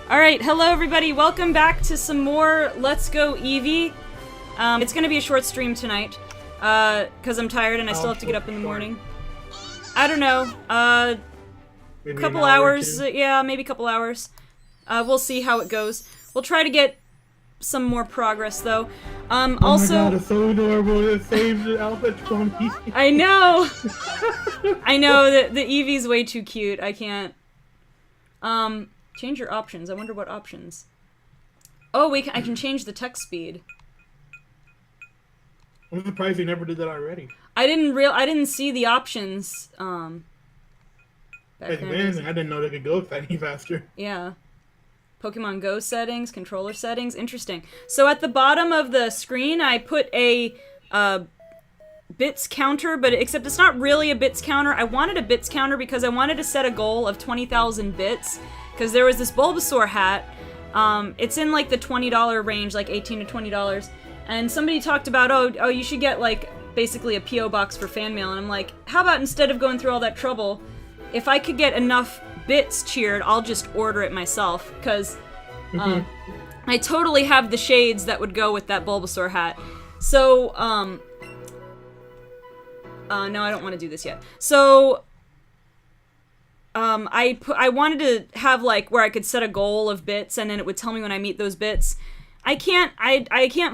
Alright, hello everybody, welcome back to some more Let's Go Eevee. It's gonna be a short stream tonight, because I'm tired and I still have to get up in the morning. I don't know, Maybe couple hours, yeah, maybe a couple hours. We'll see how it goes. We'll try to get some more progress though. Also, oh my god, it's so adorable, it saved the Alpha 20. I know! I know, the Eevee's way too cute, I can't. Change your options. I wonder what options. Oh, I can change the text speed. I'm surprised they never did that already. I didn't see the options. Back Back then, I didn't know they could go any faster. Yeah. Pokemon Go settings, controller settings. Interesting. So at the bottom of the screen, I put a bits counter, but except it's not really a bits counter. I wanted a bits counter because I wanted to set a goal of 20,000 bits. Because there was this Bulbasaur hat, it's in like the $20 range, like $18 to $20, and somebody talked about, oh, you should get like basically a P.O. box for fan mail, and I'm like, how about instead of going through all that trouble, if I could get enough bits cheered, I'll just order it myself, because I totally have the shades that would go with that Bulbasaur hat. So, no, I don't want to do this yet. So, I wanted to have like where I could set a goal of bits and then it would tell me when I meet those bits. I can't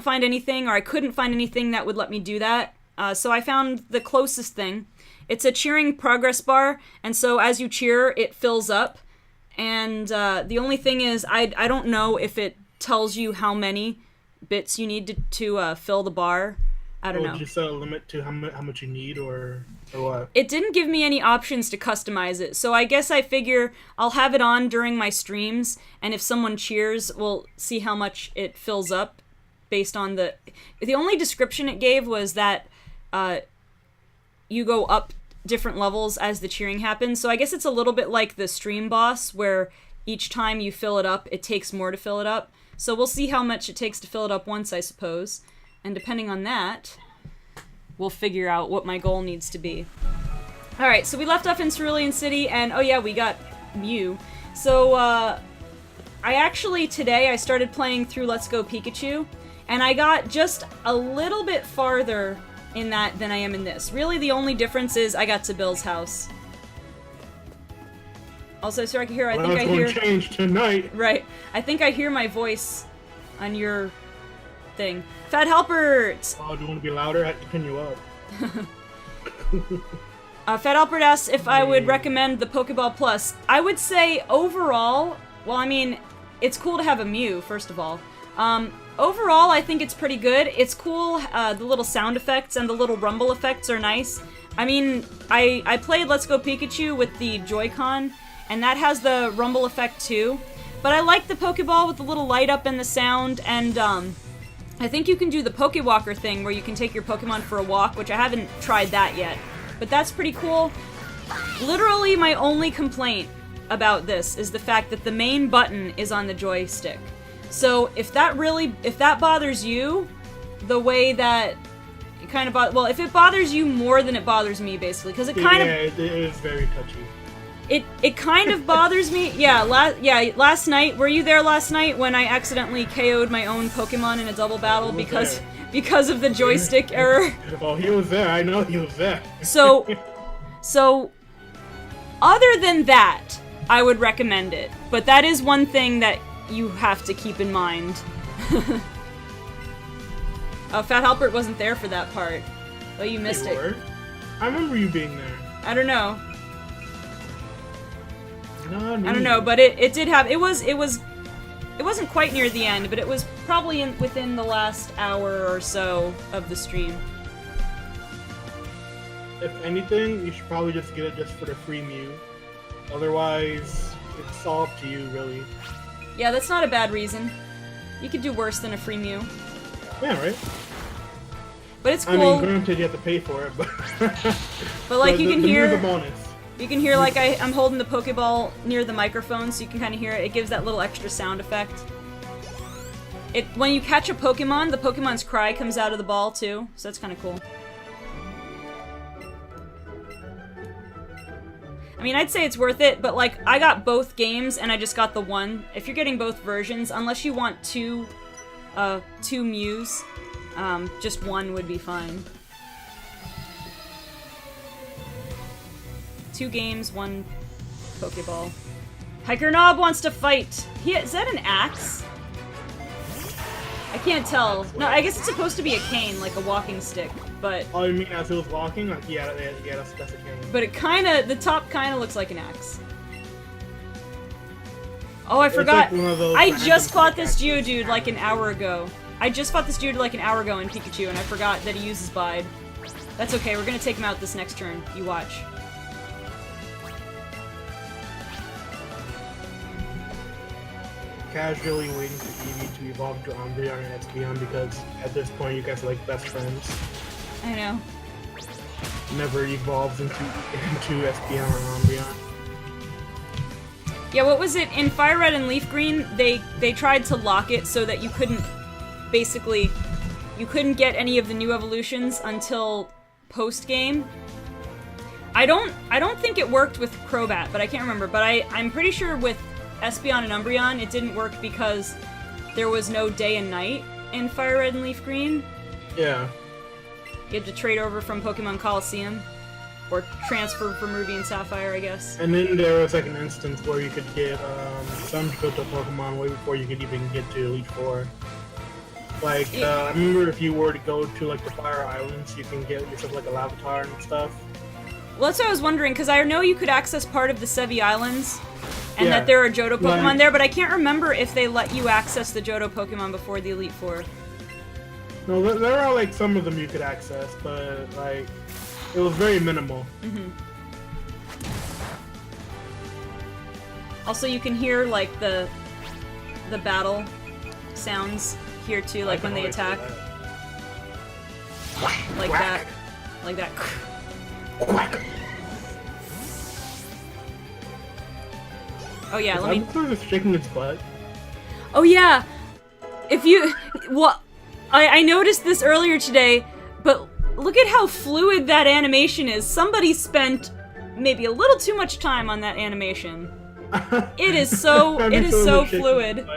find anything, or I couldn't find anything that would let me do that. So I found the closest thing. It's a cheering progress bar, and so as you cheer, it fills up. And the only thing is, I don't know if it tells you how many bits you need to fill the bar. I don't know. Just set a limit to how much you need, or what? It didn't give me any options to customize it, so I guess I figure I'll have it on during my streams, and if someone cheers, we'll see how much it fills up based on the only description it gave was that you go up different levels as the cheering happens, so I guess it's a little bit like the stream boss, where each time you fill it up, it takes more to fill it up. So we'll see how much it takes to fill it up once, I suppose. And depending on that, we'll figure out what my goal needs to be. Alright, so we left off in Cerulean City, and oh yeah, we got Mew. So, I actually, today, I started playing through Let's Go Pikachu, and I got just a little bit farther in that than I am in this. Really, the only difference is I got to Bill's house. Also, so I can hear, I think I hear... It's going to change tonight! Right. I think I hear my voice on your thing. Fat Halpert! Oh, do you want to be louder? I have to turn you up. Fat Halpert asks if I would recommend the Pokeball Plus. I would say overall, well, I mean, it's cool to have a Mew, first of all. Overall, I think it's pretty good. It's cool, the little sound effects and the little rumble effects are nice. I mean, I played Let's Go Pikachu with the Joy-Con, and that has the rumble effect too. But I like the Pokeball with the little light up and the sound, and I think you can do the Pokewalker thing where you can take your Pokemon for a walk, which I haven't tried that yet. But that's pretty cool. Literally, my only complaint about this is the fact that the main button is on the joystick. So if that bothers you, the way that it kind of well, if it bothers you more than it bothers me, basically, because it kind of... Yeah, it is very touchy. It kind of bothers me. Yeah, last night, were you there last night when I accidentally KO'd my own Pokemon in a double battle because of the joystick error? Oh, he was there. I know he was there. So other than that, I would recommend it. But that is one thing that you have to keep in mind. Fat Halpert wasn't there for that part. Oh, you missed it. I remember you being there. I don't know. No, I don't know, but it did have, it wasn't quite near the end, but it was probably within the last hour or so of the stream. If anything, you should probably just get it just for the free Mew. Otherwise, it's all up to you, really. Yeah, that's not a bad reason. You could do worse than a free Mew. Yeah, right? But it's cool. I mean, granted you have to pay for it, but... but like, you can hear... The bonus. You can hear, like, I'm holding the Pokeball near the microphone, so you can kind of hear it. It gives that little extra sound effect. When you catch a Pokemon, the Pokemon's cry comes out of the ball, too, so that's kind of cool. I mean, I'd say it's worth it, but like, I got both games and I just got the one. If you're getting both versions, unless you want two Mews, just one would be fine. 2 games, 1 Pokeball. Hiker Knob wants to fight. Is that an axe? I can't tell. No, I guess it's supposed to be a cane, like a walking stick, but... Oh, you mean as it was walking? Like, yeah, that's a cane. But it kinda, the top kinda looks like an axe. Oh, I forgot. Like I just fought this Geodude like an hour ago. I just fought this dude like an hour ago in Pikachu, and I forgot that he uses Bide. That's okay, we're gonna take him out this next turn. You watch. Casually waiting for Eevee to evolve to Umbreon and Espeon because at this point you guys are like best friends. I know. Never evolves into Espeon or Umbreon. Yeah, what was it? In Fire Red and Leaf Green, they tried to lock it so that you couldn't, basically, you couldn't get any of the new evolutions until post-game. I don't think it worked with Crobat, but I can't remember. But I'm pretty sure with Espeon and Umbreon, it didn't work because there was no day and night in Fire Red and Leaf Green. Yeah. You had to trade over from Pokemon Coliseum. Or transfer from Ruby and Sapphire, I guess. And then there was like an instance where you could get some Johto Pokemon way before you could even get to Elite Four. Like, I remember if you were to go to like the Fire Islands, you can get yourself like a Lavatar and stuff. Well, that's what I was wondering, because I know you could access part of the Sevi Islands, and that there are Johto Pokemon there, but I can't remember if they let you access the Johto Pokemon before the Elite Four. No, there are like some of them you could access, but like... It was very minimal. Mm-hmm. Also, you can hear like the battle sounds here too, like when they attack. Like that. Like that. Oh yeah, let me... I'm just shaking its butt. Oh yeah! If you... Well, I noticed this earlier today, but... Look at how fluid that animation is. Somebody spent maybe a little too much time on that animation. It is so fluid.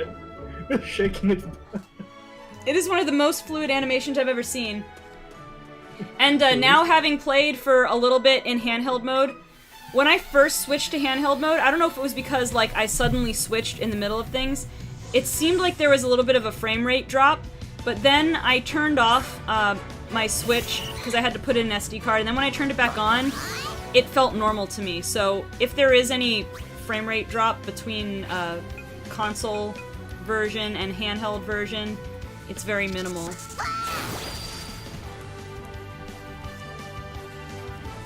Shaking its butt. It is one of the most fluid animations I've ever seen. And now having played for a little bit in handheld mode, when I first switched to handheld mode, I don't know if it was because like I suddenly switched in the middle of things, it seemed like there was a little bit of a frame rate drop, but then I turned off my Switch, because I had to put in an SD card, and then when I turned it back on, it felt normal to me. So if there is any frame rate drop between console version and handheld version, it's very minimal.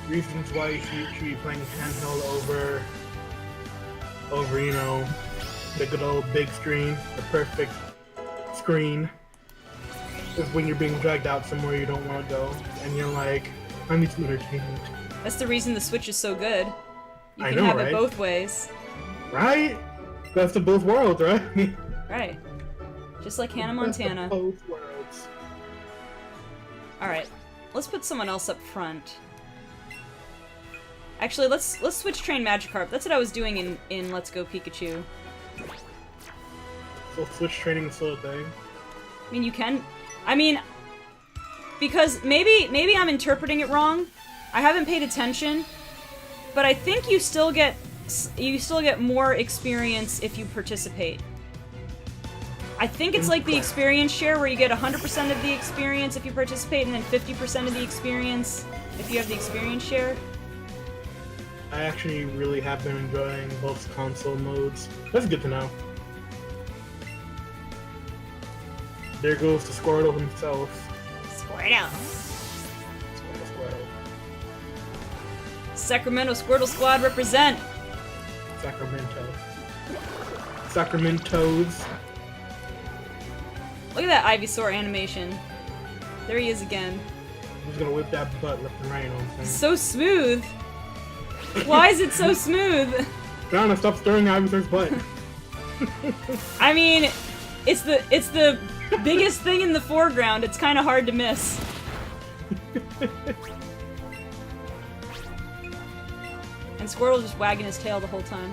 Reasons why you should be playing handheld over, you know, the good old big screen, the perfect screen. Is when you're being dragged out somewhere you don't want to go, and you're like, I need some entertainment. That's the reason the Switch is so good. You can I know, have right? it both ways. Right? Best of both worlds, right? Right. Just like Hannah Montana. Best of both worlds. Alright. Let's put someone else up front. Actually, let's switch train Magikarp. That's what I was doing in Let's Go Pikachu. So switch training is still a thing? I mean, you can... I mean, because maybe I'm interpreting it wrong. I haven't paid attention, but I think you still get more experience if you participate. I think it's like the experience share where you get 100% of the experience if you participate, and then 50% of the experience if you have the experience share. I actually really have been enjoying both console modes. That's good to know. There goes the Squirtle himself. Squirtle. Squirtle. Sacramento Squirtle Squad represent. Sacramento. Sacramentos. Look at that Ivysaur animation. There he is again. He's gonna whip that butt left and right, you know what I'm saying? So smooth. Why is it so smooth? Donna, stop stirring Ivysaur's butt. I mean, it's the biggest thing in the foreground. It's kind of hard to miss. And and Squirtle just wagging his tail the whole time.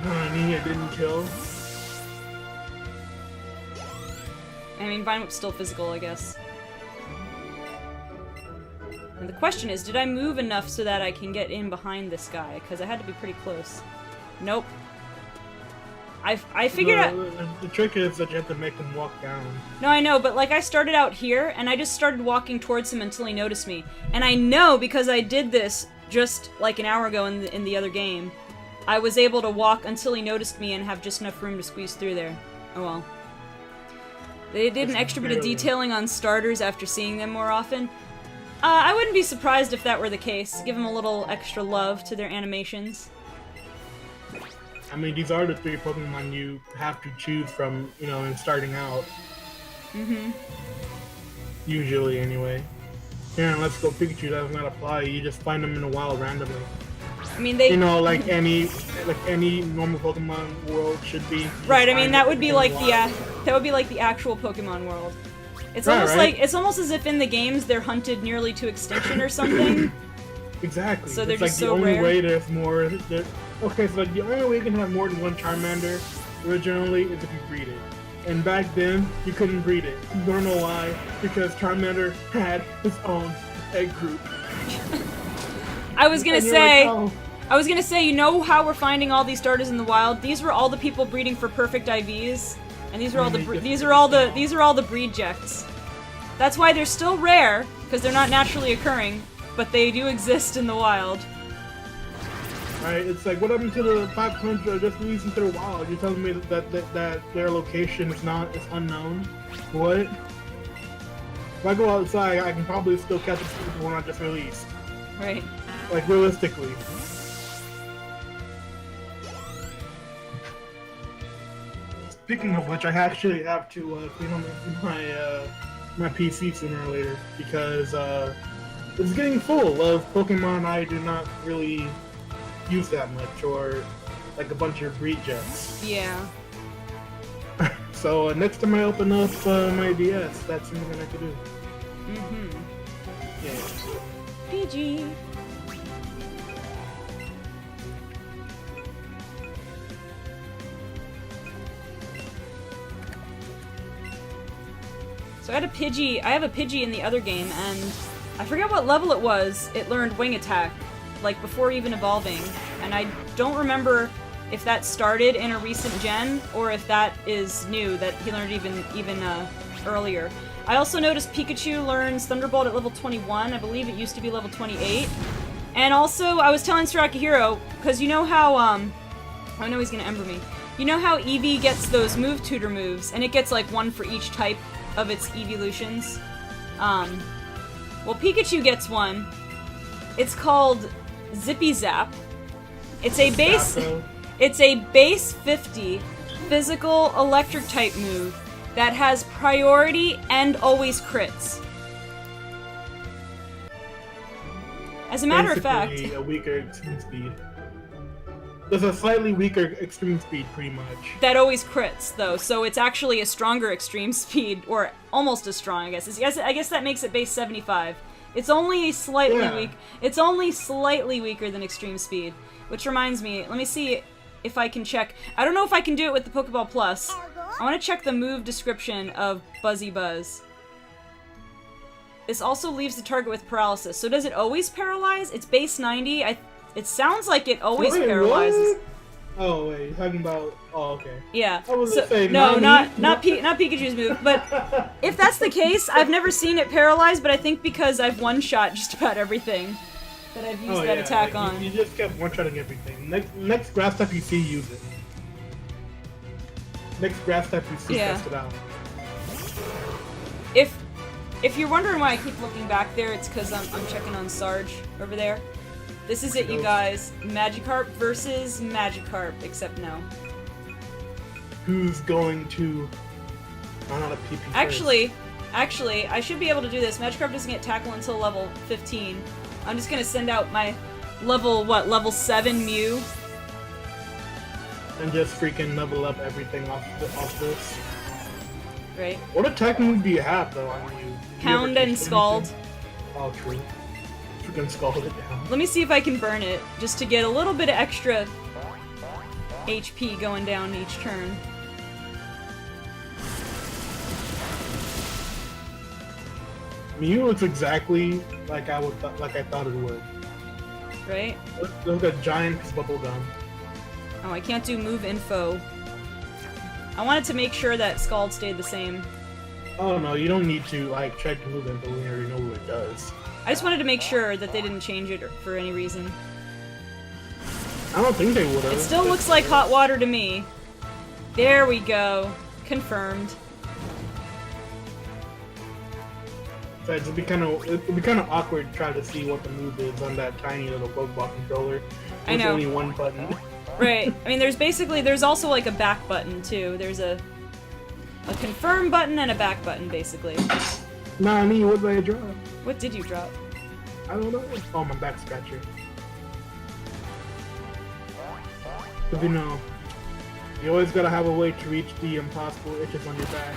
Honey, it didn't kill. I mean, Vine Whip's still physical, I guess. And the question is, did I move enough so that I can get in behind this guy? Because I had to be pretty close. Nope. I figured out... The trick is that you have to make him walk down. No, I know, but like I started out here, and I just started walking towards him until he noticed me. And I know, because I did this just like an hour ago in the other game, I was able to walk until he noticed me and have just enough room to squeeze through there. Oh well. They did an extra bit of detailing on starters after seeing them more often. I wouldn't be surprised if that were the case. Give them a little extra love to their animations. I mean, these are the 3 Pokemon you have to choose from, you know, in starting out. Mm-hmm. Usually, anyway. Here, Let's Go Pikachu does not apply. You just find them in the wild randomly. I mean, they... You know, like any normal Pokemon world should be. Right, I mean, that would be like the actual Pokemon world. It's almost like, it's almost as if in the games they're hunted nearly to extinction or something. Exactly. So they're it's just like so the only rare. way there's more... Okay, so like the only way you can have more than one Charmander originally is if you breed it. And back then, you couldn't breed it. You don't know why. Because Charmander had his own egg group. I was gonna say, like, oh. You know how we're finding all these starters in the wild? These were all the people breeding for perfect IVs, and these are all the breedjects. That's why they're still rare, because they're not naturally occurring, but they do exist in the wild. Right, it's like, what happened to the 500 just released into the wild? You're telling me that their location is unknown? What? If I go outside, I can probably still catch a people when I just released. Right. Like, realistically. Speaking of which, I actually have to clean up my PC sooner or later, because it's getting full of Pokemon I do not really use that much, or like a bunch of breed jets. Yeah. So next time I open up my DS, that's something I can do. Mm-hmm. Yeah. PG. So I have a Pidgey in the other game, and I forget what level it was. It learned Wing Attack, like before even evolving, and I don't remember if that started in a recent gen or if that is new, that he learned even earlier. I also noticed Pikachu learns Thunderbolt at level 21. I believe it used to be level 28. And also, I was telling Hero, because you know how oh no, he's gonna Ember me. You know how Eevee gets those move tutor moves, and it gets like one for each type of its evolutions? Well, Pikachu gets one. It's called Zippy Zap. It's a base 50 physical electric type move that has priority and always crits. As a matter of fact, a weaker extreme speed. There's a slightly weaker extreme speed, pretty much. That always crits, though, so it's actually a stronger extreme speed, or almost as strong, I guess. I guess that makes it base 75. It's only slightly weak. It's only slightly weaker than extreme speed. Which reminds me, let me see if I can check. I don't know if I can do it with the Pokeball Plus. I want to check the move description of Buzzy Buzz. This also leaves the target with paralysis. So does it always paralyze? It's base 90. It sounds like it always paralyzes. What? Oh wait, you're talking about? Oh, okay. Yeah. I was say, no, not Pikachu's move. But if that's the case, I've never seen it paralyzed. But I think because I've one-shot just about everything that I've used that attack on. You just kept one-shotting everything. Next grass type you see, use it. Next grass type you see, test it out. If you're wondering why I keep looking back there, it's because I'm checking on Sarge over there. This is it, you guys. Magikarp versus Magikarp, except no. Who's going to run out of PP Actually, I should be able to do this. Magikarp doesn't get tackle until level 15. I'm just gonna send out my level 7 Mew. And just freaking level up everything off this. Right. What attack move do you have, though, on you? Pound and Scald. Oh, true. freaking scald it down. Let me see if I can burn it, just to get a little bit of extra HP going down each turn. Mew looks exactly like I thought it would. Right? Look like a giant bubble gum. Oh, I can't do move info. I wanted to make sure that Scald stayed the same. Oh no, you don't need to like check the move info. We already know what it does. I just wanted to make sure that they didn't change it for any reason. I don't think they would have. It still looks like hot water to me. There we go. Confirmed. Besides, it'd be kind of awkward to try to see what the move is on that tiny little Pokeball controller. I know. There's only one button. Right. I mean, there's also like a back button too. There's a confirm button and a back button, basically. Nah, me, what did I drop? What did you drop? I don't know. Oh, my back scratcher. But you know, you always gotta have a way to reach the impossible itches on your back.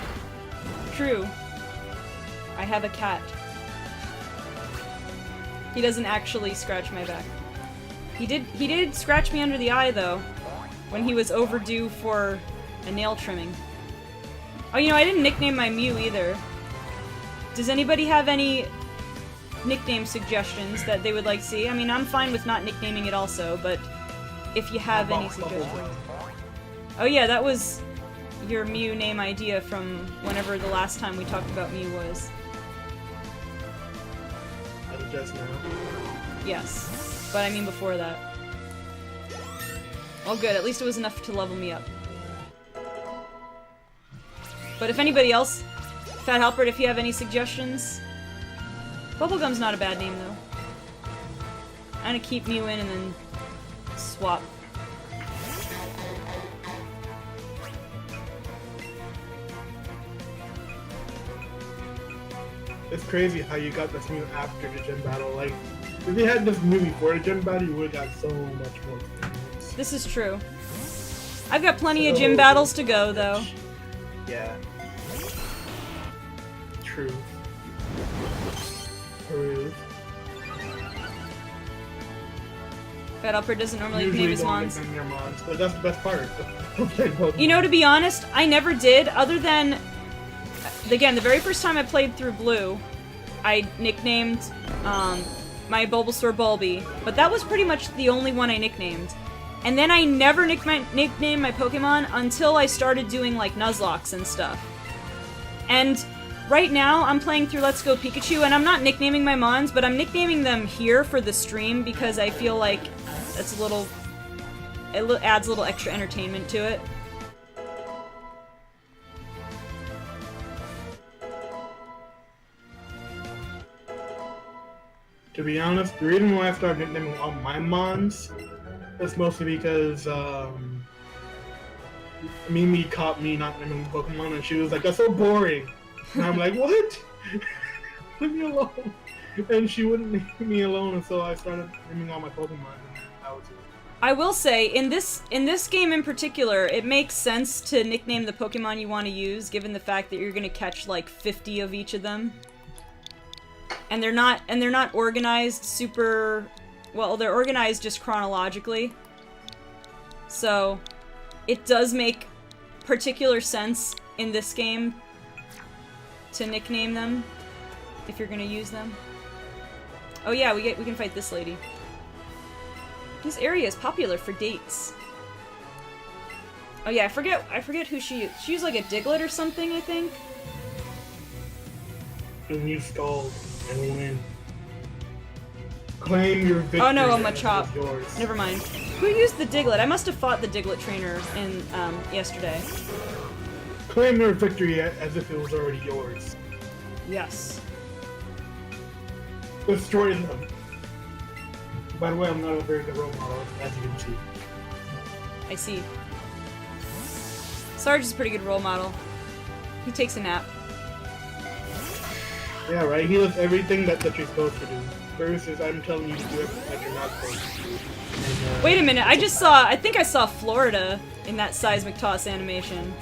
True. I have a cat. He doesn't actually scratch my back. He did scratch me under the eye, though, when he was overdue for a nail trimming. Oh, you know, I didn't nickname my Mew either. Does anybody have any nickname suggestions that they would like to see? I mean, I'm fine with not nicknaming it also, but if you have any suggestions. Oh yeah, that was your Mew name idea from whenever the last time we talked about Mew was. Just now. Yes, but I mean before that. Oh good, at least it was enough to level me up. But if anybody else, Fat Halpert, if you have any suggestions. Bubblegum's not a bad name though. I'm gonna keep Mew in and then swap. It's crazy how you got this Mew after the gym battle. Like, if you had this Mew before the gym battle, you would have got so much more experience. This is true. I've got plenty of gym battles to go, though. Yeah. True. True. Fat Halpert doesn't normally nickname his mons. Your mons, but that's the best part. You know, to be honest, I never did, other than... Again, the very first time I played through Blue, I nicknamed my Bulbasaur Bulby, but that was pretty much the only one I nicknamed. And then I never nicknamed my Pokemon until I started doing, like, Nuzlocke and stuff. And right now, I'm playing through Let's Go Pikachu, and I'm not nicknaming my Mons, but I'm nicknaming them here for the stream because I feel like it's a little... It adds a little extra entertainment to it. To be honest, the reason why I started nicknaming all my Mons is mostly because Mimi caught me not naming Pokemon, and she was like, "That's so boring." And I'm like, "What? Leave me alone." And she wouldn't leave me alone, and so I started naming all my Pokemon, and that was it. I will say, in this game in particular, it makes sense to nickname the Pokemon you want to use, given the fact that you're gonna catch like 50 of each of them. And they're not organized super well, they're organized just chronologically. So it does make particular sense in this game to nickname them if you're gonna use them. Oh yeah, we can fight this lady. This area is popular for dates. Oh yeah, I forget who she is. She used like a Diglett or something, I think. And you stalled and win. Claim your victory. Oh no, a Machop. Yours. Never mind. Who used the Diglett? I must have fought the Diglett trainer in yesterday. Claim your victory as if it was already yours. Yes. Destroy them. By the way, I'm not a very good role model, as you can see. I see. Sarge is a pretty good role model. He takes a nap. Yeah, right? He does everything that you're supposed to do. Versus I'm telling you to do everything that you're not supposed to do. And, wait a minute, I think I saw Florida in that seismic toss animation.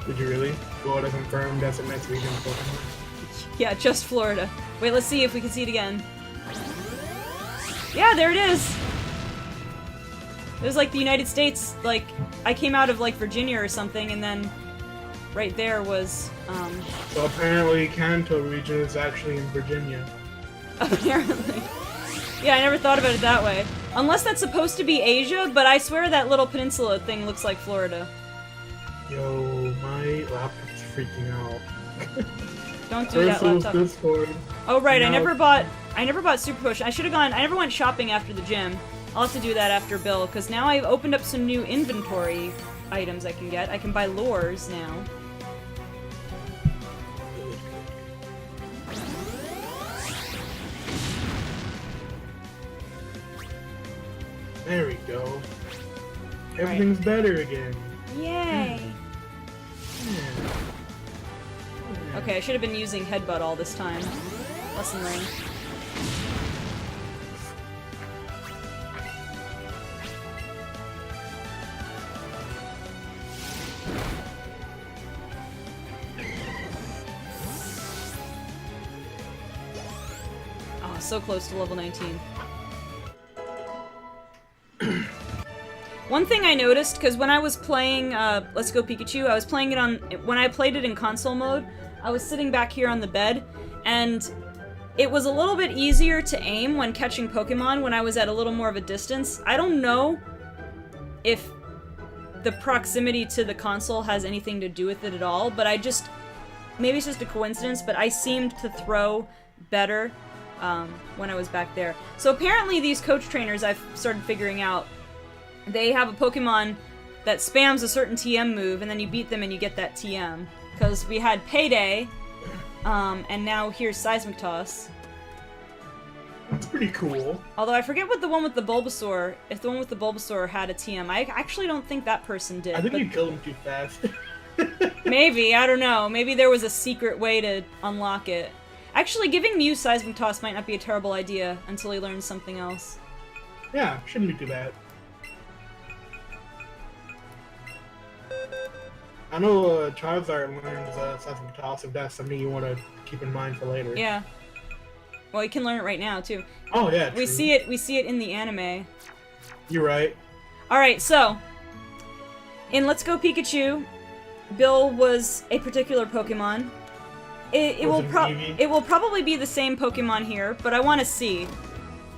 Did you really? Florida confirmed that's the next region of Pokemon. Yeah, just Florida. Wait, let's see if we can see it again. Yeah, there it is! It was like the United States, like, I came out of, like, Virginia or something, and then right there was, So apparently Kanto region is actually in Virginia. Apparently. Yeah, I never thought about it that way. Unless that's supposed to be Asia, but I swear that little peninsula thing looks like Florida. Yo, my laptop's freaking out. Don't do that, laptop. Discord. Oh right, No. I never bought Super Potion. I never went shopping after the gym. I'll have to do that after Bill, because now I've opened up some new inventory items I can get. I can buy lures now. There we go. Everything's better again. Yay! Okay, I should have been using Headbutt all this time. Lesson learned. Oh, so close to level 19. One thing I noticed, because when I was playing Let's Go Pikachu, I was playing it on... When I played it in console mode, I was sitting back here on the bed, and it was a little bit easier to aim when catching Pokemon when I was at a little more of a distance. I don't know if the proximity to the console has anything to do with it at all, but I just... Maybe it's just a coincidence, but I seemed to throw better when I was back there. So apparently these coach trainers, I've started figuring out, they have a Pokemon that spams a certain TM move, and then you beat them and you get that TM. Because we had Payday, and now here's Seismic Toss. That's pretty cool. Although I forget what the one with the Bulbasaur, if the one with the Bulbasaur had a TM. I actually don't think that person did. I think you killed him too fast. Maybe, I don't know. Maybe there was a secret way to unlock it. Actually, giving Mew Seismic Toss might not be a terrible idea until he learns something else. Yeah, shouldn't be too bad. I know Charizard learns Seismic Toss if that's something you want to keep in mind for later. Yeah. Well, you can learn it right now too. Oh yeah, true. We see it in the anime. You're right. Alright, so in Let's Go Pikachu, Bill was a particular Pokemon. It will probably be the same Pokemon here, but I want to see.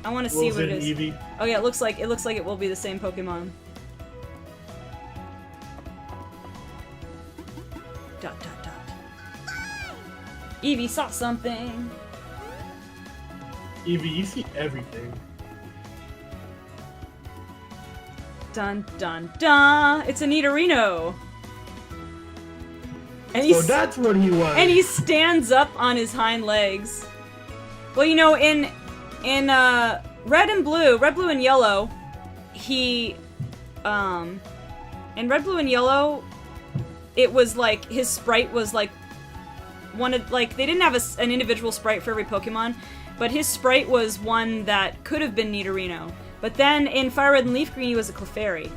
I want to see what it is. Eevee? Oh yeah, it looks like it will be the same Pokemon. Dot dot dot. Eevee saw something. Eevee, you see everything. Dun dun dun! It's a Nidorino. And So that's what he was. And he stands up on his hind legs. Well, you know, in Red, Blue, and Yellow, he, in Red, Blue, and Yellow, it was like, his sprite was like, they didn't have an individual sprite for every Pokemon, but his sprite was one that could have been Nidorino. But then in Fire Red and Leaf Green, he was a Clefairy.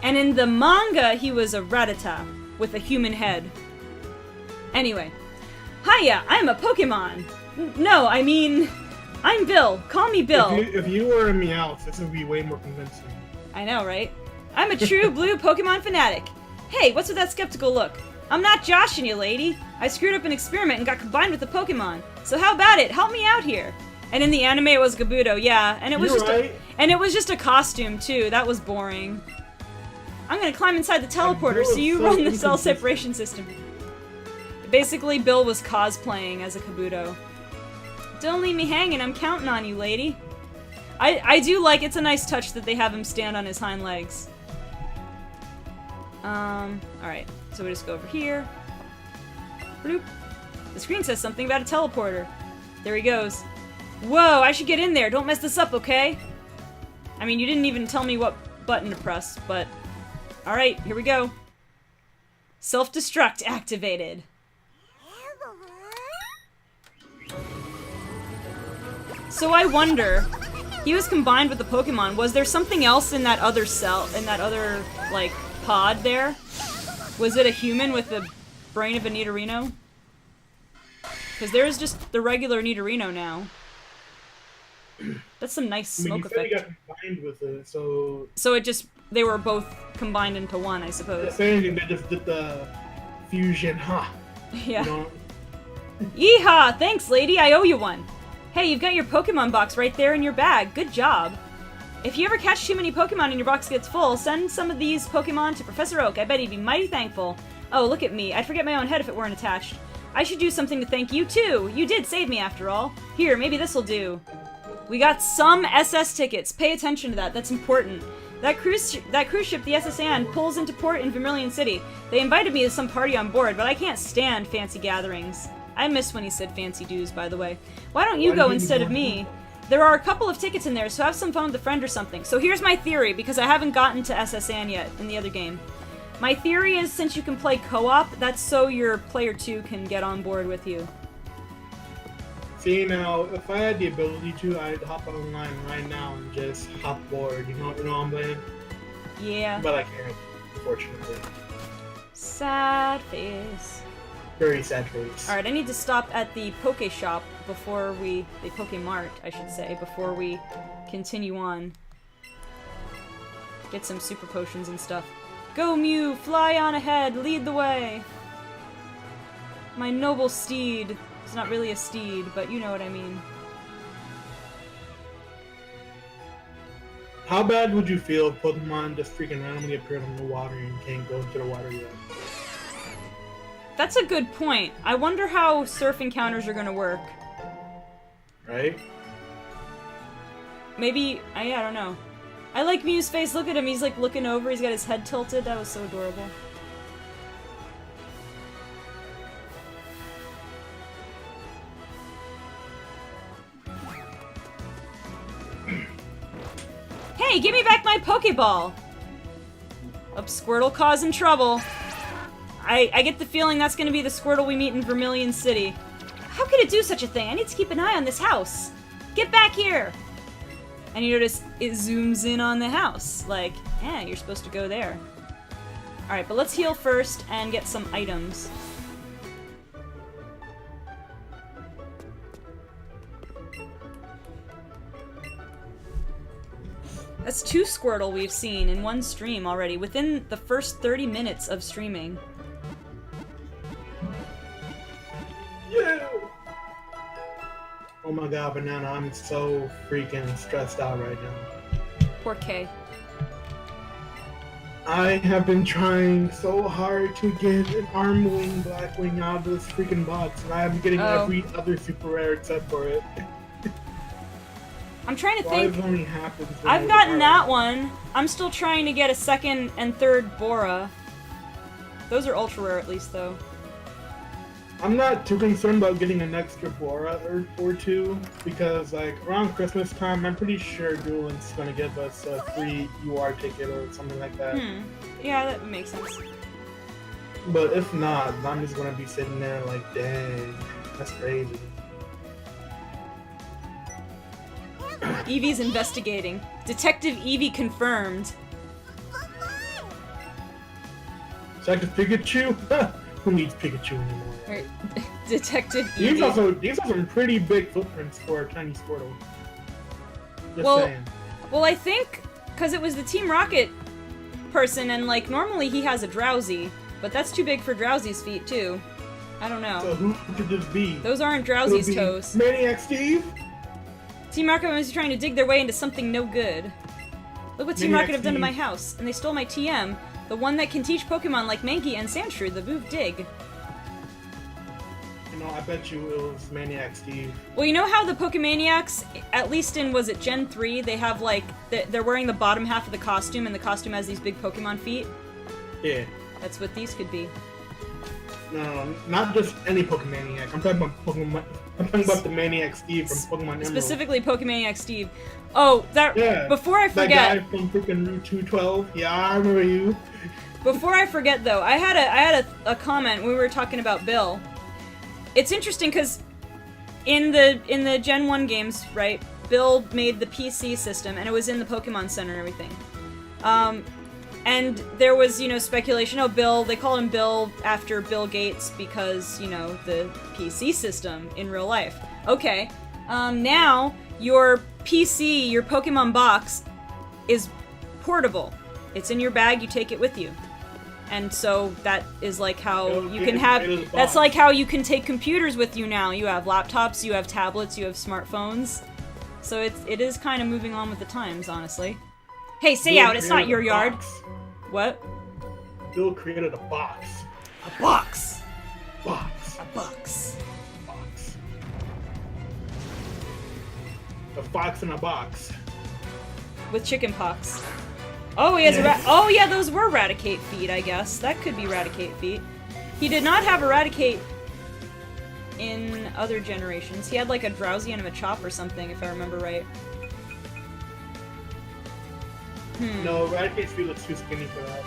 And in the manga, he was a Rattata with a human head. Anyway. Hiya, I'm a Pokemon! No, I mean, I'm Bill. Call me Bill. If you were a Meowth, this would be way more convincing. I know, right? I'm a true blue Pokemon fanatic. Hey, what's with that skeptical look? I'm not joshing you, lady. I screwed up an experiment and got combined with the Pokemon. So how about it? Help me out here. And in the anime, it was Kabuto, yeah. And it was it was just a costume too. That was boring. I'm gonna climb inside the teleporter so you run the cell separation system. Basically, Bill was cosplaying as a Kabuto. Don't leave me hanging, I'm counting on you, lady. I do like, it's a nice touch that they have him stand on his hind legs. Alright, so we just go over here. Bloop. The screen says something about a teleporter. There he goes. Whoa, I should get in there, don't mess this up, okay? I mean, you didn't even tell me what button to press, but... Alright, here we go. Self-destruct activated. So I wonder, he was combined with the Pokemon. Was there something else in that other cell, in that other, like, pod there? Was it a human with the brain of a Nidorino? Because there's just the regular Nidorino now. That's some nice smoke effect. You got combined with it, so... So it just... They were both combined into one, I suppose. If anything, they just did the fusion, huh? Yeah. You know? Yeehaw! Thanks, lady, I owe you one. Hey, you've got your Pokemon box right there in your bag. Good job. If you ever catch too many Pokemon and your box gets full, send some of these Pokemon to Professor Oak. I bet he'd be mighty thankful. Oh, look at me. I'd forget my own head if it weren't attached. I should do something to thank you, too. You did save me, after all. Here, maybe this'll do. We got some SS tickets. Pay attention to that. That's important. That cruise ship, the SS Anne, pulls into port in Vermilion City. They invited me to some party on board, but I can't stand fancy gatherings. I miss when he said fancy dues, by the way. Why don't you go instead of me? There are a couple of tickets in there, so have some fun with a friend or something. So here's my theory, because I haven't gotten to SS Anne yet in the other game. My theory is, since you can play co-op, that's so your player 2 can get on board with you. See, now, if I had the ability to, I'd hop online right now and just hop board. You know what I'm saying? Yeah. But I can't, unfortunately. Sad face. Very sad face. Alright, I need to stop at the Poke Shop before we... the Poke Mart, I should say, before we continue on. Get some super potions and stuff. Go, Mew! Fly on ahead! Lead the way! My noble steed. It's not really a steed, but you know what I mean. How bad would you feel if Pokemon just freaking randomly appeared in the water and you can't go into the water yet? That's a good point. I wonder how surf encounters are gonna work. Right? Maybe... I don't know. I like Mew's face. Look at him. He's like looking over. He's got his head tilted. That was so adorable. Hey, give me back my Pokeball! Oops, Squirtle causing trouble. I get the feeling that's gonna be the Squirtle we meet in Vermilion City. How could it do such a thing? I need to keep an eye on this house. Get back here! And you notice it zooms in on the house. Like, yeah, you're supposed to go there. Alright, but let's heal first and get some items. That's 2 Squirtle we've seen in one stream already, within the first 30 minutes of streaming. Yeah! Oh my god, Banana, I'm so freaking stressed out right now. Poor Kay. I have been trying so hard to get an Armwing Blackwing out of this freaking box, and I am getting every other super rare except for it. I'm trying to think. Only happens I've gotten that one. I'm still trying to get a 2nd and 3rd Bora. Those are ultra rare at least, though. I'm not too concerned about getting an extra Bora or 2, because like around Christmas time, I'm pretty sure Duelint's gonna give us a free UR ticket or something like that. Yeah, that makes sense. But if not, I'm just gonna be sitting there like, dang, that's crazy. Eevee's investigating. Detective Eevee confirmed. Detective Pikachu? Who needs Pikachu anymore? Right. Detective Eevee. These are some pretty big footprints for a tiny Squirtle. Just saying. Well, I think because it was the Team Rocket person, and like normally he has a Drowsy, but that's too big for Drowsy's feet too. I don't know. So who could this be? Those aren't Drowsy's toes. Maniac Steve? Team Rocket was trying to dig their way into something no good. Look what Team Rocket have done to my house, and they stole my TM, the one that can teach Pokemon like Mankey and Sandshrew the move Dig. You know, I bet you it was Maniac Steve. Well, you know how the Pokemaniacs, at least in, was it Gen 3, they have like, they're wearing the bottom half of the costume, and the costume has these big Pokemon feet? Yeah. That's what these could be. No, not just any Pokemaniac. I'm talking about Pokemon. I'm talking about the Maniac Steve from Pokemon Emerald. Specifically Pokemaniac Steve. Oh, that. Yeah, before I forget. That guy from freaking Route 212. Yeah, I remember you. Before I forget, though, I had a comment when we were talking about Bill. It's interesting because in the Gen 1 games, right, Bill made the PC system, and it was in the Pokemon Center and everything. And there was, speculation, they call him Bill after Bill Gates because, the PC system in real life. Okay, now your PC, your Pokemon box, is portable. It's in your bag, you take it with you. And so that is like how you can have, that's like how you can take computers with you now. You have laptops, you have tablets, you have smartphones. So it is kind of moving on with the times, honestly. Hey, stay out, it's not your yard. What? Bill created a box. A box. Box. A box. Box. A fox in a box. With chicken pox. Oh, he has oh yeah, those were Raticate feet, I guess. That could be Raticate feet. He did not have Eradicate in other generations. He had like a Drowsy and a Machop or something, if I remember right. No, Eradicate's feet looks too skinny for that.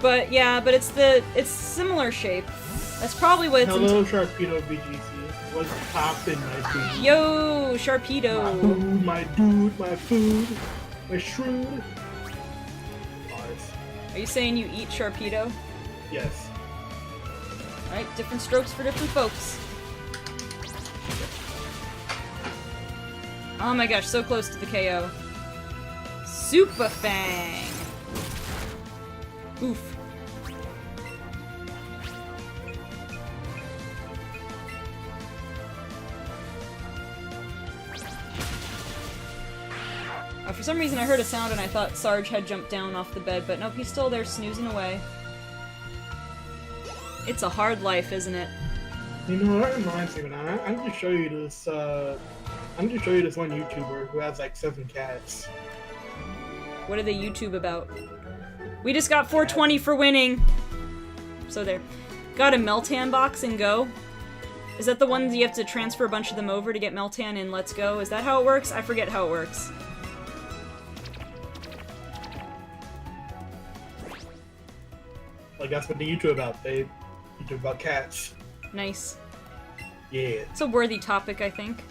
But yeah, but it's similar shape. That's probably what it's. Hello, Sharpedo BGC. What's poppin', my dude? Yo, Sharpedo. My dude, my food, my shrewd. Are you saying you eat Sharpedo? Yes. Alright, different strokes for different folks. Oh my gosh, so close to the KO. Super Fang! Oof. For some reason I heard a sound and I thought Sarge had jumped down off the bed, but nope, he's still there snoozing away. It's a hard life, isn't it? You know, that reminds me, man. I'm gonna show you this, I'm gonna show you this one YouTuber who has like 7 cats. What do they YouTube about? We just got 420 for winning! So there. Got a Meltan box in Go? Is that the one that you have to transfer a bunch of them over to get Meltan in Let's Go? Is that how it works? I forget how it works. Like, that's what they YouTube about. They YouTube about cats. Nice. Yeah. It's a worthy topic, I think.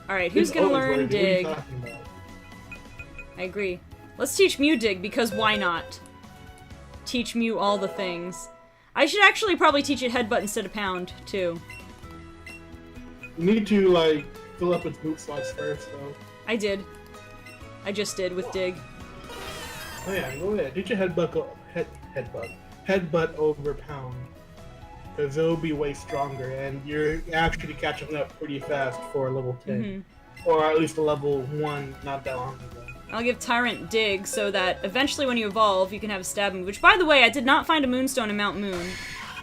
Alright, who's gonna learn Dig? What are you talking about? I agree. Let's teach Mew Dig, because why not? Teach Mew all the things. I should actually probably teach it Headbutt instead of Pound, too. You need to, like, fill up its boot slots first, though. I did. I just did with Dig. Oh yeah, go ahead. Teach your Headbutt over Pound. Because it'll be way stronger, and you're actually catching up pretty fast for level 10. Or at least a level 1 not that long ago. I'll give Tyrant Dig so that eventually when you evolve, you can have a stab move. Which, by the way, I did not find a Moonstone in Mount Moon.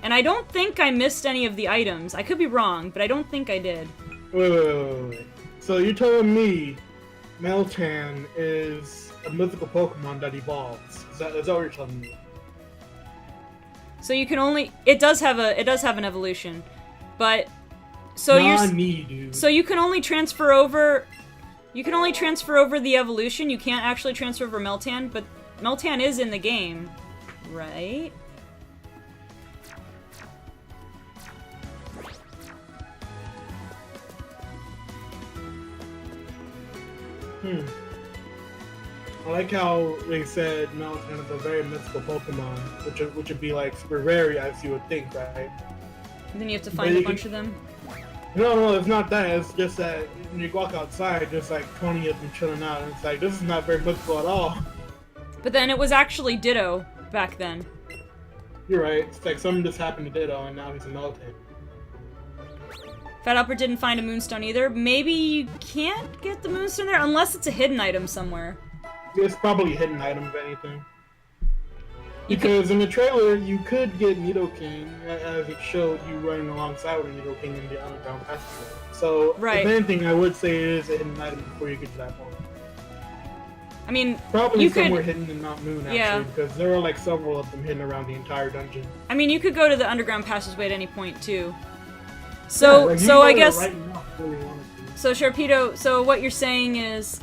And I don't think I missed any of the items. I could be wrong, but I don't think I did. Wait. So you're telling me Meltan is a mythical Pokemon that evolves? Is that what you're telling me? So you can only... It does have an evolution. But... So So you can only transfer over... You can only transfer over the evolution, you can't actually transfer over Meltan, but Meltan is in the game, right? I like how they said Meltan is a very mythical Pokemon, which would be like super rare as you would think, right? And then you have to find a bunch of them? No, it's not that. It's just that when you walk outside, there's like 20 of them chilling out, and it's like, this is not very mythical at all. But then it was actually Ditto back then. You're right. It's like something just happened to Ditto, and now he's a Meltan. Fat Upper didn't find a Moonstone either. Maybe you can't get the Moonstone there, unless it's a hidden item somewhere. It's probably a hidden item, if anything. Because in the trailer, you could get Nidoking, as it showed you running alongside with Nidoking in the underground passageway. So, if anything, I would say it is a hidden item before you get to that point. I mean, probably somewhere hidden in Mount Moon, actually, because there are like several of them hidden around the entire dungeon. I mean, you could go to the underground passageway at any point, too. So, I guess... Right now, really so, Sharpedo, so what you're saying is,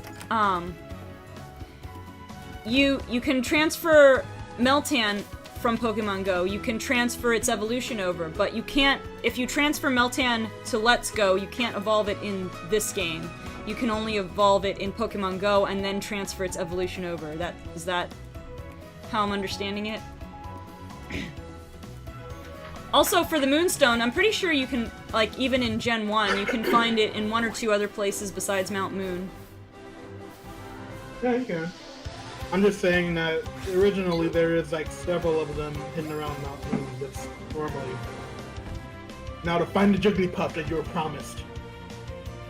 you can transfer Meltan from Pokemon Go, you can transfer its evolution over, but you can't, if you transfer Meltan to Let's Go, you can't evolve it in this game. you can only evolve it in Pokemon Go and then transfer its evolution over. Is that how I'm understanding it? Also, for the Moonstone, I'm pretty sure you can, like, even in Gen 1, you can find it in 1 or 2 other places besides Mount Moon. Yeah, you can. I'm just saying that originally there is, like, several of them hidden around Mount Moon just normally. Now to find the Jigglypuff that you were promised.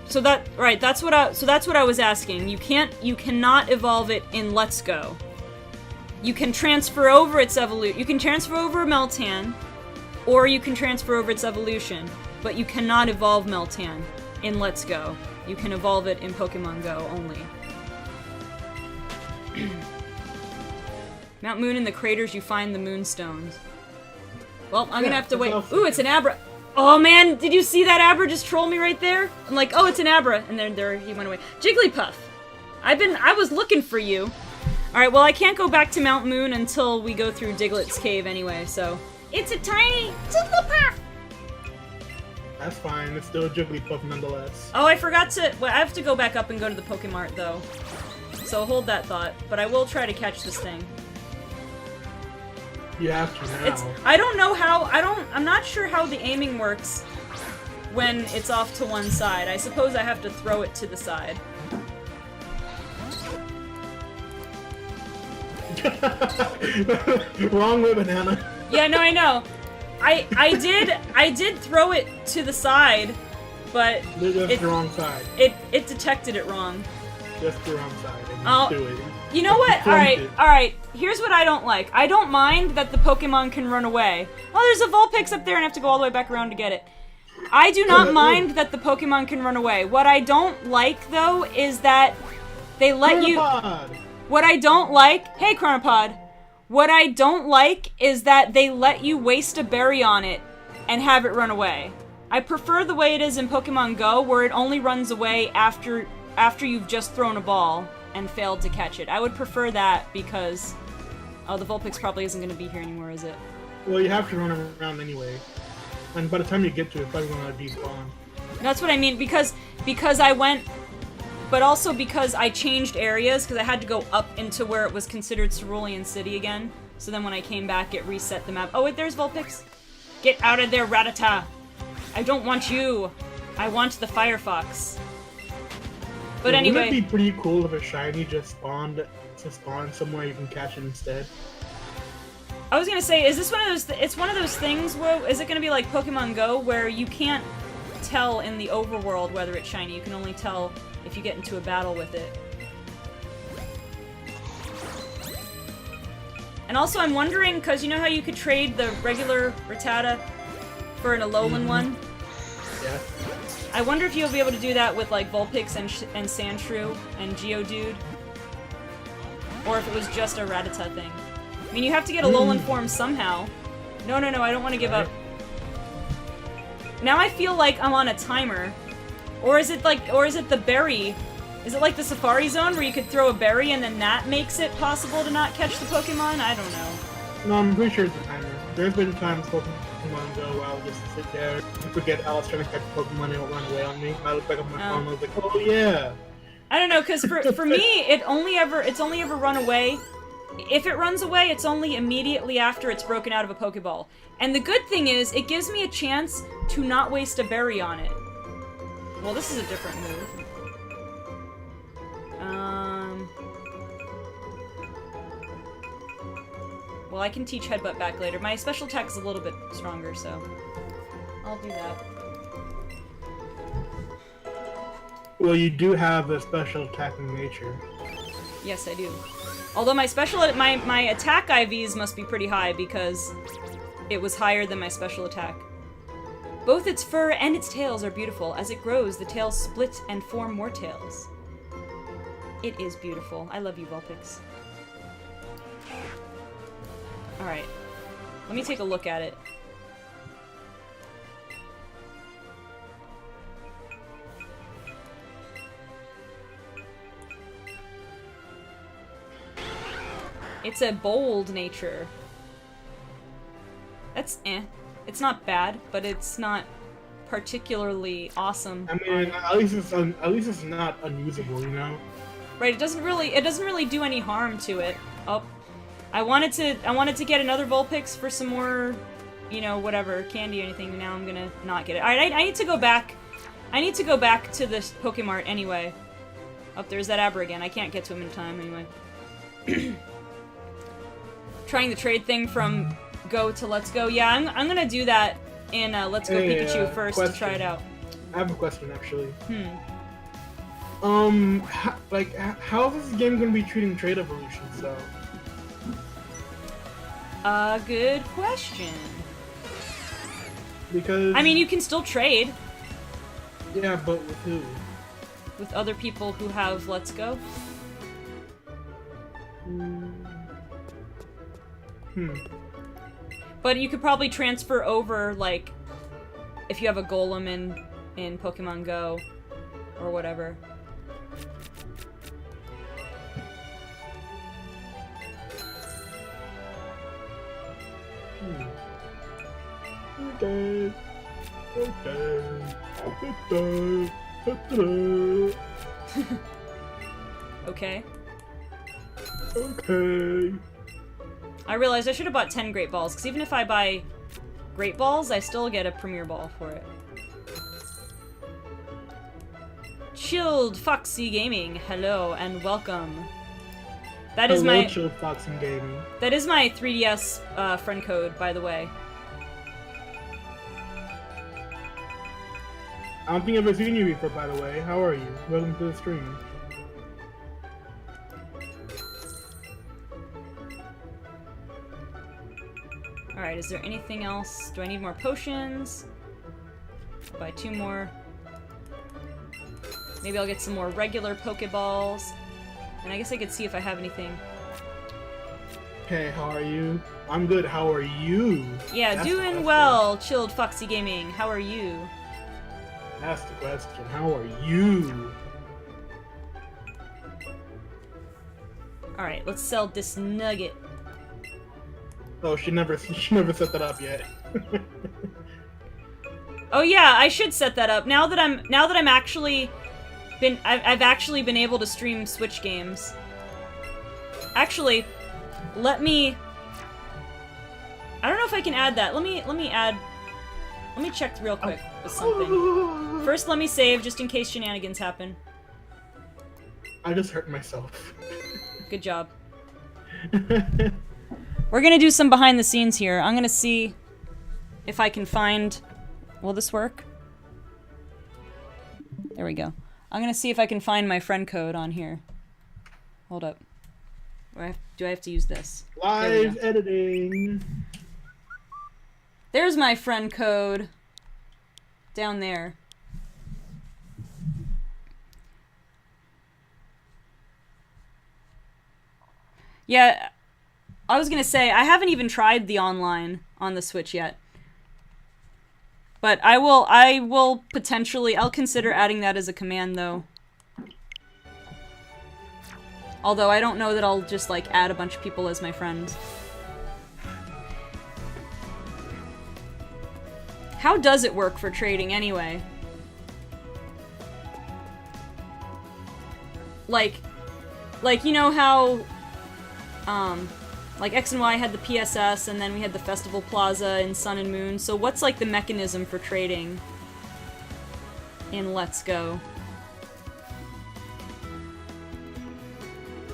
So that's what I was asking. You cannot evolve it in Let's Go. You can transfer over its evolution. You can transfer over Meltan, or you can transfer over its evolution, but you cannot evolve Meltan in Let's Go. You can evolve it in Pokemon Go only. Mount Moon, in the craters you find the Moonstones. Well, I'm gonna have to wait. Ooh, it's an Abra. Oh man, did you see that Abra just troll me right there? I'm like, oh, it's an Abra, and then there he went away. Jigglypuff! I was looking for you. Alright, well I can't go back to Mount Moon until we go through Diglett's cave anyway, so... It's a tiny Jigglypuff! That's fine, it's still a Jigglypuff nonetheless. Oh, I forgot to... Well, I have to go back up and go to the Pokemart, though. So hold that thought, but I will try to catch this thing. You have to now. I don't know how... I'm not sure how the aiming works when it's off to one side. I suppose I have to throw it to the side. Wrong way, Banana. Yeah, no, I know. I did throw it to the side, but Just the wrong side. It detected it wrong. Just the wrong side. Oh, you know what? Alright. Here's what I don't like. I don't mind that the Pokemon can run away. Oh, there's a Vulpix up there and I have to go all the way back around to get it. I do not mind that the Pokemon can run away. What I don't like, though, is that they let you... What I don't like... Hey, Chronopod. What I don't like is that they let you waste a berry on it and have it run away. I prefer the way it is in Pokemon Go, where it only runs away after you've just thrown a ball and failed to catch it. I would prefer that because... Oh, the Vulpix probably isn't going to be here anymore, is it? Well, you have to run around anyway. And by the time you get to it, it's probably going to despawn. That's what I mean, because I went... But also because I changed areas, because I had to go up into where it was considered Cerulean City again. So then when I came back, it reset the map. Oh wait, there's Vulpix. Get out of there, Rattata! I don't want you! I want the Firefox. But anyway... Wouldn't it be pretty cool if a shiny just spawned somewhere you can catch it instead? I was gonna say, is this one of those... It's one of those things where... Is it gonna be like Pokemon Go, where you can't tell in the overworld whether it's shiny? You can only tell if you get into a battle with it. And also, I'm wondering, because you know how you could trade the regular Rattata for an Alolan one? Yeah. I wonder if you'll be able to do that with, like, Vulpix and Sandshrew and Geodude. Or if it was just a Rattata thing. I mean, you have to get Alolan form somehow. No, I don't want to give up. Now I feel like I'm on a timer. Or is it the berry? Is it like the Safari Zone where you could throw a berry and then that makes it possible to not catch the Pokemon? I don't know. No, I'm pretty sure it's a timer. There's been times Pokemon Go where I'll just sit there and forget I was trying to catch Pokemon and it'll run away on me. I look back on my phone and I was like, oh yeah! I don't know, because for me, it's only ever run away. If it runs away, it's only immediately after it's broken out of a Pokeball. And the good thing is, it gives me a chance to not waste a berry on it. Well, this is a different move. Well, I can teach Headbutt back later. My special attack is a little bit stronger, so I'll do that. Well, you do have a special attacking nature. Yes, I do. Although my attack IVs must be pretty high because it was higher than my special attack. Both its fur and its tails are beautiful. As it grows, the tails split and form more tails. It is beautiful. I love you, Vulpix. Alright. Let me take a look at it. It's a bold nature. That's eh. It's not bad, but it's not particularly awesome. I mean, at least it's not unusable, you know. Right, it doesn't really do any harm to it. Oh, I wanted to get another Vulpix for some more, you know, whatever, candy or anything. Now I'm gonna not get it. Alright, I need to go back. I need to go back to this Pokemart anyway. Up there's that Abra again. I can't get to him in time anyway. Trying the trade thing from Go to Let's Go. Yeah, I'm gonna do that in Let's Go Pikachu first to try it out. I have a question actually. How is this game gonna be treating trade evolutions though? Good question. Because I mean, you can still trade. Yeah, but with who? With other people who have Let's Go. But you could probably transfer over, like, if you have a Golem in Pokemon Go, or whatever. Okay. Okay. Okay. I realized I should have bought 10 Great Balls, because even if I buy Great Balls, I still get a Premier Ball for it. Chilled Foxy Gaming, hello and welcome. That is my Chilled Foxy Gaming. That is my 3DS friend code, by the way. I don't think I've ever seen you before, by the way. How are you? Welcome to the stream. Alright, is there anything else? Do I need more potions? I'll buy 2 more. Maybe I'll get some more regular Pokeballs. And I guess I could see if I have anything. Hey, how are you? I'm good, how are you? Yeah, That's doing well, Chilled Foxy Gaming. How are you? That's the question. How are you? Alright, let's sell this nugget. Oh, she never set that up yet. Oh yeah, I should set that up. Now that I'm actually I've actually been able to stream Switch games. Actually, let me I don't know if I can add that. Let me check real quick with something. First, let me save just in case shenanigans happen. I just hurt myself. Good job. We're gonna do some behind the scenes here. I'm gonna see if I can find... Will this work? There we go. I'm gonna see if I can find my friend code on here. Hold up. Do I have to use this? Live editing! There's my friend code. Down there. Yeah, I was gonna say, I haven't even tried the online on the Switch yet. But I will potentially, I'll consider adding that as a command, though. Although I don't know that I'll just, like, add a bunch of people as my friends. How does it work for trading, anyway? Like, you know how, like, X and Y had the PSS, and then we had the Festival Plaza in Sun and Moon. So what's, like, the mechanism for trading in Let's Go?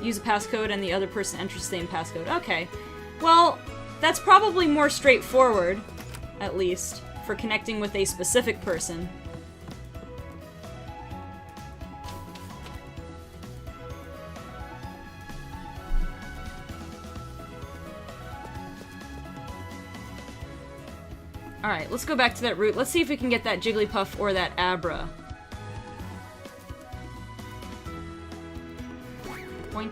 Use a passcode and the other person enters the same passcode. Okay. Well, that's probably more straightforward, at least, for connecting with a specific person. Alright, let's go back to that route. Let's see if we can get that Jigglypuff or that Abra. Boink.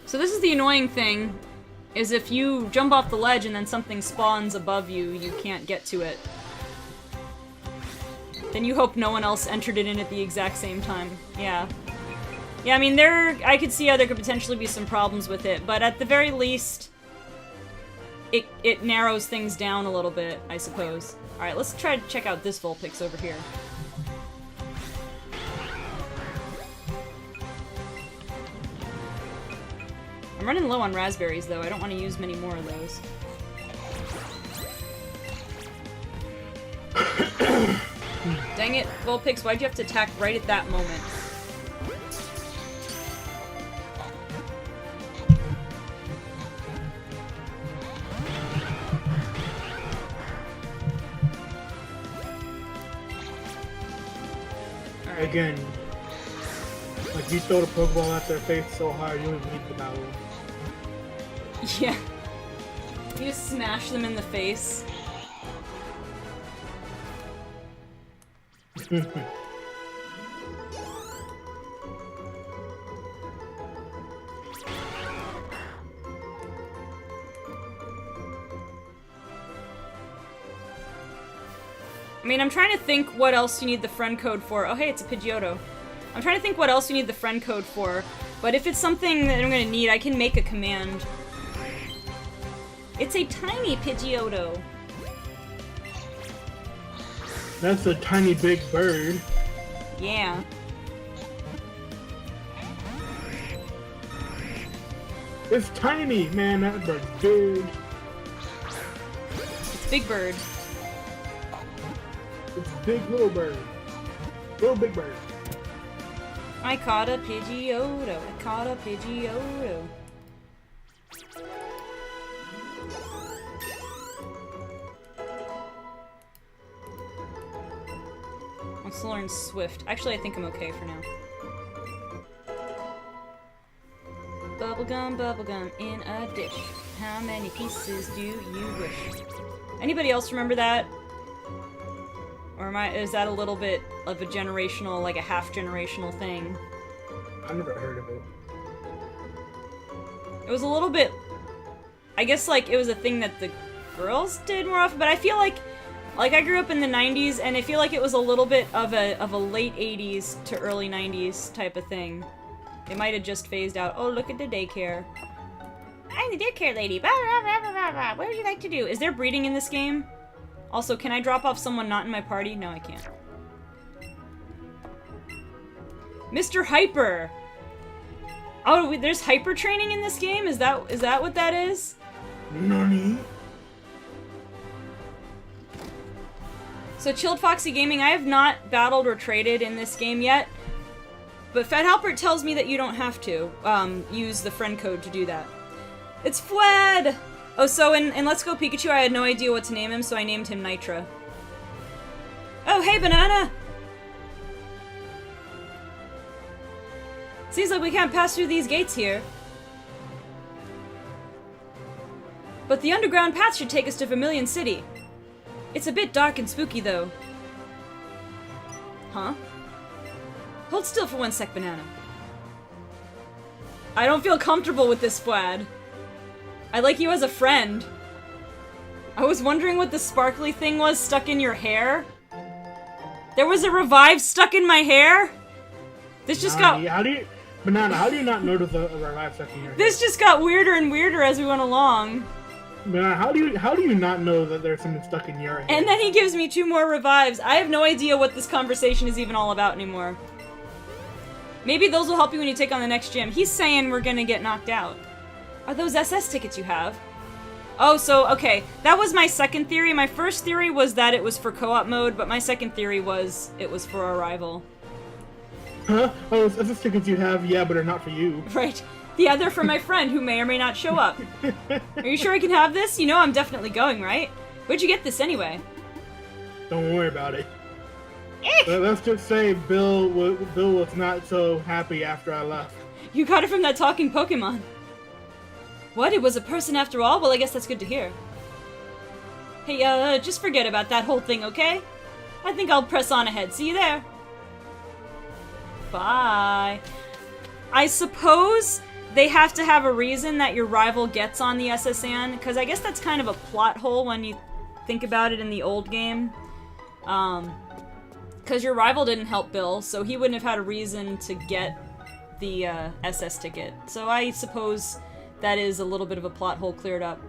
So this is the annoying thing, is if you jump off the ledge and then something spawns above you, you can't get to it. Then you hope no one else entered it in at the exact same time. Yeah. Yeah, I mean, I could see how there could potentially be some problems with it, but at the very least... it narrows things down a little bit, I suppose. Alright, let's try to check out this Vulpix over here. I'm running low on raspberries, though. I don't want to use many more of those. Dang it, Vulpix, why'd you have to attack right at that moment? Right. Again, like you throw the Pokeball at their face so hard, you don't even need the battle. Yeah. You just smash them in the face. I mean, I'm trying to think what else you need the friend code for. Oh, hey, it's a Pidgeotto. I'm trying to think what else you need the friend code for. But if it's something that I'm gonna need, I can make a command. It's a tiny Pidgeotto. That's a tiny big bird. Yeah. It's tiny, man. That bird's big. It's Big Bird. It's big little bird. Little big bird. I caught a Pidgeotto. I caught a Pidgeotto. Wants to learn Swift. Actually, I think I'm okay for now. Bubblegum in a dish. How many pieces do you wish? Anybody else remember that? Or is that a little bit of a generational, like a half-generational thing? I've never heard of it. It was a little bit... I guess, like, it was a thing that the girls did more often, but I feel like I grew up in the 90s, and I feel like it was a little bit of a late 80s to early 90s type of thing. It might have just phased out. Oh, look at the daycare. I'm the daycare lady. Blah, blah, blah, blah, blah, blah. What would you like to do? Is there breeding in this game? Also, can I drop off someone not in my party? No, I can't. Mr. Hyper! Oh, there's hyper training in this game? Is that what that is? Nani? So, Chilled Foxy Gaming, I have not battled or traded in this game yet. But Fed Halpert tells me that you don't have to use the friend code to do that. It's Fled! Oh, so in Let's Go Pikachu, I had no idea what to name him, so I named him Nitra. Oh, hey, Banana! Seems like we can't pass through these gates here. But the underground path should take us to Vermilion City. It's a bit dark and spooky, though. Huh? Hold still for 1 sec, Banana. I don't feel comfortable with this, Flad. I like you as a friend. I was wondering what the sparkly thing was stuck in your hair. There was a revive stuck in my hair? This just got... Banana, how do you not notice a revive stuck in your hair? This just got weirder and weirder as we went along. Banana, how do you not know that there's something stuck in your hair? And then he gives me 2 more revives. I have no idea what this conversation is even all about anymore. Maybe those will help you when you take on the next gym. He's saying we're gonna get knocked out. Are those SS tickets you have? Oh, so, okay. That was my second theory. My first theory was that it was for co-op mode, but my second theory was it was for our rival. Huh? Oh, those SS tickets you have, yeah, but they're not for you. Right. Yeah, they're for my friend who may or may not show up. Are you sure I can have this? You know I'm definitely going, right? Where'd you get this anyway? Don't worry about it. Let's just say Bill was not so happy after I left. You got it from that talking Pokemon. What? It was a person after all? Well, I guess that's good to hear. Hey, just forget about that whole thing, okay? I think I'll press on ahead. See you there. Bye. I suppose they have to have a reason that your rival gets on the SSN, because I guess that's kind of a plot hole when you think about it in the old game. Because your rival didn't help Bill, so he wouldn't have had a reason to get the SS ticket. So I suppose that is a little bit of a plot hole cleared up.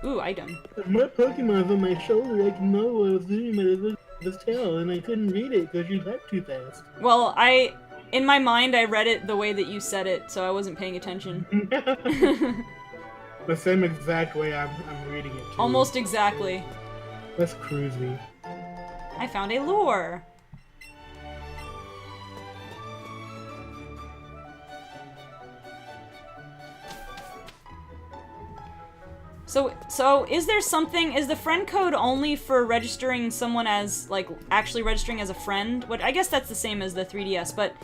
Ooh, item. My Pokemon's on my shoulder. I can know what I was doing with his tail, and I couldn't read it because you typed too fast. Well, in my mind, I read it the way that you said it, so I wasn't paying attention. The same exact way I'm reading it, too. Almost exactly. That's cruisy. I found a lure. So is there something, is the friend code only for registering someone as, like, actually registering as a friend? What, I guess that's the same as the 3DS, but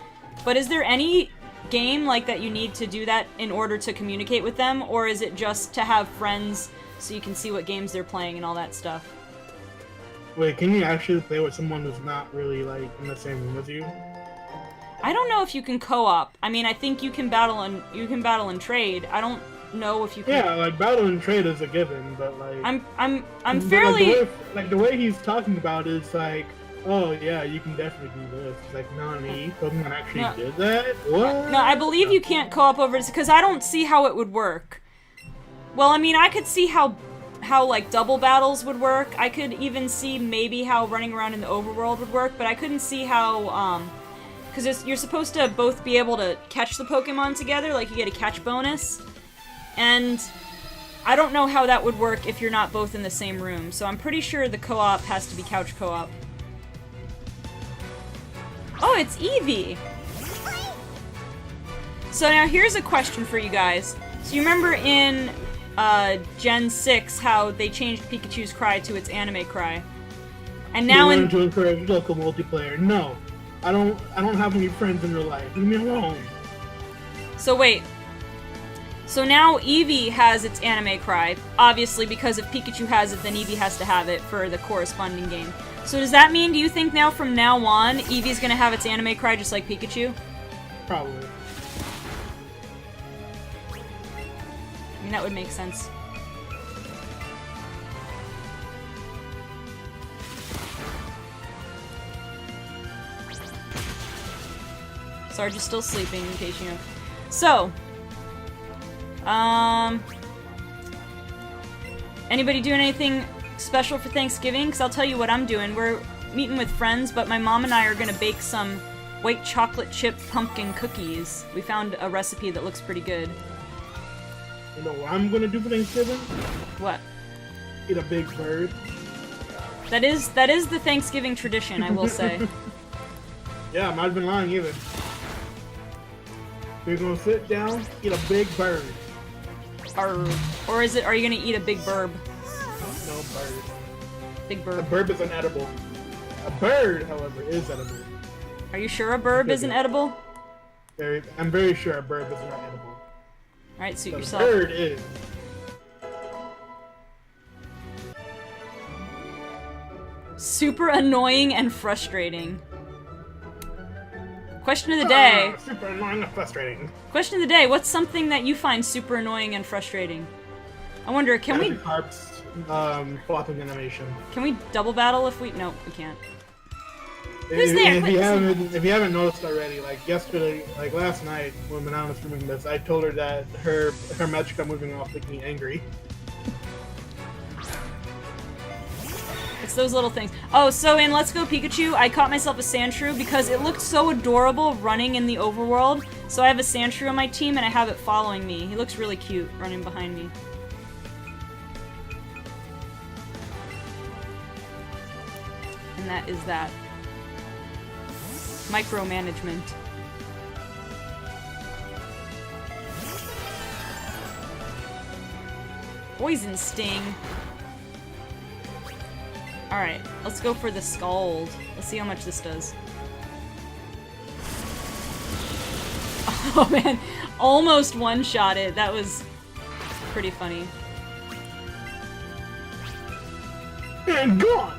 is there any game like that you need to do that in order to communicate with them, or is it just to have friends so you can see what games they're playing and all that stuff? Wait, can you actually play with someone who's not really, like, in the same room as you? I don't know if you can co-op. I mean, I think you can battle and trade. I don't know if you can. Yeah, like battle and trade is a given, but like I'm fairly like the way he's talking about is like, oh yeah, you can definitely do this. It's like, Nani, Pokemon actually did that? What? No, I believe you can't co-op over this because I don't see how it would work. Well, I mean, I could see how like double battles would work. I could even see maybe how running around in the overworld would work, but I couldn't see how because you're supposed to both be able to catch the Pokemon together, like you get a catch bonus. And I don't know how that would work if you're not both in the same room, so I'm pretty sure the co-op has to be couch co-op. Oh, it's Eevee! So now here's a question for you guys. So you remember in Gen 6 how they changed Pikachu's cry to its anime cry? And now in to encourage local multiplayer. No. I don't have any friends in real life. Leave me alone. So wait. So now Eevee has its anime cry. Obviously, because if Pikachu has it, then Eevee has to have it for the corresponding game. So does that mean, do you think now from now on, Eevee's gonna have its anime cry just like Pikachu? Probably. I mean, that would make sense. Sarge is still sleeping, in case you know. So, anybody doing anything special for Thanksgiving? Because I'll tell you what I'm doing. We're meeting with friends, but my mom and I are going to bake some white chocolate chip pumpkin cookies. We found a recipe that looks pretty good. You know what I'm going to do for Thanksgiving? What? Eat a big bird. That is the Thanksgiving tradition, I will say. Yeah, I might have been lying either. We're going to sit down, eat a big bird. Or is it, are you going to eat a big burb? No, bird. Big burb. A burb is inedible. A bird, however, is edible. Are you sure a burb isn't edible? I'm very sure a burb is not edible. Alright, suit But yourself. a bird is. Super annoying and frustrating. Question of the day. Super annoying and frustrating. Question of the day, what's something that you find super annoying and frustrating? I wonder, can we... Carp's flopping animation. Can we double battle if we... Nope, we can't. Who's there? If you haven't noticed already, like yesterday, like last night when Banana was streaming this, I told her that her Magikarp moving off making me angry. It's those little things. Oh, so in Let's Go Pikachu, I caught myself a Sandshrew because it looked so adorable running in the overworld. So I have a Sandshrew on my team and I have it following me. He looks really cute running behind me. And that is that. Micromanagement. Poison Sting. Alright, let's go for the Scald. Let's see how much this does. Oh man, almost one-shotted. That was pretty funny. And gone!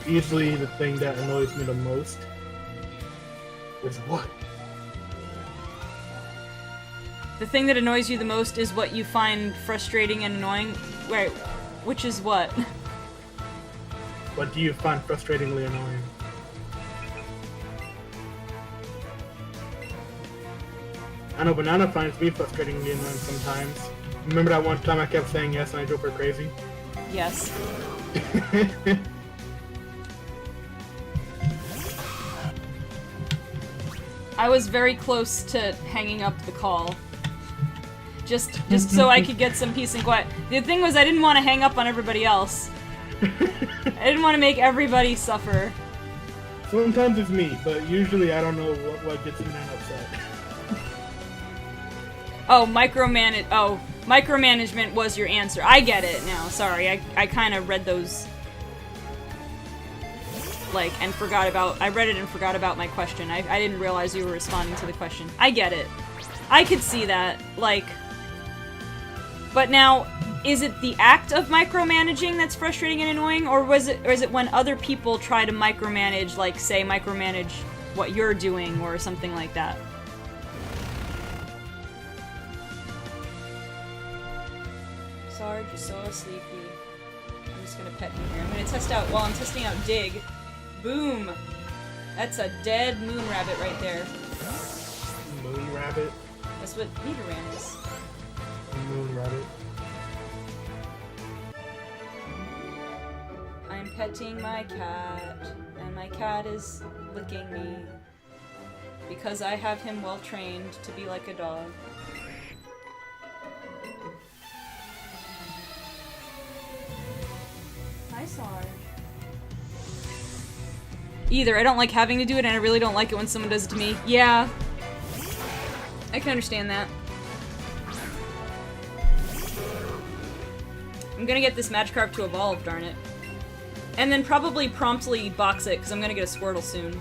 Usually the thing that annoys me the most is what? The thing that annoys you the most is what you find frustrating and annoying? Wait, which is what? What do you find frustratingly annoying? I know Banana finds me frustratingly annoying sometimes. Remember that one time I kept saying yes and I drove her crazy? Yes. I was very close to hanging up the call. Just so I could get some peace and quiet. The thing was, I didn't want to hang up on everybody else. I didn't want to make everybody suffer. Sometimes it's me, but usually I don't know what gets me upset. Oh, micromanagement was your answer. I get it now. Sorry, I kind of read those, like, and forgot about. I read it and forgot about my question. I didn't realize you were responding to the question. I get it. I could see that, like. But now, is it the act of micromanaging that's frustrating and annoying, or is it when other people try to micromanage, like, say, micromanage what you're doing or something like that? Sarge, you're so sleepy. I'm just gonna pet you here. I'm gonna test out, while I'm testing out Dig. Boom! That's a dead moon rabbit right there. Moon rabbit? That's what Nidoran is. Moon rabbit. I'm petting my cat, and my cat is licking me. Because I have him well trained to be like a dog. Hi, Sarge. Either. I don't like having to do it, and I really don't like it when someone does it to me. Yeah. I can understand that. I'm gonna get this Magikarp to evolve, darn it. And then probably promptly box it, because I'm gonna get a Squirtle soon.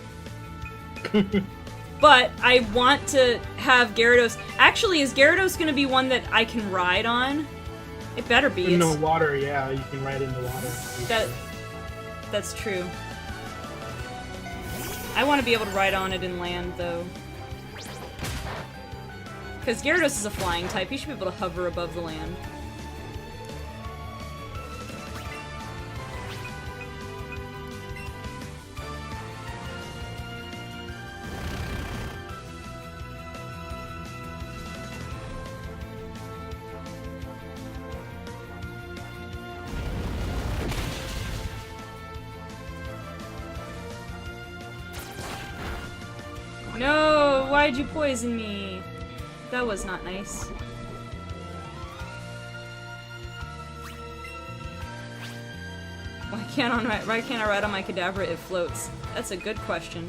But I want to have Gyarados. Actually, is Gyarados gonna be one that I can ride on? It better be. No water, yeah, you can ride in the water. That's true. I want to be able to ride on it in land, though. Because Gyarados is a flying type, he should be able to hover above the land. No! Why'd you poison me? That was not nice. Why can't I ride on my cadaver? It floats. That's a good question.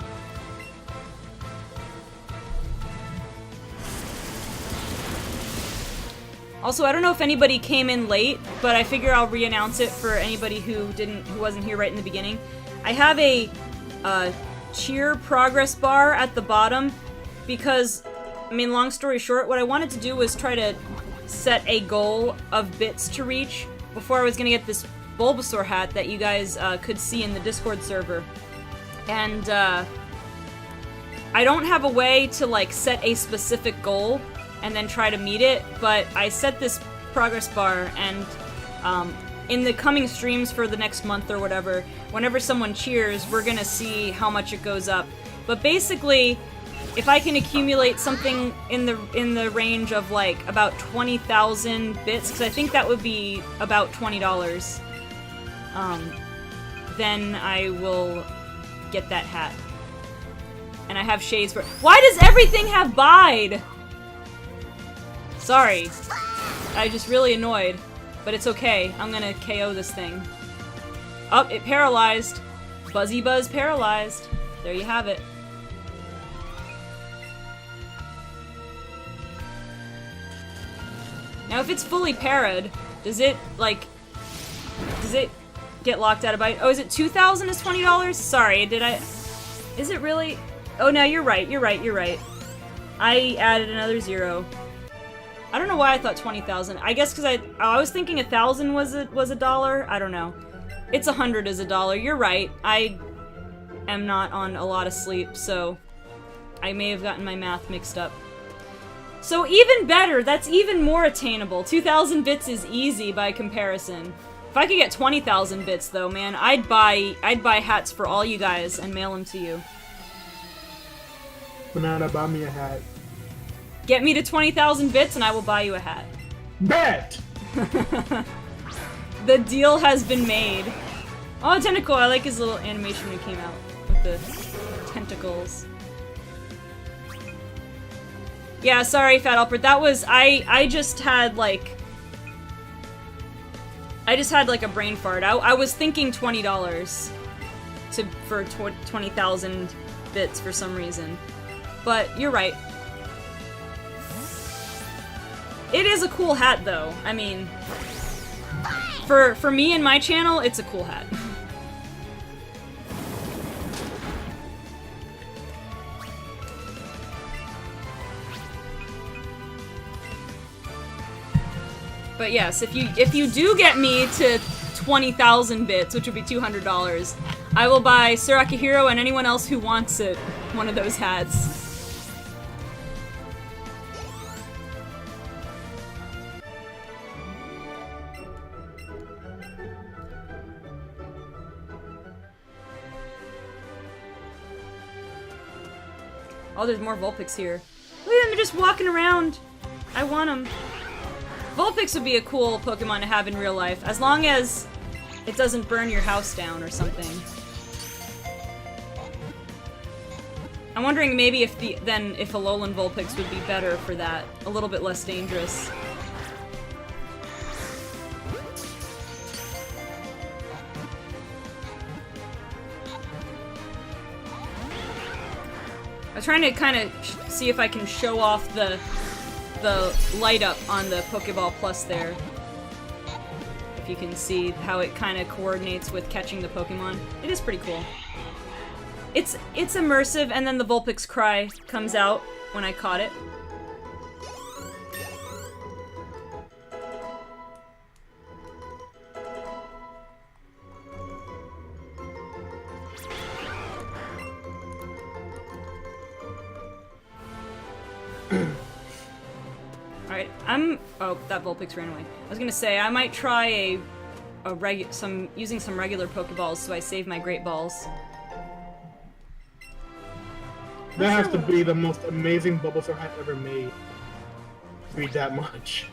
Also, I don't know if anybody came in late, but I figure I'll re-announce it for anybody who wasn't here right in the beginning. I have a cheer progress bar at the bottom because, I mean, long story short, what I wanted to do was try to set a goal of bits to reach before I was gonna get this Bulbasaur hat that you guys could see in the Discord server. And I don't have a way to, like, set a specific goal and then try to meet it, but I set this progress bar, and in the coming streams for the next month or whatever, whenever someone cheers, we're gonna see how much it goes up. But basically, if I can accumulate something in the range of, like, about 20,000 bits, because I think that would be about $20, then I will get that hat. And I have shades for— Why does everything have bide? Sorry. I'm just really annoyed. But it's okay. I'm gonna KO this thing. Oh, it paralyzed. Buzzy Buzz paralyzed. There you have it. Now, if it's fully parried, does it get locked out of bite? Oh, is it 2,000 is $20? Sorry, did I— Is it really? Oh, no, you're right. I added another 0. I don't know why I thought 20,000. I guess because I was thinking 1,000 was a dollar. I don't know. It's 100 is a dollar. You're right. I am not on a lot of sleep, so I may have gotten my math mixed up. So even better. That's even more attainable. 2,000 bits is easy by comparison. If I could get 20,000 bits, though, man, I'd buy hats for all you guys and mail them to you. Banana, buy me a hat. Get me to 20,000 bits and I will buy you a hat. Bet! The deal has been made. Oh, Tentacle, I like his little animation when he came out with the tentacles. Yeah, sorry, Fat Alpert. That was I just had like a brain fart. I was thinking $20 for 20,000 bits for some reason. But you're right. It is a cool hat though. I mean, for me and my channel, it's a cool hat. But yes, if you do get me to 20,000 bits, which would be $200, I will buy Sir Akihiro and anyone else who wants it one of those hats. Oh, there's more Vulpix here. Look at them, they're just walking around. I want them. Vulpix would be a cool Pokemon to have in real life, as long as it doesn't burn your house down or something. I'm wondering maybe if a Alolan Vulpix would be better for that. A little bit less dangerous. I was trying to kind of see if I can show off the light up on the Pokeball Plus there. If you can see how it kind of coordinates with catching the Pokemon. It is pretty cool. It's immersive, and then the Vulpix cry comes out when I caught it. Alright, oh, that Vulpix ran away. I was gonna say, I might try using some regular Pokeballs so I save my Great Balls. That has to be the most amazing Bulbasaur hat ever made. Read that much.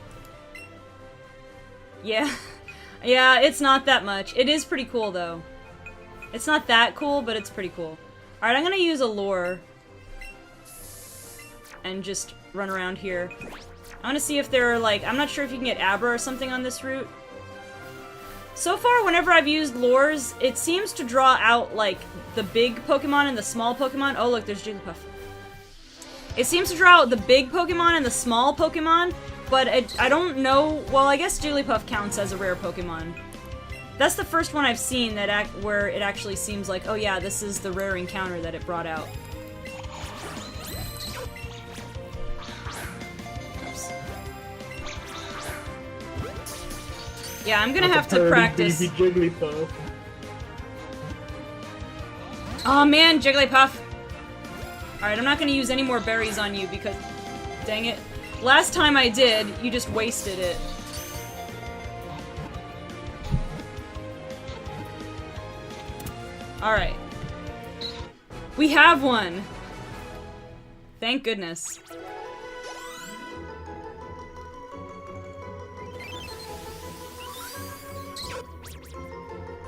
Yeah. Yeah, it's not that much. It is pretty cool, though. It's not that cool, but it's pretty cool. Alright, I'm gonna use a lure. And just run around here. I want to see if there are, like, I'm not sure if you can get Abra or something on this route. So far, whenever I've used lures, it seems to draw out, like, the big Pokemon and the small Pokemon. Oh, look, there's Jigglypuff. It seems to draw out the big Pokemon and the small Pokemon, but I don't know. Well, I guess Jigglypuff counts as a rare Pokemon. That's the first one I've seen where it actually seems like, oh yeah, this is the rare encounter that it brought out. Yeah, I'm gonna have to practice. Jigglypuff. Oh man, Jigglypuff. Alright, I'm not gonna use any more berries on you because... Dang it. Last time I did, you just wasted it. Alright. We have one! Thank goodness.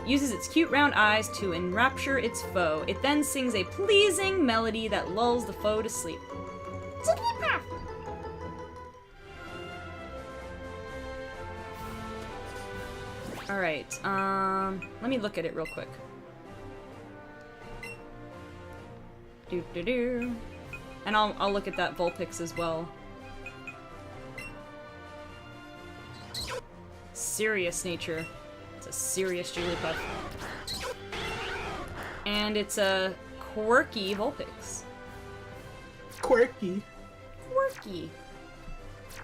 Uses its cute round eyes to enrapture its foe. It then sings a pleasing melody that lulls the foe to sleep. Jigglypuff! Alright, let me look at it real quick. Doo-doo-doo. And I'll look at that Vulpix as well. Serious nature. It's a serious Jigglypuff. And it's a quirky Vulpix. Quirky. Quirky.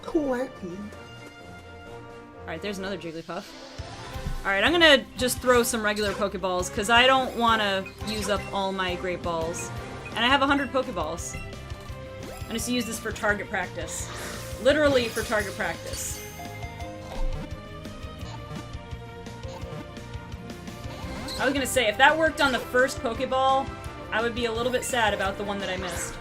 Quirky. Alright, there's another Jigglypuff. Alright, I'm gonna just throw some regular Pokeballs, because I don't want to use up all my Great Balls. And I have 100 Pokeballs. I'm just gonna use this for target practice. Literally for target practice. I was gonna say, if that worked on the first Pokeball, I would be a little bit sad about the one that I missed.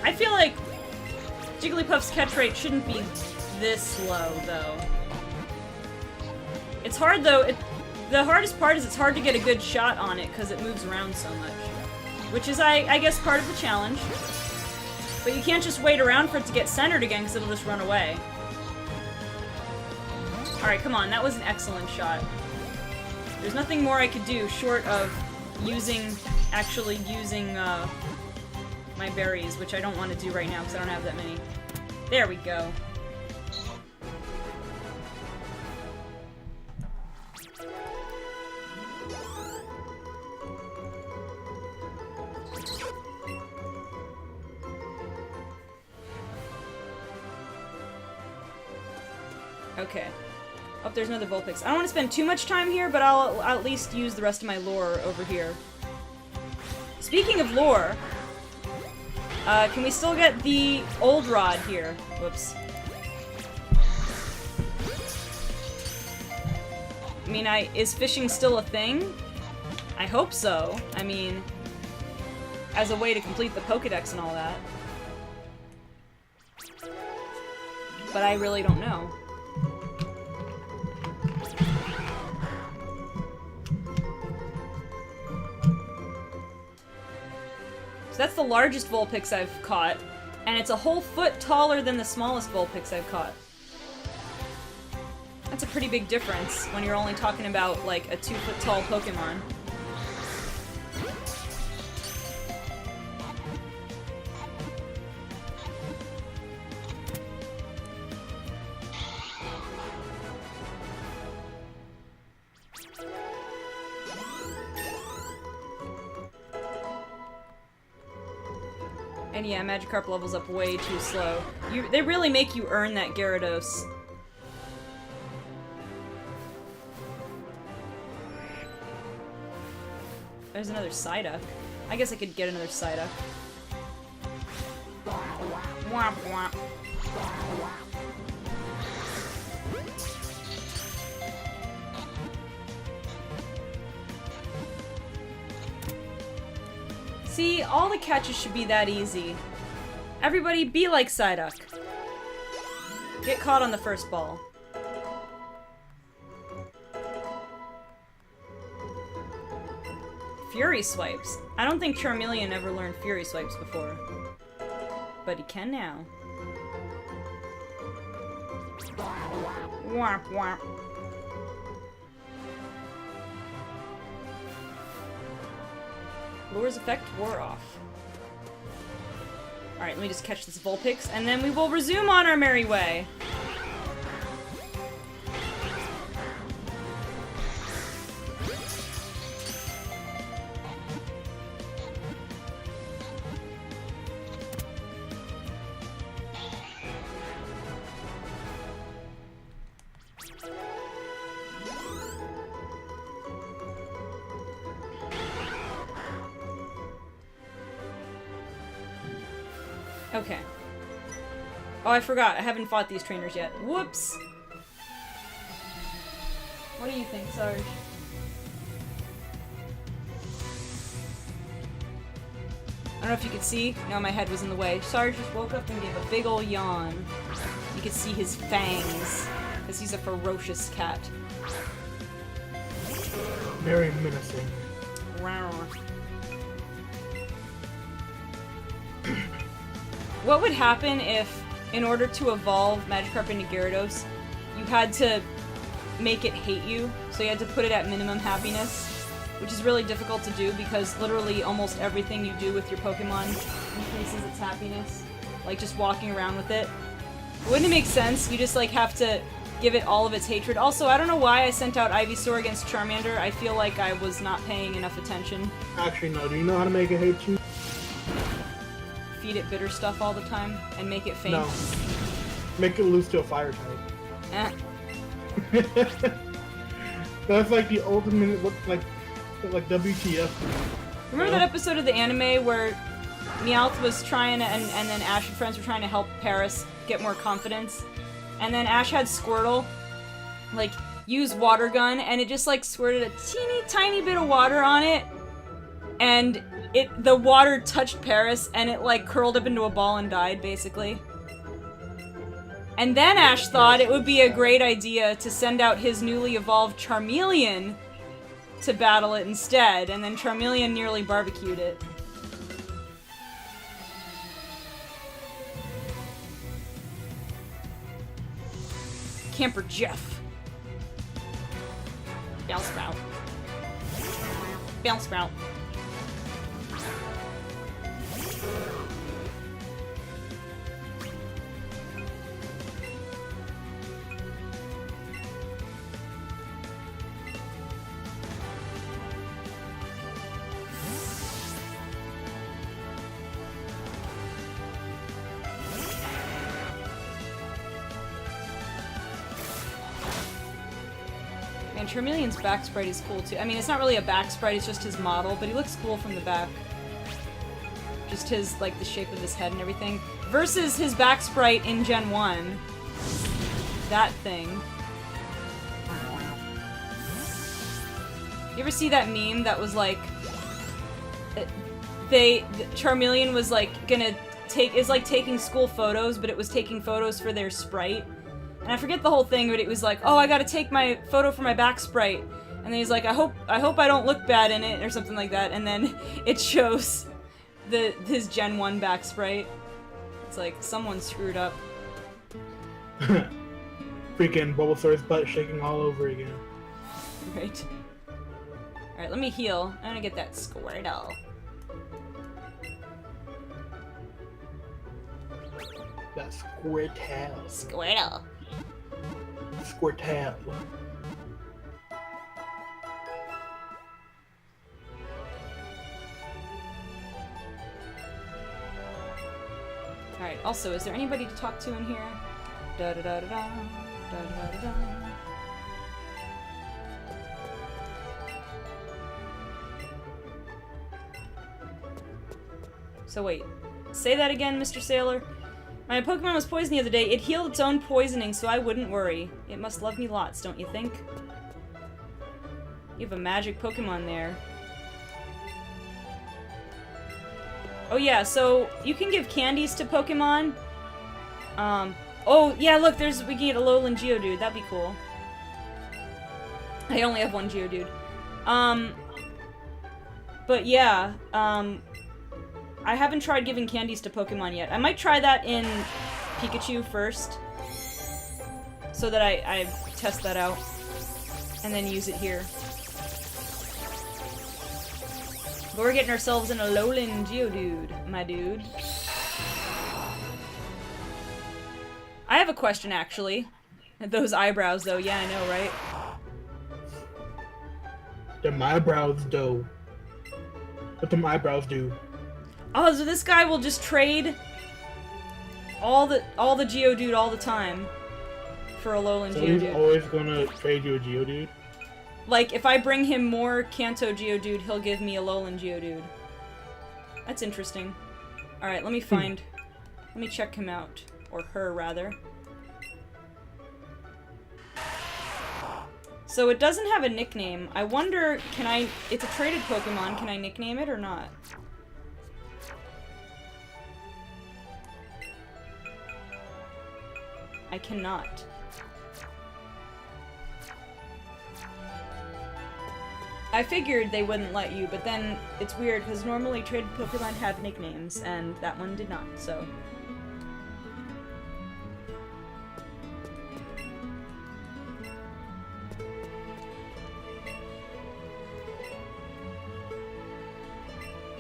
I feel like Jigglypuff's catch rate shouldn't be this low, though. It's hard, though. The hardest part is it's hard to get a good shot on it because it moves around so much. Which is, I guess, part of the challenge. But you can't just wait around for it to get centered again because it'll just run away. Alright, come on. That was an excellent shot. There's nothing more I could do short of actually using my berries, which I don't want to do right now because I don't have that many. There we go. Okay. Oh, there's another Vulpix. I don't want to spend too much time here, but I'll at least use the rest of my lore over here. Speaking of lore, can we still get the old rod here? Whoops. I mean, is fishing still a thing? I hope so. I mean, as a way to complete the Pokédex and all that. But I really don't know. That's the largest Vulpix I've caught, and it's a whole foot taller than the smallest Vulpix I've caught. That's a pretty big difference when you're only talking about, like, a 2-foot tall Pokemon. And yeah, Magikarp levels up way too slow. They really make you earn that Gyarados. There's another Psyduck. I guess I could get another Psyduck. Womp womp. See, all the catches should be that easy. Everybody be like Psyduck. Get caught on the first ball. Fury Swipes. I don't think Charmeleon ever learned Fury Swipes before. But he can now. Womp womp. Lure's effect wore off. Alright, let me just catch this Vulpix, and then we will resume on our merry way. Okay. Oh, I forgot. I haven't fought these trainers yet. Whoops! What do you think, Sarge? I don't know if you could see. No, my head was in the way. Sarge just woke up and gave a big ol' yawn. You could see his fangs, because he's a ferocious cat. Very menacing. Wow. What would happen if, in order to evolve Magikarp into Gyarados, you had to make it hate you? So you had to put it at minimum happiness, which is really difficult to do because literally almost everything you do with your Pokemon increases its happiness. Like just walking around with it. Wouldn't it make sense? You just like have to give it all of its hatred. Also, I don't know why I sent out Ivysaur against Charmander. I feel like I was not paying enough attention. Actually, no. Do you know how to make it hate you? Feed it bitter stuff all the time and make it faint? No. Make it lose to a fire type. That's like the ultimate, like WTF. Remember that episode of the anime where Meowth was trying to, and then Ash and friends were trying to help Paris get more confidence. And then Ash had Squirtle, like, use water gun, and it just, like, squirted a teeny tiny bit of water on it. And the water touched Paris, and it, like, curled up into a ball and died, basically. And then Ash thought it would be a great idea to send out his newly evolved Charmeleon to battle it instead, and then Charmeleon nearly barbecued it. Camper Jeff. Bellsprout. Bellsprout. And Charmeleon's back sprite is cool too. I mean, it's not really a back sprite, it's just his model, but he looks cool from the back. Just his, like, the shape of his head and everything. Versus his back sprite in Gen 1. That thing. You ever see that meme that was like... Charmeleon was, like, is like taking school photos, but it was taking photos for their sprite. And I forget the whole thing, but it was like, oh, I gotta take my photo for my back sprite. And then he's like, I hope I don't look bad in it, or something like that. And then it shows his Gen 1 back sprite. It's like, someone screwed up. Freaking Bulbasaur's butt shaking all over again. Right. Alright, let me heal. I'm gonna get that Squirtle. That Squirtle. Squirtle. Squirtle. Alright, also, is there anybody to talk to in here? Da da da da da. Da da da da. So wait, say that again, Mr. Sailor. My Pokemon was poisoned the other day. It healed its own poisoning, so I wouldn't worry. It must love me lots, don't you think? You have a magic Pokemon there. Oh yeah, so you can give candies to Pokemon. Oh yeah, look, we can get a Alolan Geodude. That'd be cool. I only have one Geodude. But yeah, I haven't tried giving candies to Pokemon yet. I might try that in Pikachu first, so that I test that out, and then use it here. But we're getting ourselves an Alolan Geodude, my dude. I have a question, actually. Those eyebrows, though. Yeah, I know, right? Them eyebrows, though. What them eyebrows do? Oh, so this guy will just trade all the Geodude all the time for Alolan So Geodude. he's always gonna trade you a Geodude? Like, if I bring him more Kanto Geodude, he'll give me Alolan Geodude. That's interesting. Alright, let me find... Let me check him out. Or her, rather. So it doesn't have a nickname. I wonder, can I... It's a traded Pokemon, can I nickname it or not? I cannot. I figured they wouldn't let you, but then it's weird because normally traded Pokemon have nicknames, and that one did not, so.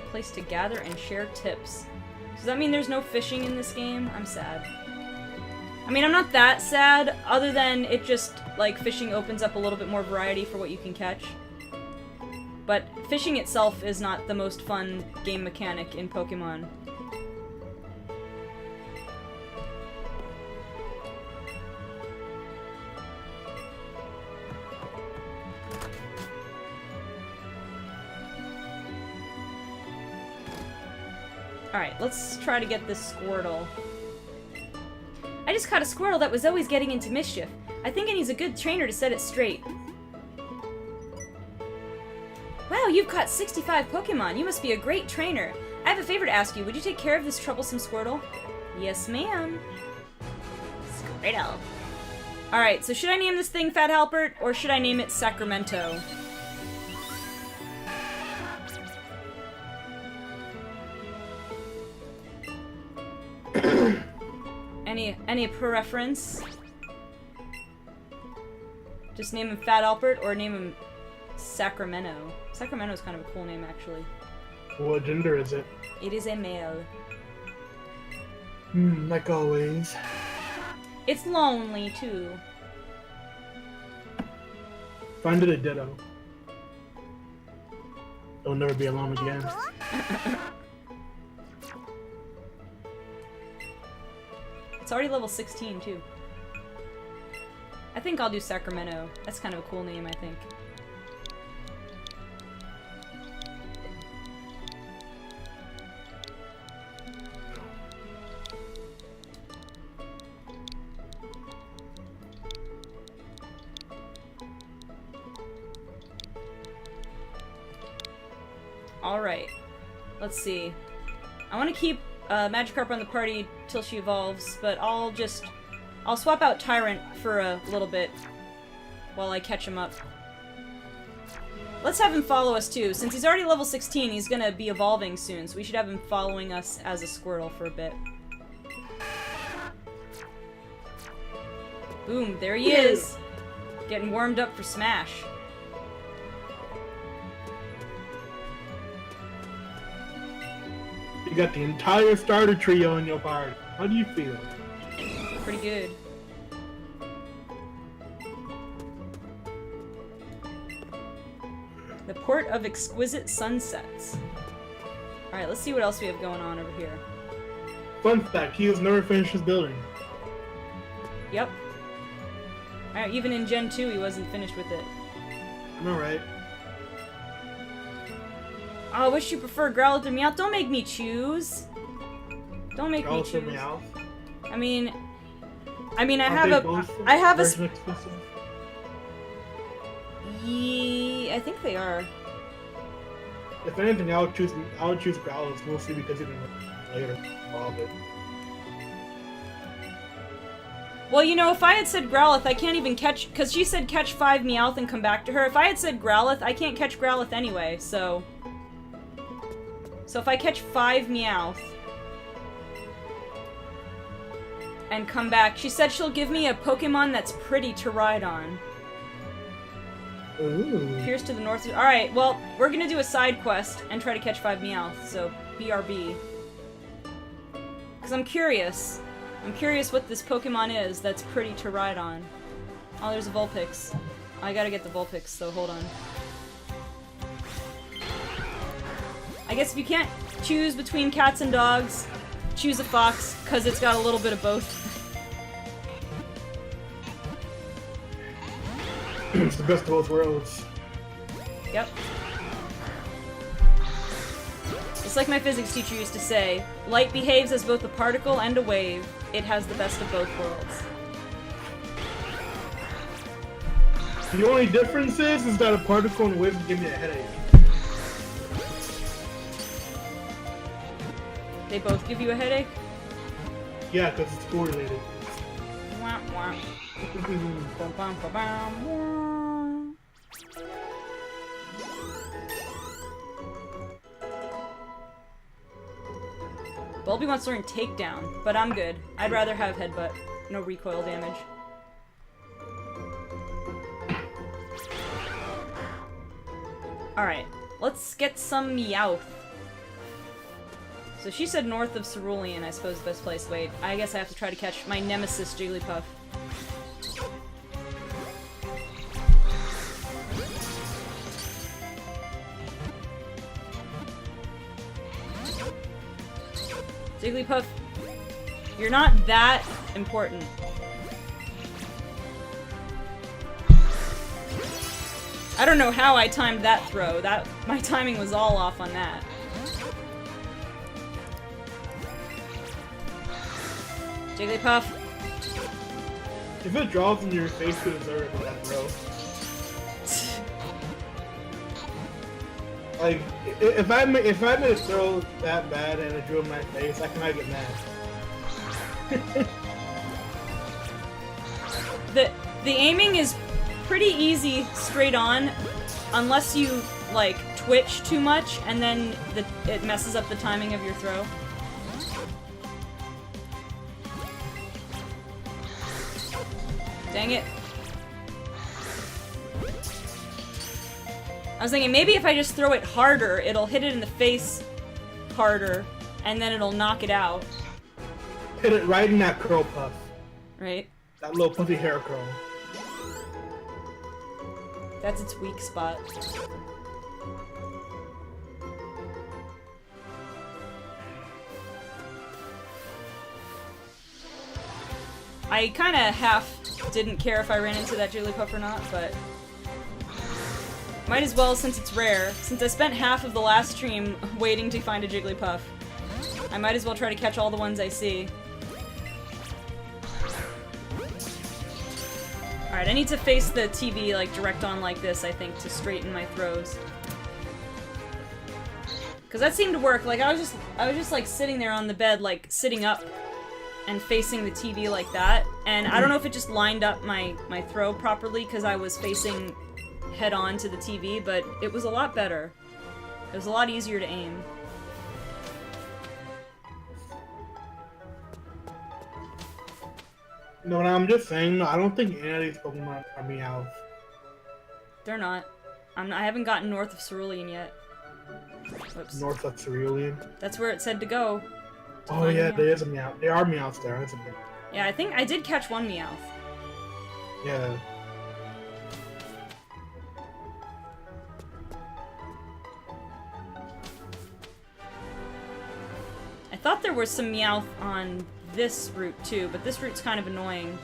Place to gather and share tips. Does that mean there's no fishing in this game? I'm sad. I mean, I'm not that sad, other than it just, like, fishing opens up a little bit more variety for what you can catch. But fishing itself is not the most fun game mechanic in Pokemon. Alright, let's try to get this Squirtle. I just caught a Squirtle that was always getting into mischief. I think it needs a good trainer to set it straight. Wow, you've caught 65 Pokemon. You must be a great trainer. I have a favor to ask you. Would you take care of this troublesome Squirtle? Yes, ma'am. Squirtle. Alright, so should I name this thing Fat Halpert, or should I name it Sacramento? Any preference? Just name him Fat Halpert, or name him Sacramento? Sacramento is kind of a cool name, actually. What gender is it? It is a male. Like always. It's lonely, too. Find it a ditto. It'll never be alone again. It's already level 16, too. I think I'll do Sacramento. That's kind of a cool name, I think. Alright. Let's see. I want to keep Magikarp on the party till she evolves, but I'll swap out Tyrant for a little bit while I catch him up. Let's have him follow us too. Since he's already level 16, he's gonna be evolving soon, so we should have him following us as a Squirtle for a bit. Boom, there he is! Getting warmed up for Smash. You got the entire starter trio in your party. How do you feel? Pretty good. The Port of Exquisite Sunsets. Alright, let's see what else we have going on over here. Fun fact, he has never finished his building. Yep. Alright, even in Gen 2 he wasn't finished with it. I know, right? Oh, I wish you prefer Growlithe or Meowth. Don't make me choose. Don't make me choose. Growlithe or Meowth? I mean, I have a. I think they are. If anything, I would choose Growlithe mostly because you can later evolve it. Well, you know, if I had said Growlithe, I can't even catch, because she said catch 5 Meowth and come back to her. If I had said Growlithe, I can't catch Growlithe anyway, so... So if I catch 5 Meowth and come back, she said she'll give me a Pokemon that's pretty to ride on. Ooh. Appears to the north. Alright, well, we're gonna do a side quest and try to catch 5 Meowth, so BRB. Because I'm curious. I'm curious what this Pokemon is that's pretty to ride on. Oh, there's a Vulpix. I gotta get the Vulpix, so hold on. I guess if you can't choose between cats and dogs, choose a fox, because it's got a little bit of both. It's the best of both worlds. Yep. It's like my physics teacher used to say, light behaves as both a particle and a wave. It has the best of both worlds. The only difference is that a particle and wave give me a headache. They both give you a headache? Yeah, because it's school related. Wah, wah. Bum, bum, ba, bum, wah. Bulby wants to learn Takedown, but I'm good. I'd rather have Headbutt. No recoil damage. Alright, let's get some Meowth. So she said north of Cerulean, I suppose, the best place. Wait, I guess I have to try to catch my nemesis, Jigglypuff. Jigglypuff, you're not that important. I don't know how I timed that throw. My timing was all off on that. Jigglypuff. If it draws in your face, you deserve it, that throw. Like, if I made a throw that bad and it drew in my face, I cannot get mad. The aiming is pretty easy straight on, unless you like twitch too much, and then it messes up the timing of your throw. Dang it. I was thinking maybe if I just throw it harder, it'll hit it in the face harder, and then it'll knock it out. Hit it right in that curl puff. Right? That little puffy hair curl. That's its weak spot. I kind of half didn't care if I ran into that Jigglypuff or not, but might as well since it's rare. Since I spent half of the last stream waiting to find a Jigglypuff, I might as well try to catch all the ones I see. Alright, I need to face the TV like direct on like this, I think, to straighten my throws. Cause that seemed to work. Like I was just like sitting there on the bed, like sitting up and facing the TV like that. And I don't know if it just lined up my throw properly because I was facing head on to the TV, but it was a lot better. It was a lot easier to aim. No, I'm just saying, I don't think any of these Pokemon are Meowth. They're not. I haven't gotten north of Cerulean yet. Whoops. North of Cerulean? That's where it said to go. Oh yeah, there is a Meowth. There are Meowths there, isn't there? Yeah, I think I did catch one Meowth. Yeah. I thought there was some Meowth on this route too, but this route's kind of annoying.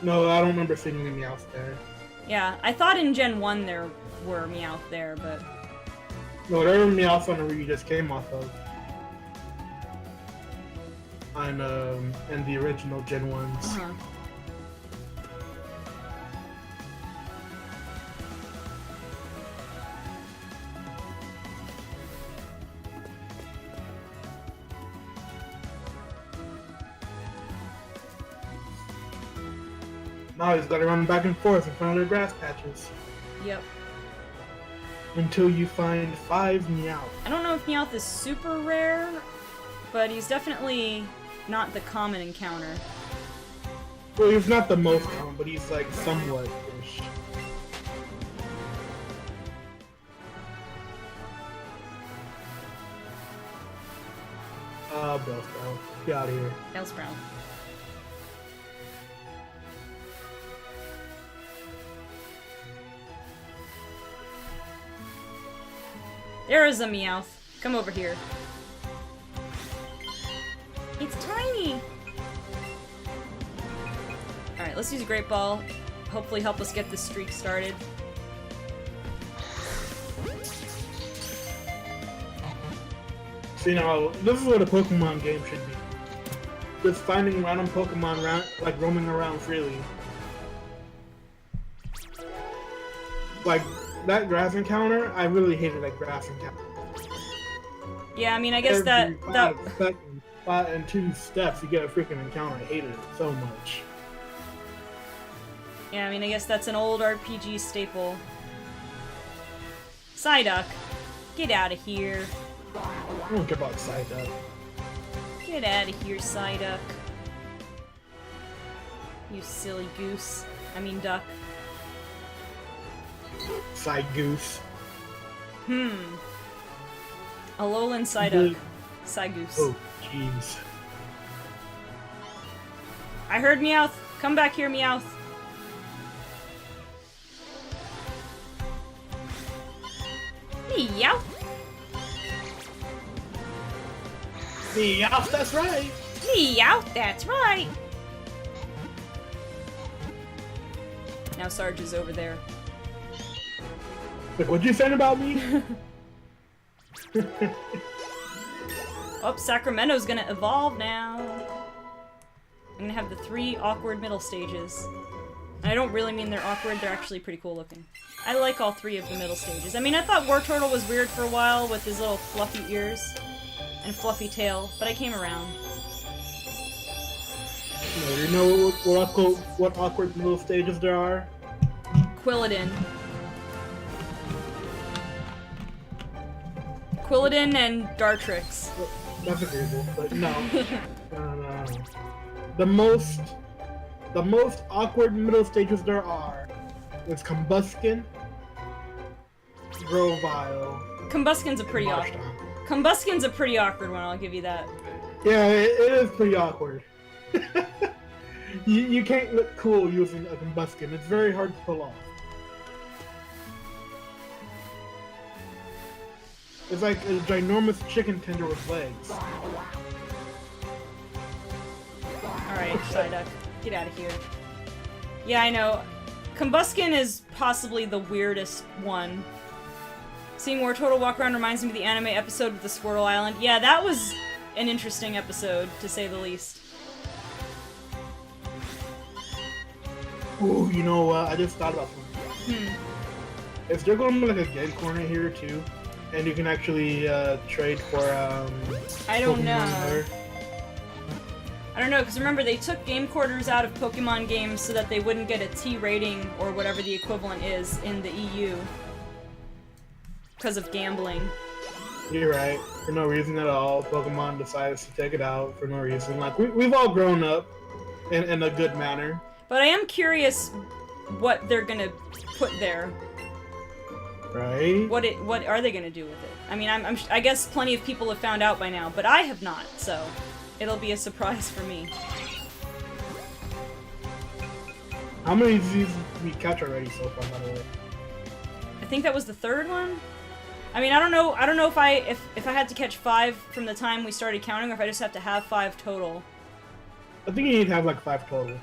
No, I don't remember seeing any Meowths there. Yeah, I thought in Gen 1 there were Meowth there, but... No, there were Meowths on the route you just came off of. On, in the original Gen 1s. Uh-huh. Now he's gotta run back and forth in front of their grass patches. Yep. Until you find 5 Meowth. I don't know if Meowth is super rare, but he's definitely not the common encounter. Well, he's not the most common, but he's like somewhat-ish. Bellsprout. Get out of here. Bellsprout. There is a Meowth. Come over here. It's tiny! Alright, let's use a Great Ball. Hopefully help us get this streak started. See now, this is what a Pokemon game should be. Just finding random Pokemon like roaming around freely. Like, that grass encounter, I really hated that grass encounter. Yeah, I mean, I guess that... Five and 2 steps, you get a freaking encounter. I hated it so much. Yeah, I mean, I guess that's an old RPG staple. Psyduck, get out of here. I don't care about Psyduck. Get out of here, Psyduck. You silly goose. I mean, duck. Psygoose. Alolan Psyduck. Psygoose. Oh, jeez. I heard Meowth. Come back here, Meowth. Meowth. Meowth, that's right. Meowth, that's right. Now Sarge is over there. Like, what'd you say about me? Oh, Sacramento's gonna evolve now. I'm gonna have the 3 awkward middle stages. And I don't really mean they're awkward, they're actually pretty cool looking. I like all 3 of the middle stages. I mean, I thought Wartortle was weird for a while with his little fluffy ears and fluffy tail, but I came around. You know what awkward middle stages there are? Quilladin. Quilladin and Dartrix. That's agreeable, but no. No. The most awkward middle stages there are is Combuskin, Grovyle. Combuskin's a pretty awkward. Combuskin's a pretty awkward one, I'll give you that. Yeah, it is pretty awkward. you can't look cool using a Combuskin. It's very hard to pull off. It's like a ginormous chicken tender with legs. Alright, Psyduck, get out of here. Yeah, I know. Combuskin is possibly the weirdest one. Seeing Wartortle walk around reminds me of the anime episode with the Squirtle Island. Yeah, that was an interesting episode, to say the least. Ooh, you know what? I just thought about something. If they're going to like a game corner here too, and you can actually trade for I don't Pokemon know. there. I don't know, because remember, they took game quarters out of Pokemon games so that they wouldn't get a T rating, or whatever the equivalent is, in the EU. Because of gambling. You're right. For no reason at all, Pokemon decides to take it out for no reason. Like, we've all grown up in a good manner. But I am curious what they're gonna put there. Right? What are they gonna do with it? I mean, I guess plenty of people have found out by now, but I have not, so it'll be a surprise for me. How many of these did we catch already so far, by the way? I think that was the 3rd one. I mean, I don't know if I had to catch 5 from the time we started counting, or if I just have to have 5 total. I think you need to have like 5 total.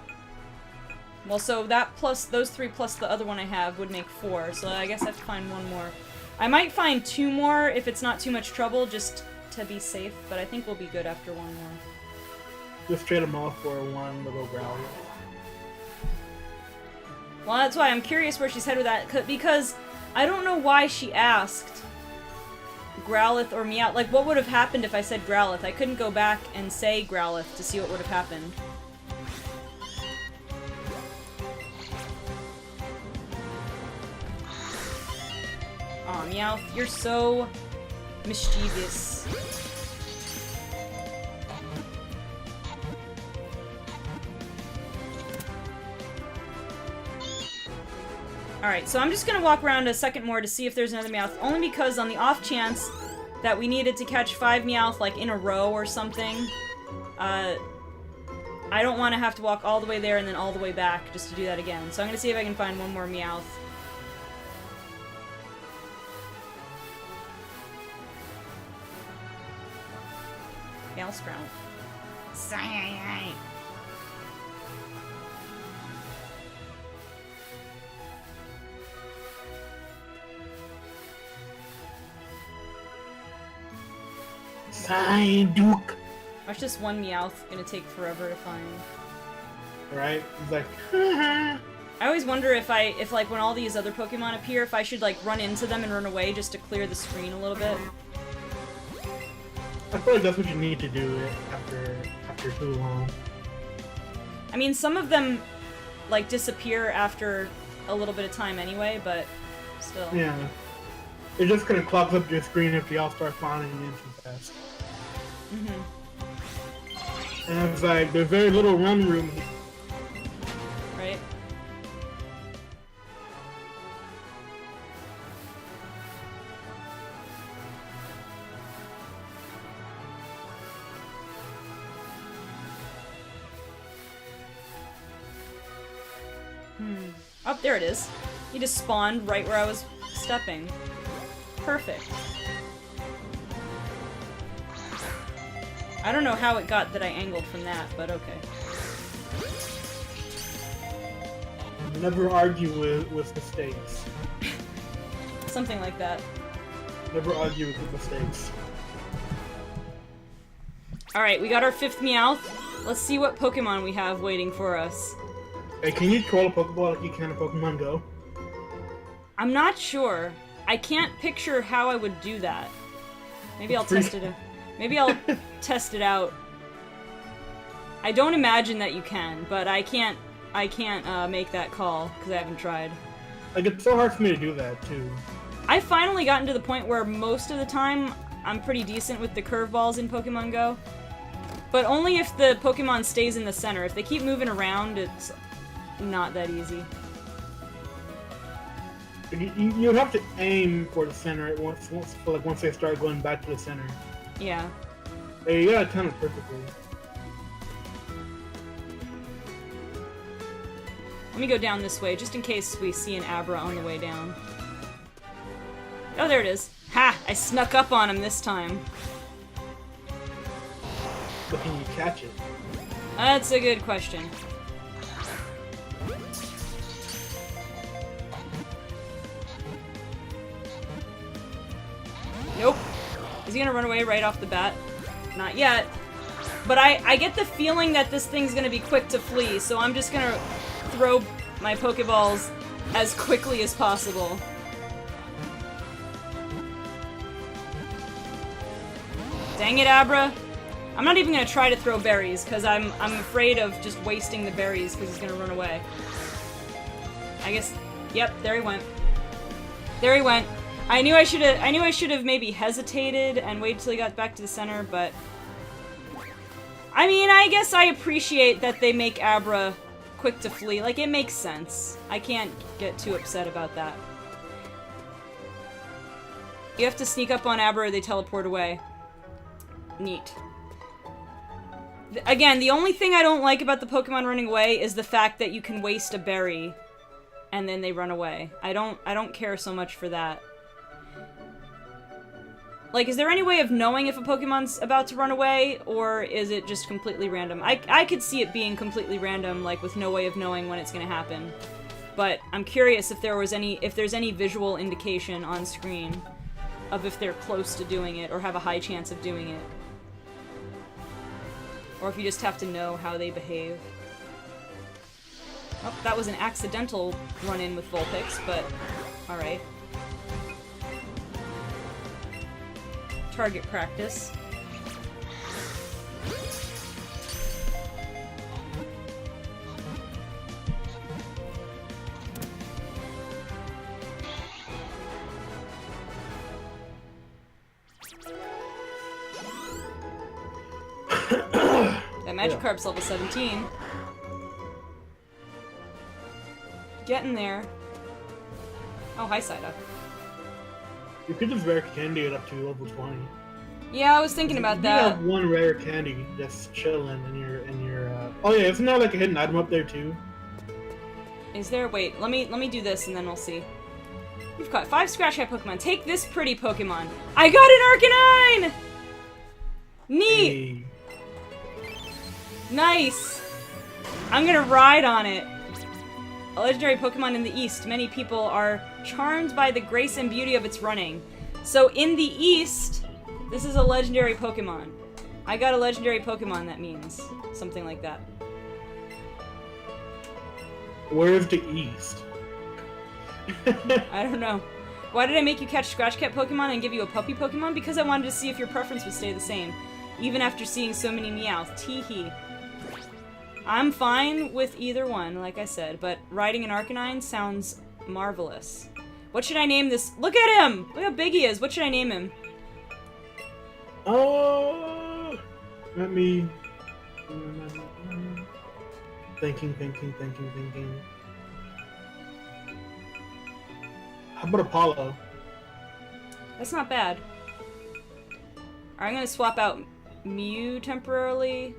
Well, so that plus those 3 plus the other one I have would make 4, so I guess I have to find 1 more. I might find 2 more if it's not too much trouble, just to be safe, but I think we'll be good after 1 more. Just trade them off for 1 little Growlithe. Well, that's why I'm curious where she's headed with that, because I don't know why she asked Growlithe or Meowth. Like, what would have happened if I said Growlithe? I couldn't go back and say Growlithe to see what would have happened. Aw, Meowth, you're so mischievous. Alright, so I'm just gonna walk around a second more to see if there's another Meowth, only because on the off chance that we needed to catch 5 Meowth, like, in a row or something, I don't want to have to walk all the way there and then all the way back just to do that again. So I'm gonna see if I can find 1 more Meowth. Meowsprout. Sigh. Duke. Watch this one Meowth gonna take forever to find. Right? He's like, I always wonder if like when all these other Pokemon appear, if I should like run into them and run away just to clear the screen a little bit. I feel like that's what you need to do after too long. I mean, some of them like disappear after a little bit of time anyway, but still. Yeah. It just kind of clogs up your screen if y'all start spawning in too fast. And it's like, there's very little run room here. Right? Oh, there it is. He just spawned right where I was stepping. Perfect. I don't know how it got that I angled from that, but okay. Never argue with mistakes. Something like that. Never argue with mistakes. Alright, we got our 5th Meowth. Let's see what Pokemon we have waiting for us. Hey, can you troll a Pokeball like you can in Pokemon Go? I'm not sure. I can't picture how I would do that. Maybe I'll test it. Maybe I'll test it out. I don't imagine that you can, but I can't make that call because I haven't tried. Like, it's so hard for me to do that too. I've finally gotten to the point where most of the time I'm pretty decent with the curveballs in Pokemon Go. But only if the Pokemon stays in the center. If they keep moving around, it's not that easy. You'd have to aim for the center once they start going back to the center. Yeah. Hey, you gotta time it perfectly. Let me go down this way, just in case we see an Abra on the way down. Oh, there it is. Ha! I snuck up on him this time. But can you catch it? That's a good question. Nope. Is he gonna run away right off the bat? Not yet. But I get the feeling that this thing's gonna be quick to flee, so I'm just gonna throw my Pokeballs as quickly as possible. Dang it, Abra. I'm not even gonna try to throw berries, because I'm afraid of just wasting the berries, because he's gonna run away. I guess... Yep, there he went. There he went. I knew I should have maybe hesitated and waited till he got back to the center, but... I mean, I guess I appreciate that they make Abra quick to flee. Like, it makes sense. I can't get too upset about that. You have to sneak up on Abra or they teleport away. Neat. Again, the only thing I don't like about the Pokemon running away is the fact that you can waste a berry and then they run away. I don't care so much for that. Like, is there any way of knowing if a Pokemon's about to run away, or is it just completely random? I could see it being completely random, like, with no way of knowing when it's gonna happen. But I'm curious if there's any visual indication on screen of if they're close to doing it, or have a high chance of doing it. Or if you just have to know how they behave. Oh, that was an accidental run-in with Vulpix, but alright. Target practice. That Magikarp's level 17. Getting there. Oh, hi, Psyduck. You could just rare candy it up to level 20. Yeah, I was thinking about that. You have one rare candy that's chilling in your. Oh yeah, isn't there like a hidden item up there too? Is there? Wait, let me do this and then we'll see. You've caught 5 Scratch-type Pokemon. Take this pretty Pokemon. I got an Arcanine! Neat! Hey. Nice! I'm gonna ride on it. A legendary Pokemon in the East. Many people are charmed by the grace and beauty of its running. So in the East, this is a legendary Pokemon. I got a legendary Pokemon, that means. Something like that. Where's the East? I don't know. Why did I make you catch Scratch-Cat Pokemon and give you a puppy Pokemon? Because I wanted to see if your preference would stay the same. Even after seeing so many Meowth. Teehee. I'm fine with either one, like I said, but riding an Arcanine sounds marvelous. What should I name this? Look at him! Look how big he is. What should I name him? Oh, let me... Thinking. How about Apollo? That's not bad. I'm gonna swap out Mew temporarily.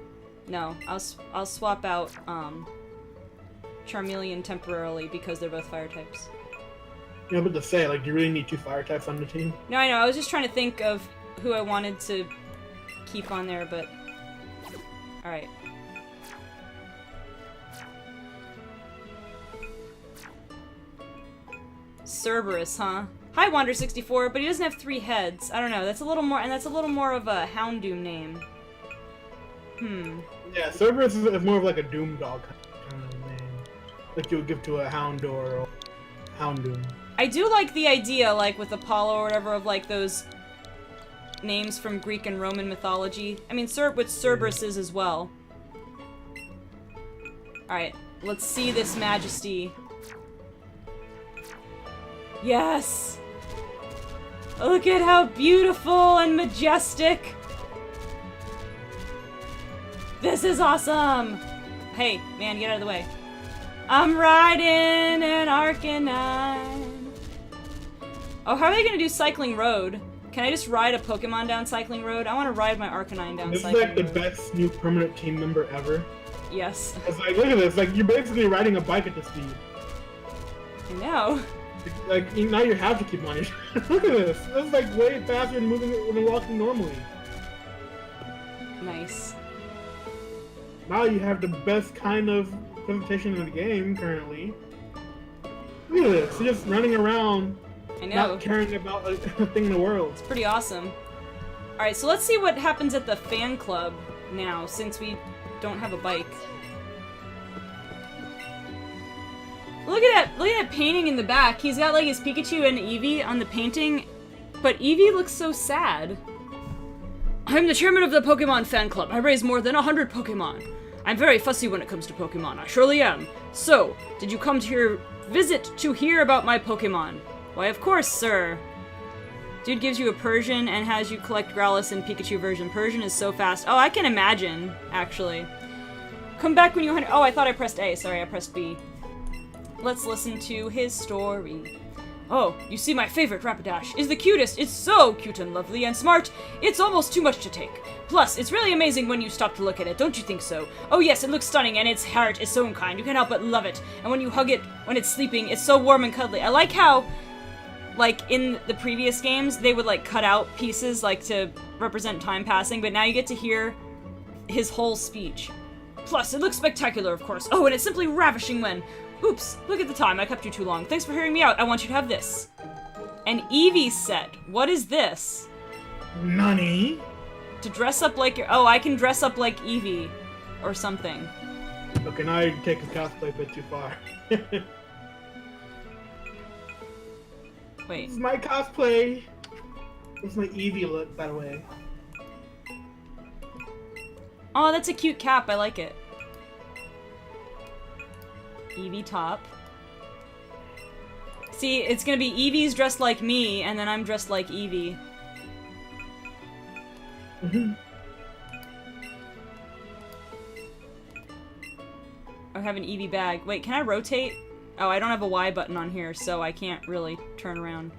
No, I'll swap out Charmeleon temporarily because they're both fire types. Yeah, but to say, like, do you really need 2 fire types on the team? No, I know. I was just trying to think of who I wanted to keep on there, but all right. Cerberus, huh? Hi, Wander64, but he doesn't have 3 heads. I don't know. That's a little more, and that's a little more of a Houndoom name. Yeah, Cerberus is more of like a Doom Dog kind of name. Like you would give to a Houndour or Houndoom. I do like the idea, like with Apollo or whatever, of like those names from Greek and Roman mythology. I mean, with Cerberus is as well. Alright, let's see this majesty. Yes! Look at how beautiful and majestic! This is awesome! Hey, man, get out of the way. I'm riding an Arcanine. Oh, how are they gonna do Cycling Road? Can I just ride a Pokemon down Cycling Road? I want to ride my Arcanine down This Cycling Road. This is like the best new permanent team member ever. Yes. It's like, look at this. Like, you're basically riding a bike at this speed. I know. Like, now you have to keep on your... Look at this. This is like way faster than moving than walking normally. Nice. Now you have the best kind of presentation in the game currently. Look at this. You're just running around. I know. Not caring about a thing in the world. It's pretty awesome. Alright, so let's see what happens at the fan club now, since we don't have a bike. Look at that painting in the back. He's got like his Pikachu and Eevee on the painting, but Eevee looks so sad. I'm the chairman of the Pokemon fan club. I raise more than 100 Pokemon. I'm very fussy when it comes to Pokemon. I surely am. So, did you come to here visit to hear about my Pokemon? Why, of course, sir. Dude gives you a Persian and has you collect Growlithe and Pikachu version. Persian is so fast. Oh, I can imagine, actually. Come back when you... Oh, I thought I pressed A. Sorry, I pressed B. Let's listen to his story. Oh, you see, my favorite Rapidash is the cutest. It's so cute and lovely and smart. It's almost too much to take. Plus, it's really amazing when you stop to look at it, don't you think so? Oh yes, it looks stunning and its heart is so unkind. You can't help but love it. And when you hug it when it's sleeping, it's so warm and cuddly. I like how, like, in the previous games, they would, like, cut out pieces, like, to represent time passing, but now you get to hear his whole speech. Plus, it looks spectacular, of course. Oh, and it's simply ravishing when... Oops, look at the time, I kept you too long. Thanks for hearing me out, I want you to have this. An Eevee set. What is this? Nani? To dress up like your... Oh, I can dress up like Eevee. Or something. Okay, now you take his cosplay a bit too far. Wait. This is my cosplay. This is my Eevee look, by the way. Oh, that's a cute cap, I like it. Eevee top. See, it's gonna be Eevee's dressed like me, and then I'm dressed like Eevee. I have an Eevee bag. Wait, can I rotate? Oh, I don't have a Y button on here, so I can't really turn around.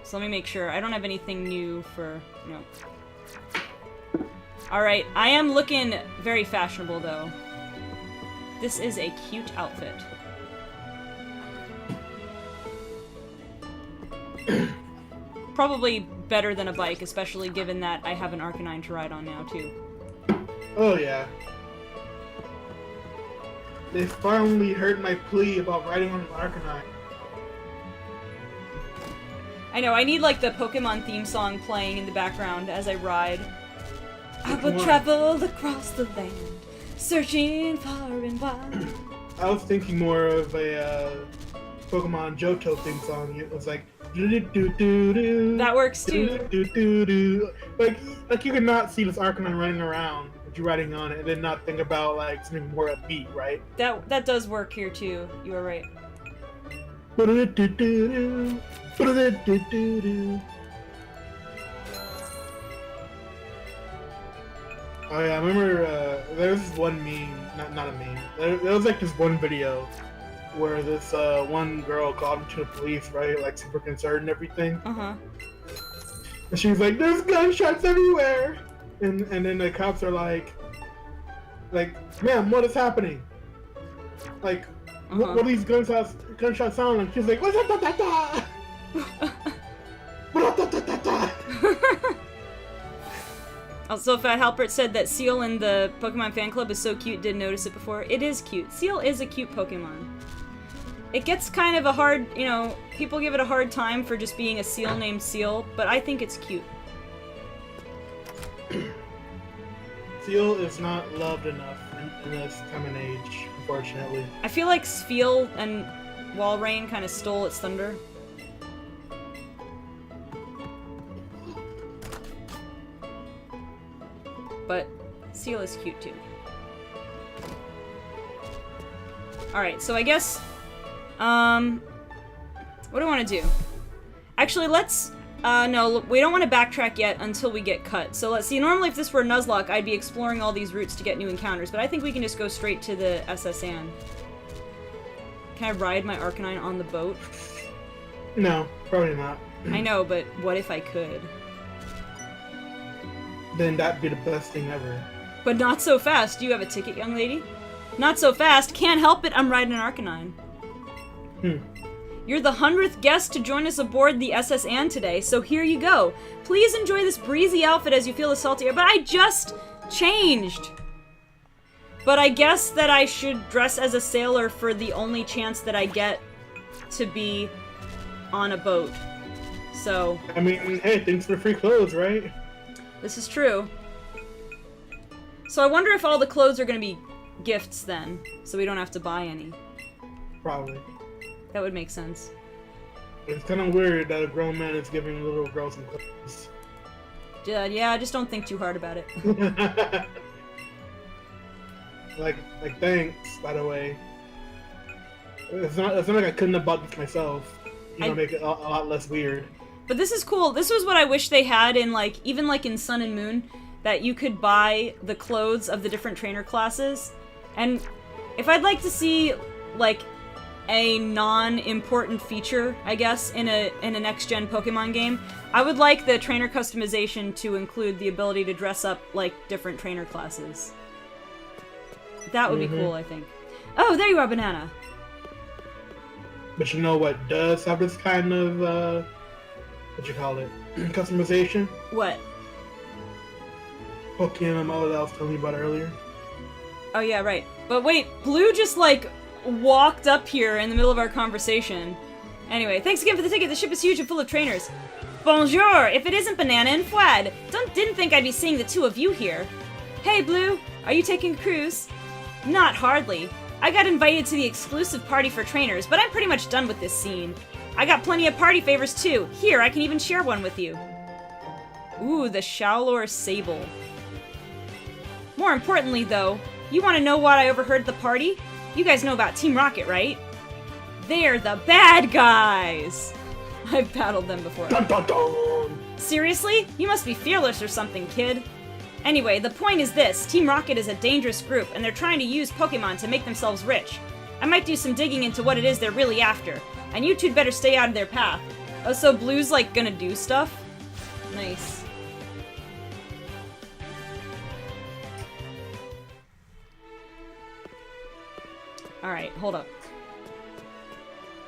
So let me make sure. I don't have anything new for... No. Alright, I am looking very fashionable, though. This is a cute outfit. Probably better than a bike, especially given that I have an Arcanine to ride on now, too. Oh, yeah. They finally heard my plea about riding on an Arcanine. I know, I need, like, the Pokemon theme song playing in the background as I ride. I will travel across the land, searching far and wide. I was thinking more of a Pokemon Johto theme song. It was like do-do-do-do-do. That works too. Do-do-do-do. Like you could not see this Arcanine running around, but you're riding on it, and then not think about like something more upbeat, right? That does work here too. You are right. Do-do-do-do-do. Do-do-do-do-do. Oh yeah, I remember there was this one meme, not a meme. There was like this one video where this one girl called into the police, right? Like super concerned and everything. Uh-huh. And she was like, "There's gunshots everywhere," and then the cops are like, "Ma'am, what is happening? Like, what are these gunshots sound like?" She's like, "What's that? Also, Fat Halpert said that Seal in the Pokemon fan club is so cute, didn't notice it before. It is cute. Seal is a cute Pokemon. It gets kind of a hard, you know, people give it a hard time for just being a Seal named Seal, but I think it's cute. Steel is not loved enough in this time and age, unfortunately. I feel like Sfeel and Walrein kind of stole its thunder. But Seal is cute too. Alright, so I guess, what do I want to do? Actually, let's, no, we don't want to backtrack yet until we get cut. So let's see, normally if this were Nuzlocke, I'd be exploring all these routes to get new encounters, but I think we can just go straight to the SS Anne. Can I ride my Arcanine on the boat? No, probably not. I know, but what if I could? Then that'd be the best thing ever. But not so fast. Do you have a ticket, young lady? Not so fast. Can't help it. I'm riding an Arcanine. You're the 100th guest to join us aboard the SS Anne today, so here you go. Please enjoy this breezy outfit as you feel the salty air. But I just changed. But I guess that I should dress as a sailor for the only chance that I get to be on a boat. So... I mean, hey, thanks for free clothes, right? This is true. So I wonder if all the clothes are going to be gifts then, so we don't have to buy any. Probably. That would make sense. It's kind of weird that a grown man is giving little girls some clothes. Yeah, just don't think too hard about it. like thanks, by the way. It's not like I couldn't have bought this myself. You know, make it a lot less weird. But this is cool. This was what I wish they had in, like, even like in Sun and Moon, that you could buy the clothes of the different trainer classes. And if I'd like to see, like, a non-important feature, I guess, in a next-gen Pokemon game, I would like the trainer customization to include the ability to dress up like different trainer classes. That would be cool, I think. Oh, there you are, Banana! But you know what does have this kind of, what you call it? Customization? What? Pokemon model that I was telling you about earlier. Oh yeah, right. But wait, Blue just, like, walked up here in the middle of our conversation. Anyway, thanks again for the ticket. The ship is huge and full of trainers. Bonjour! If it isn't Banana and Fwad! Didn't think I'd be seeing the two of you here. Hey, Blue! Are you taking a cruise? Not hardly. I got invited to the exclusive party for trainers, but I'm pretty much done with this scene. I got plenty of party favors too. Here, I can even share one with you. Ooh, the Shaolor Sable. More importantly, though, you want to know what I overheard at the party? You guys know about Team Rocket, right? They're the bad guys! I've battled them before. Dun, dun, dun. Seriously? You must be fearless or something, kid. Anyway, the point is this. Team Rocket is a dangerous group, and they're trying to use Pokemon to make themselves rich. I might do some digging into what it is they're really after, and you two'd better stay out of their path. Oh, so Blue's, like, gonna do stuff? Nice. Alright, hold up.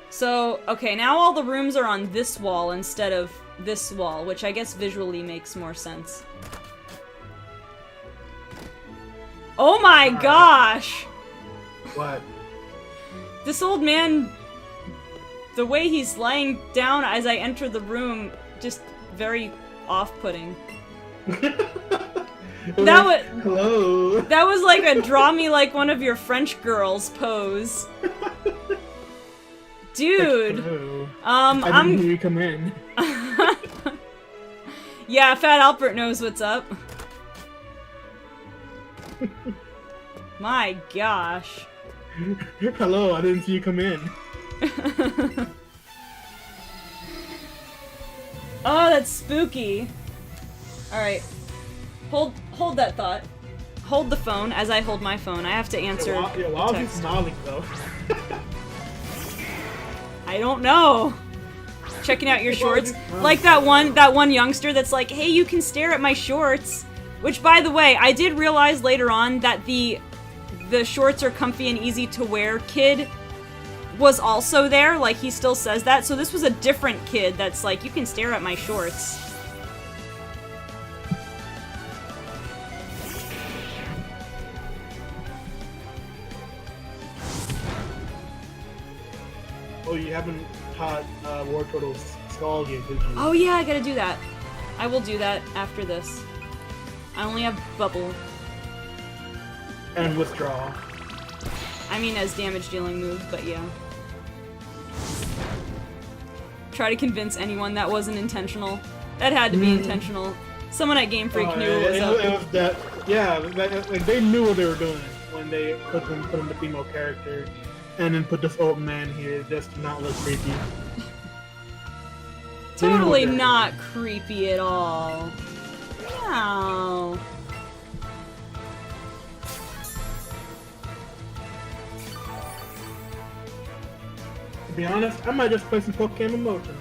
So, okay, now all the rooms are on this wall instead of this wall, which I guess visually makes more sense. Oh my gosh! What? This old man, the way he's laying down as I enter the room, just very off-putting. That was hello. That was like a draw me like one of your French girls pose. Dude. Hello. I didn't hear you come in. Yeah, Fat Albert knows what's up. My gosh. Hello, I didn't see you come in. Oh, that's spooky. Alright. Hold that thought. Hold the phone as I hold my phone. I have to answer Why the are you text. smiling, though? I don't know. Checking out your shorts. Like that one youngster that's like, hey, you can stare at my shorts. Which, by the way, I did realize later on that the shorts are comfy and easy to wear kid was also there. Like, he still says that. So this was a different kid that's like, you can stare at my shorts. Oh, you haven't taught War Turtle's skull yet, did you? Oh yeah, I gotta do that. I will do that after this. I only have Bubble. And withdraw. I mean, as damage dealing moves, but yeah. Try to convince anyone that wasn't intentional. That had to be intentional. Someone at Game Freak knew it was up. It was that. Yeah, like they knew what they were doing when they put in the female character, and then put this old man here just to not look creepy. Totally not creepy at all. Wow. To be honest, I might just play some Pokémon Mo tonight.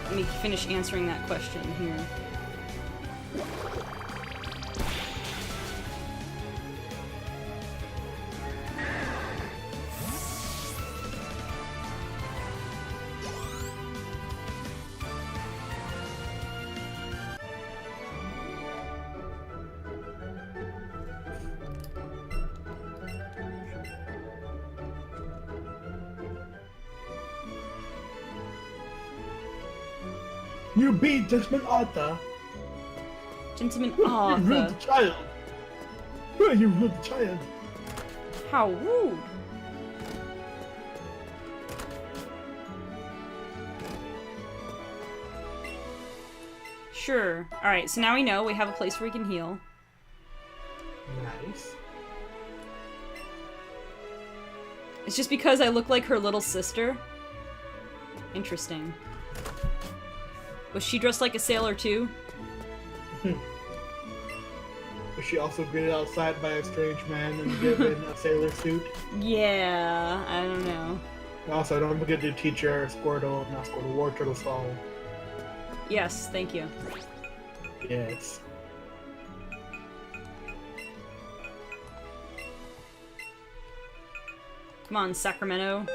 Let me finish answering that question here. You beat Gentleman Arthur. Gentleman You ruled Arthur. the child. You ruled the child. How rude. Sure. Alright, so now we know we have a place where we can heal. Nice. It's just because I look like her little sister. Interesting. Was she dressed like a sailor too? Was she also greeted outside by a strange man and given a sailor suit? Yeah, I don't know. Also, don't forget to teach her Squirtle, not Squirtle, War Turtle Song. Yes, thank you. Yes. Come on, Sacramento.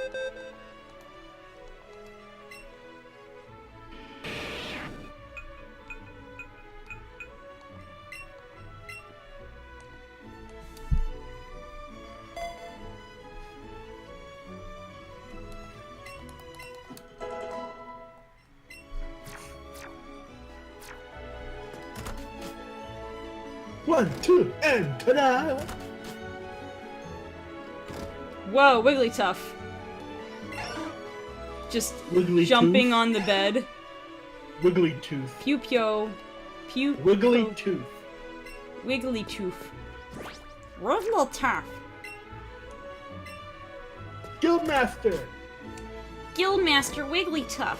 One, two, and ta-da! Whoa, Wigglytuff. Just Wiggly jumping tooth. on the bed. Wiggly tooth. Pew-pew. Pew. Wiggly tooth. Wigglytooth. Wigglytuff. Guildmaster! Guildmaster Wigglytuff.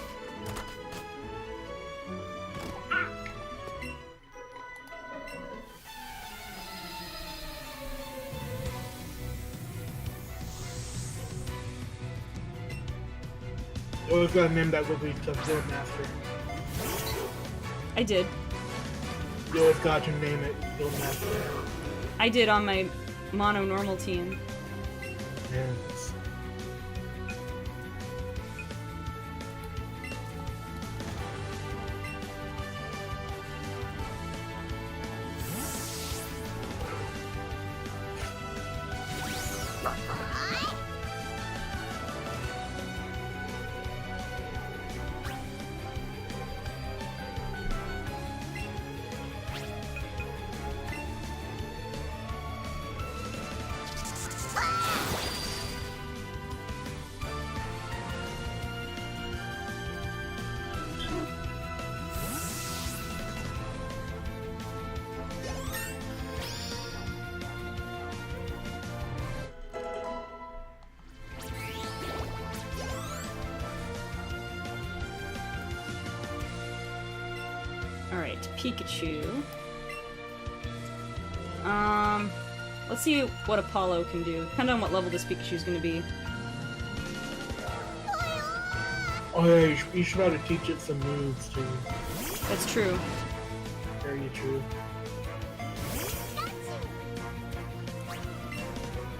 You always gotta name that Wiggly Tuff Guildmaster. I did. You always got to name it Guildmaster. I did on my mono normal team. Yes. Alright, Pikachu. Let's see what Apollo can do. Depending on what level this Pikachu's gonna be. Oh yeah, you should probably teach it some moves too. That's true. Very true.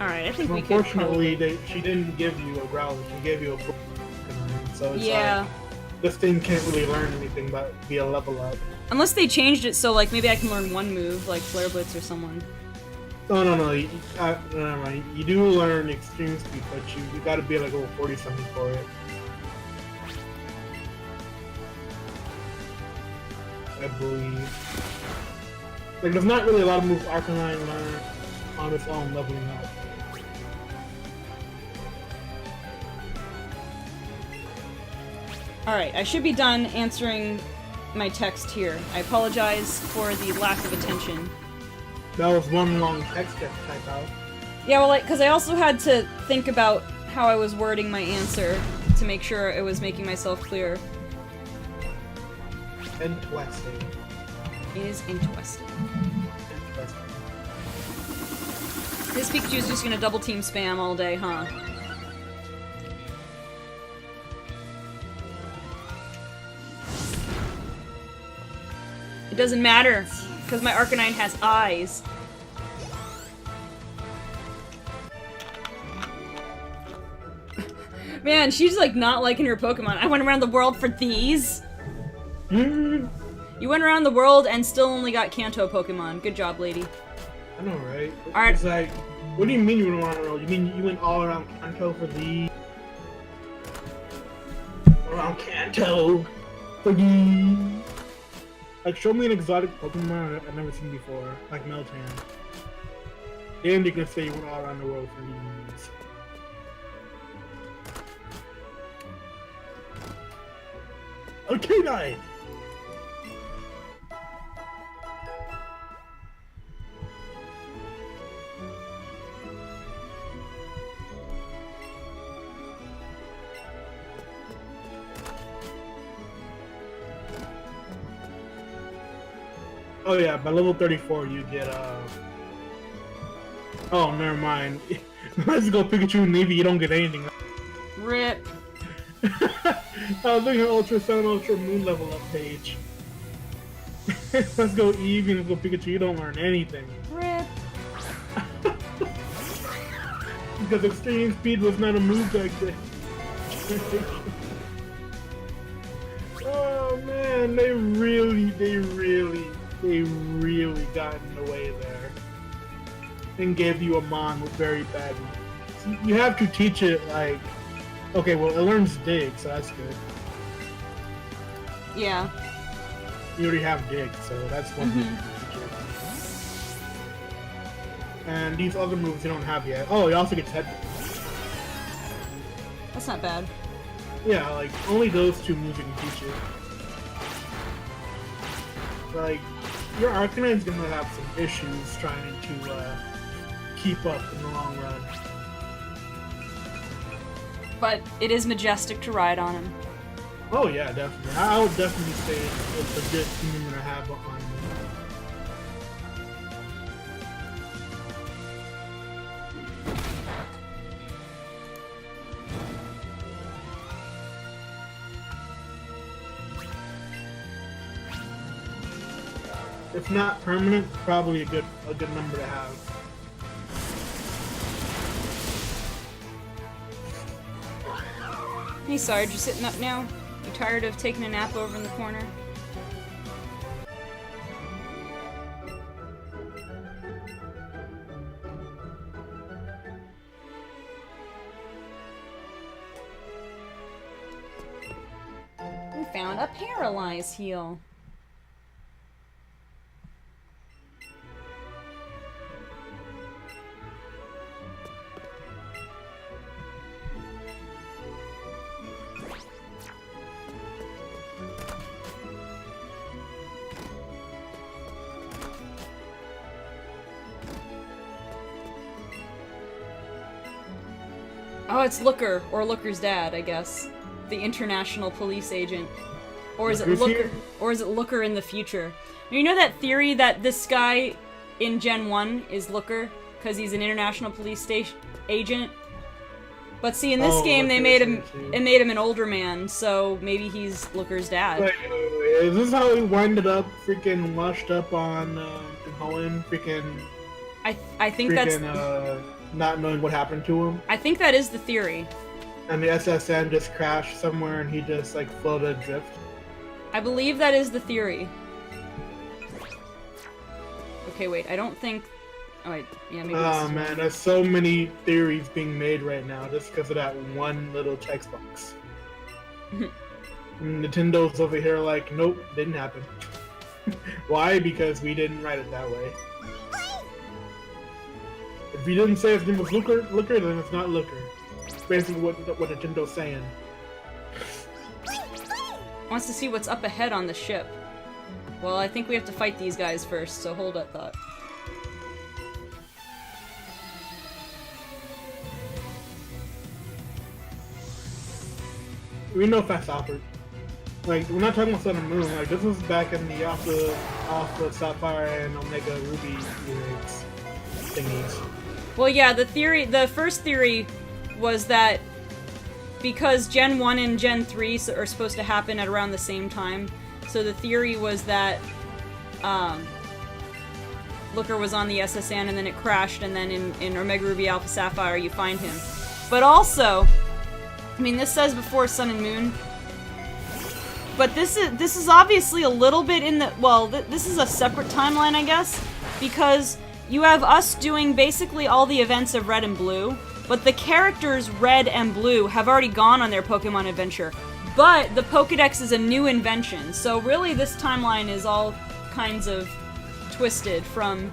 Alright, I think we could Unfortunately, probably... she didn't give you a Growler, she gave you a Pokemon. So it's Yeah. like, this thing can't really learn anything but be a level up. Unless they changed it so, like, maybe I can learn one move, like Flare Blitz or someone. No, no, no. You do learn Extreme Speed, but you gotta be like over 40 something for it. I believe. Like, there's not really a lot of moves Arcanine learn on its own leveling up. Alright, I should be done answering my text here. I apologize for the lack of attention. That was one long text to type out. Yeah, well, because I also had to think about how I was wording my answer to make sure it was making myself clear. Interesting. Is interesting. Interesting. This Pikachu's just gonna double team spam all day, huh? It doesn't matter, because my Arcanine has eyes. Man, she's like not liking her Pokemon. I went around the world for these. You went around the world and still only got Kanto Pokemon. Good job, lady. I know, right? Alright. It's like, what do you mean you went around the world? You mean you went all around Kanto for the... Around Kanto for the... Like, show me an exotic Pokemon I've never seen before, like Meltan. Then you can say you went all around the world for these. Okay, 9! Oh yeah, by level 34 you get Oh, never mind. Let's go Pikachu and Eevee, you don't get anything. Rip. I was looking at Ultra Sun, Ultra Moon level up page. Let's go Eevee and let's go Pikachu, you don't learn anything. Rip. Because Extreme Speed was not a move back then. Oh man, they really got in the way there. And gave you a Mon with very bad moves. You have to teach it like... Okay, well it learns Dig, so that's good. Yeah. You already have Dig, so that's one thing you can teach it. And these other moves you don't have yet. Oh, you also get Head. That's not bad. Yeah, like, only those two moves you can teach it. Like, your Arcanine's gonna have some issues trying to keep up in the long run. But it is majestic to ride on him. Oh yeah, definitely. I would definitely say it's a good team to have on you. If not permanent, probably a good number to have. Hey Sarge, you sitting up now? You tired of taking a nap over in the corner? We found a paralyze heal. Oh, it's Looker, or Looker's dad, I guess. The international police agent. Or is it Looker? Or is it Looker in the future? You know that theory that this guy in Gen 1 is Looker? Because he's an international police station agent? But see, in this game, they made him an older man, so maybe he's Looker's dad. Wait, is this how he winded up freaking washed up on Hoenn? Freaking... I think that's... not knowing what happened to him. I think that is the theory. And the SSN just crashed somewhere and he just like floated adrift. I believe that is the theory. Okay, wait, I don't think... Oh, wait, yeah, maybe Oh man, there's so many theories being made right now just because of that one little text box. Nintendo's over here like, nope, didn't happen. Why? Because we didn't write it that way. If you didn't say his name was Looker, then it's not Looker. It's basically what Nintendo's saying. Wants to see what's up ahead on the ship. Well, I think we have to fight these guys first, so hold that thought. We know Fast Alfred. Like, we're not talking about Sun and Moon. Like, this was back in the Alpha Sapphire and Omega Ruby periods thingies. Well, yeah, the first theory was that because Gen 1 and Gen 3 are supposed to happen at around the same time, so the theory was that Looker was on the SSN and then it crashed, and then in Omega Ruby Alpha Sapphire you find him. But also, I mean, this says before Sun and Moon, but this is obviously a little bit in the... Well, this is a separate timeline, I guess, because you have us doing basically all the events of Red and Blue, but the characters Red and Blue have already gone on their Pokemon adventure. But the Pokédex is a new invention, so really this timeline is all kinds of twisted from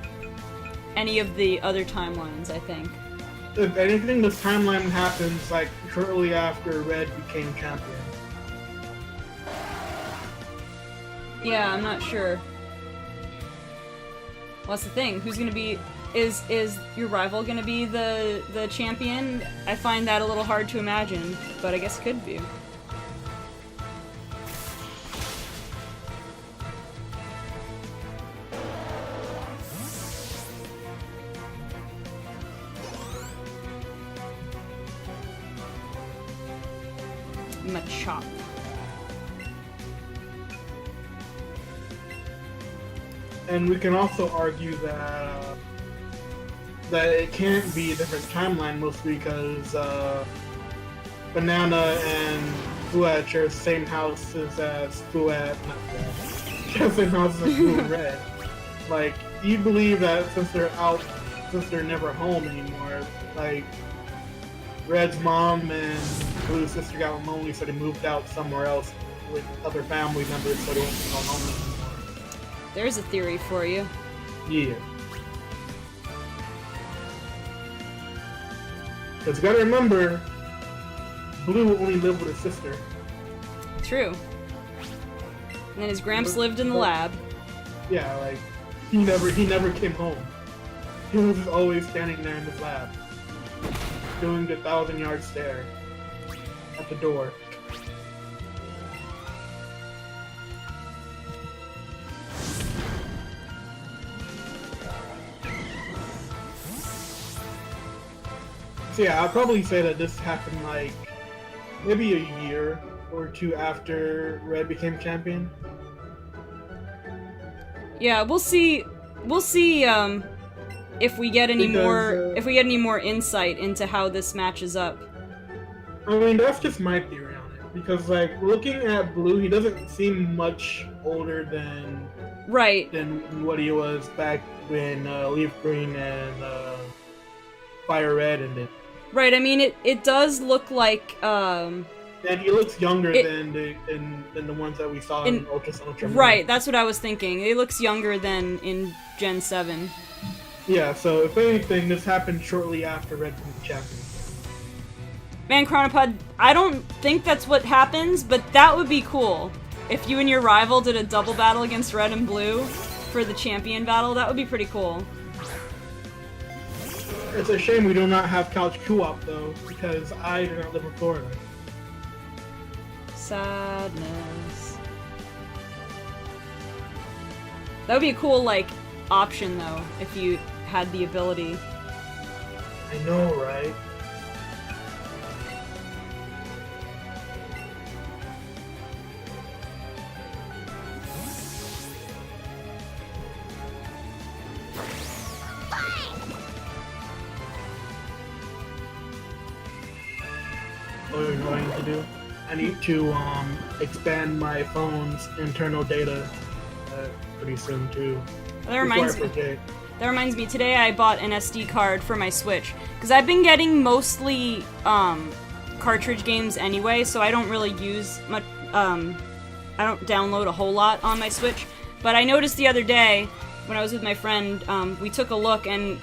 any of the other timelines, I think. If anything, this timeline happens like shortly after Red became champion. Yeah, I'm not sure. Well, that's the thing. Who's gonna be... Is your rival gonna be the champion? I find that a little hard to imagine, but I guess it could be. Machop. And we can also argue that it can't be a different timeline, mostly because Banana and Fuad share the same houses as Fuad, not Fuad, share the same houses as Blue and Red. Like, you believe that since they're never home anymore, like, Red's mom and Blue's sister got lonely, so they moved out somewhere else with other family members, so they won't be home anymore. There's a theory for you. Yeah. Because you gotta remember, Blue only lived with his sister. True. And then his gramps lived in the lab. Yeah, like, he never came home. He was just always standing there in his lab, doing the 1,000-yard stare at the door. So yeah, I'd probably say that this happened like maybe a year or two after Red became champion. Yeah, we'll see. We'll see if we get any more insight into how this matches up. I mean, that's just my theory on it, because like looking at Blue, he doesn't seem much older than what he was back when Leaf Green and Fire Red ended. Right. I mean, it does look like. And he looks younger than the ones that we saw in Ultra Sun, Ultra Moon. Right, that's what I was thinking. He looks younger than in Gen 7. Yeah, so if anything, this happened shortly after Red became champion. Man, Chronopod, I don't think that's what happens, but that would be cool. If you and your rival did a double battle against Red and Blue for the champion battle, that would be pretty cool. It's a shame we do not have couch co-op though, because I do not live in Florida. Sadness. That would be a cool, like, option though, if you had the ability. I know, right? to do. I need to expand my phone's internal data pretty soon too. That reminds me. Today I bought an SD card for my Switch because I've been getting mostly cartridge games anyway, so I don't really use much. I don't download a whole lot on my Switch. But I noticed the other day when I was with my friend, we took a look and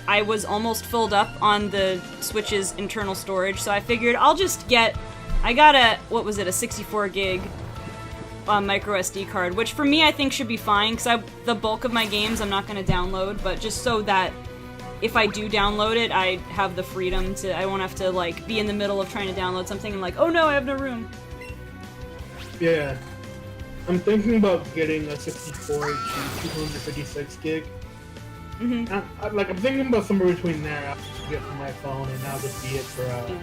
I was almost filled up on the Switch's internal storage, so I figured I'll just get. I got a 64 gig micro SD card, which for me I think should be fine, because the bulk of my games I'm not going to download, but just so that if I do download it, I have the freedom to, I won't have to like be in the middle of trying to download something and like, oh no, I have no room. Yeah. I'm thinking about getting a 64 to 256 gig. Mm-hmm. I'm thinking about somewhere between there. I'll get for my phone, and I'll just be it for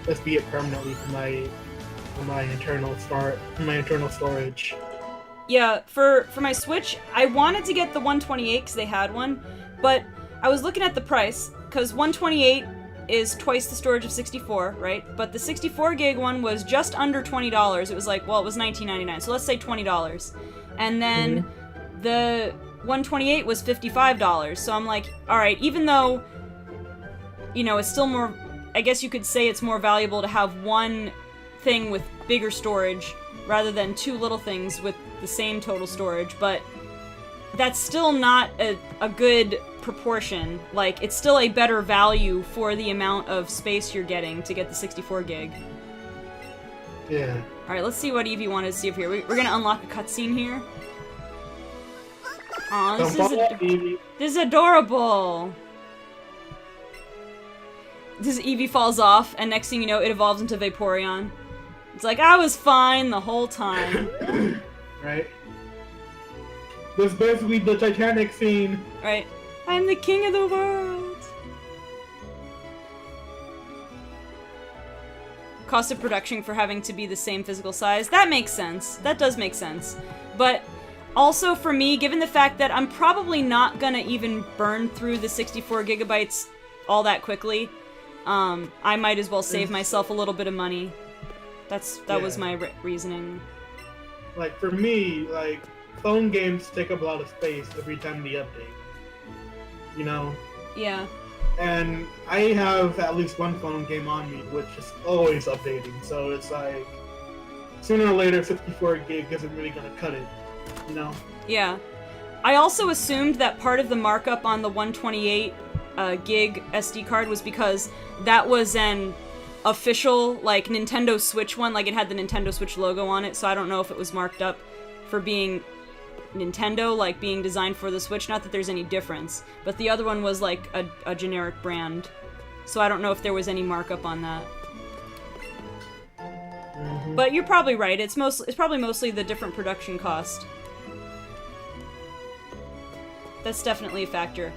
just be it permanently for my internal storage. Yeah, for my Switch, I wanted to get the 128 because they had one, but I was looking at the price because 128 is twice the storage of 64, right? But the 64 gig one was just under $20. It was like, well, it was $19.99, so let's say $20. And then the 128 was $55. So I'm like, all right, even though, you know, it's still more, I guess you could say it's more valuable to have one thing with bigger storage rather than two little things with the same total storage, but that's still not a good proportion. Like, it's still a better value for the amount of space you're getting to get the 64 gig. Yeah. Alright, let's see what Eevee wanted to see up here. We're gonna unlock a cutscene here. Aw, this is adorable! This Eevee falls off, and next thing you know, it evolves into Vaporeon. It's like, I was fine the whole time. Right? This is basically the Titanic scene. Right. I'm the king of the world! Cost of production for having to be the same physical size. That makes sense. That does make sense. But also for me, given the fact that I'm probably not gonna even burn through the 64 gigabytes all that quickly, I might as well save myself a little bit of money. That was my reasoning. Like, for me, like, phone games take up a lot of space every time they update. You know? Yeah. And I have at least one phone game on me, which is always updating, so it's like, sooner or later, 64 gig isn't really gonna cut it, you know? Yeah. I also assumed that part of the markup on the 128 gig SD card was because that was an official, like, Nintendo Switch one, like, it had the Nintendo Switch logo on it, so I don't know if it was marked up for being Nintendo, like, being designed for the Switch. Not that there's any difference, but the other one was, like, a generic brand, so I don't know if there was any markup on that. Mm-hmm. But you're probably right, it's probably mostly the different production cost. That's definitely a factor.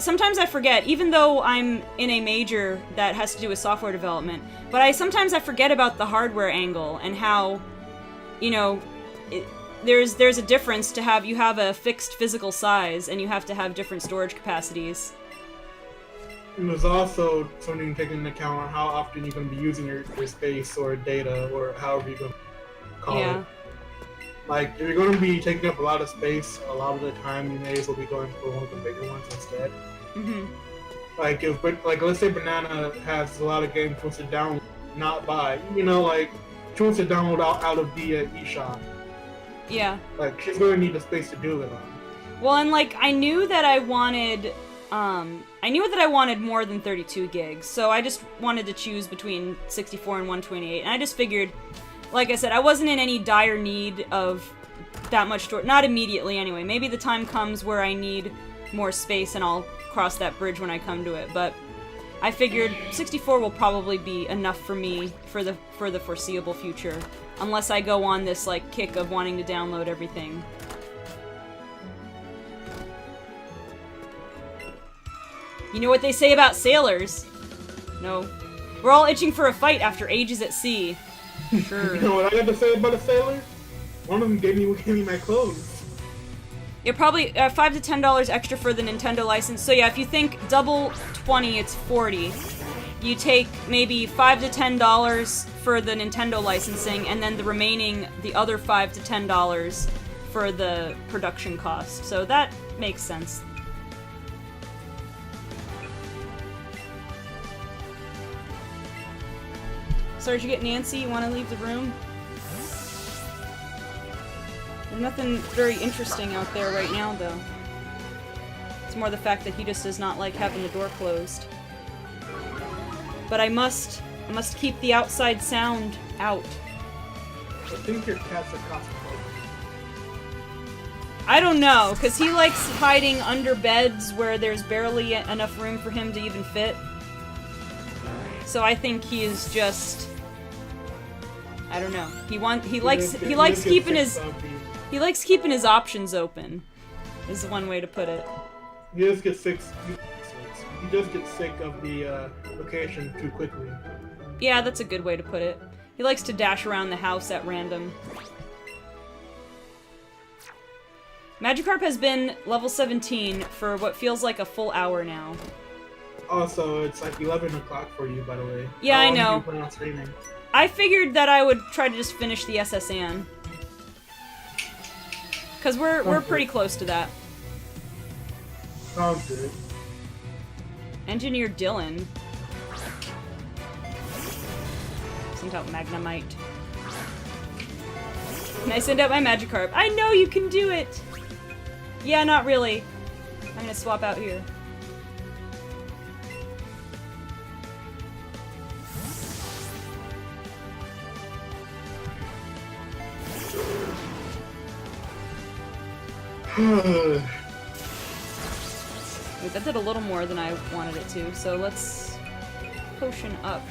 Sometimes I forget, even though I'm in a major that has to do with software development, but sometimes I forget about the hardware angle and how, you know, there's a difference to you have a fixed physical size and you have to have different storage capacities. And there's also something to take into account on how often you're going to be using your space or data or however you're going to call it. Like, if you're going to be taking up a lot of space, a lot of the time you may as well be going for one of the bigger ones instead. Mm-hmm. Like, let's say Banana has a lot of games she wants to download, not buy. You know, like, she wants to download out of the eShop. Yeah. Like, she's going to need the space to do it on. Well, and, like, I knew that I wanted more than 32 gigs, so I just wanted to choose between 64 and 128, and I just figured, like I said, I wasn't in any dire need of that much storage. Not immediately, anyway. Maybe the time comes where I need more space and I'll cross that bridge when I come to it. But I figured 64 will probably be enough for me for the foreseeable future. Unless I go on this, like, kick of wanting to download everything. You know what they say about sailors? No. We're all itching for a fight after ages at sea. Sure. You know what I got to say about a sailor? One of them gave me my clothes. Yeah, probably $5 to $10 extra for the Nintendo license. So yeah, if you think double 20, it's 40. You take maybe $5 to $10 for the Nintendo licensing, and then the remaining, the other $5 to $10 for the production cost. So that makes sense. So did you get Nancy? You want to leave the room? There's nothing very interesting out there right now, though. It's more the fact that he just does not like having the door closed. But I must keep the outside sound out. I think your cat's a claustrophobic. I don't know, because he likes hiding under beds where there's barely enough room for him to even fit. So I think he is just... I don't know. He likes keeping his options open. Is one way to put it. You just get sick. You just get sick of the location too quickly. Yeah, that's a good way to put it. He likes to dash around the house at random. Magikarp has been level 17 for what feels like a full hour now. Also, it's like 11 o'clock for you, by the way. Yeah, I know. How long do you plan on streaming? I figured that I would try to just finish the SSN. Because we're pretty close to that. Sounds good. Engineer Dylan. Send out Magnemite. Can I send out my Magikarp? I know you can do it! Yeah, not really. I'm gonna swap out here. Wait, that did a little more than I wanted it to, so let's potion up.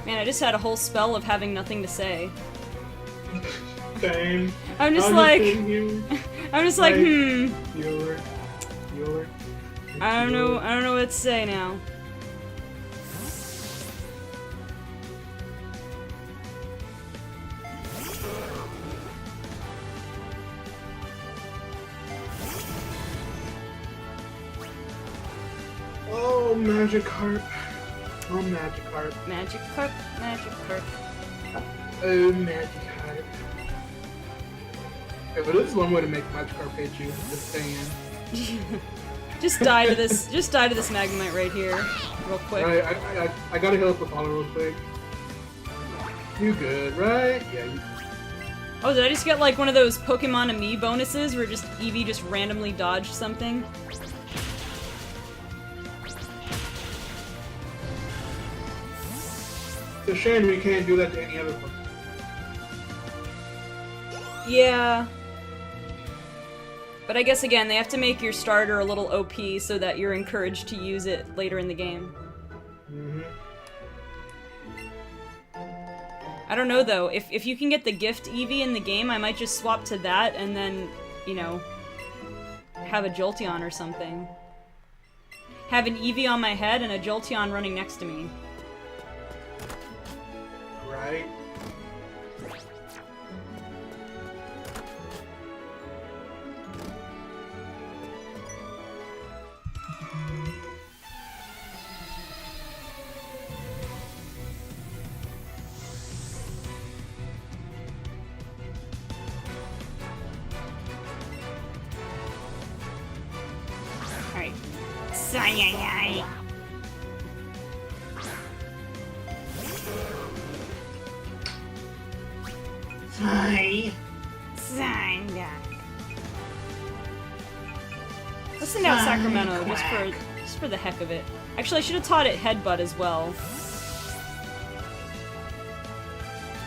Man, I just had a whole spell of having nothing to say. Same. I'm just like, hmm. You're. I don't know what to say now. Oh, Magikarp. Oh, Magikarp. Magikarp. Oh, Magikarp. Yeah, but this is one way to make Magikarp hate you. Just saying. Just die to this. Just die to this Magnemite right here, real quick. Right, I gotta heal up the follow real quick. You good, right? Yeah. You... Oh, did I just get like one of those Pokemon Ami bonuses where just Eevee just randomly dodged something? It's a shame we can't do that to any other Pokemon. Yeah. But I guess again, they have to make your starter a little OP so that you're encouraged to use it later in the game. Mm-hmm. I don't know though, if you can get the gift Eevee in the game, I might just swap to that and then, you know, have a Jolteon or something. Have an Eevee on my head and a Jolteon running next to me. Right. Alright. Sayayay. Hi. Let's send out Sacramento just just for the heck of it. Actually, I should have taught it headbutt as well.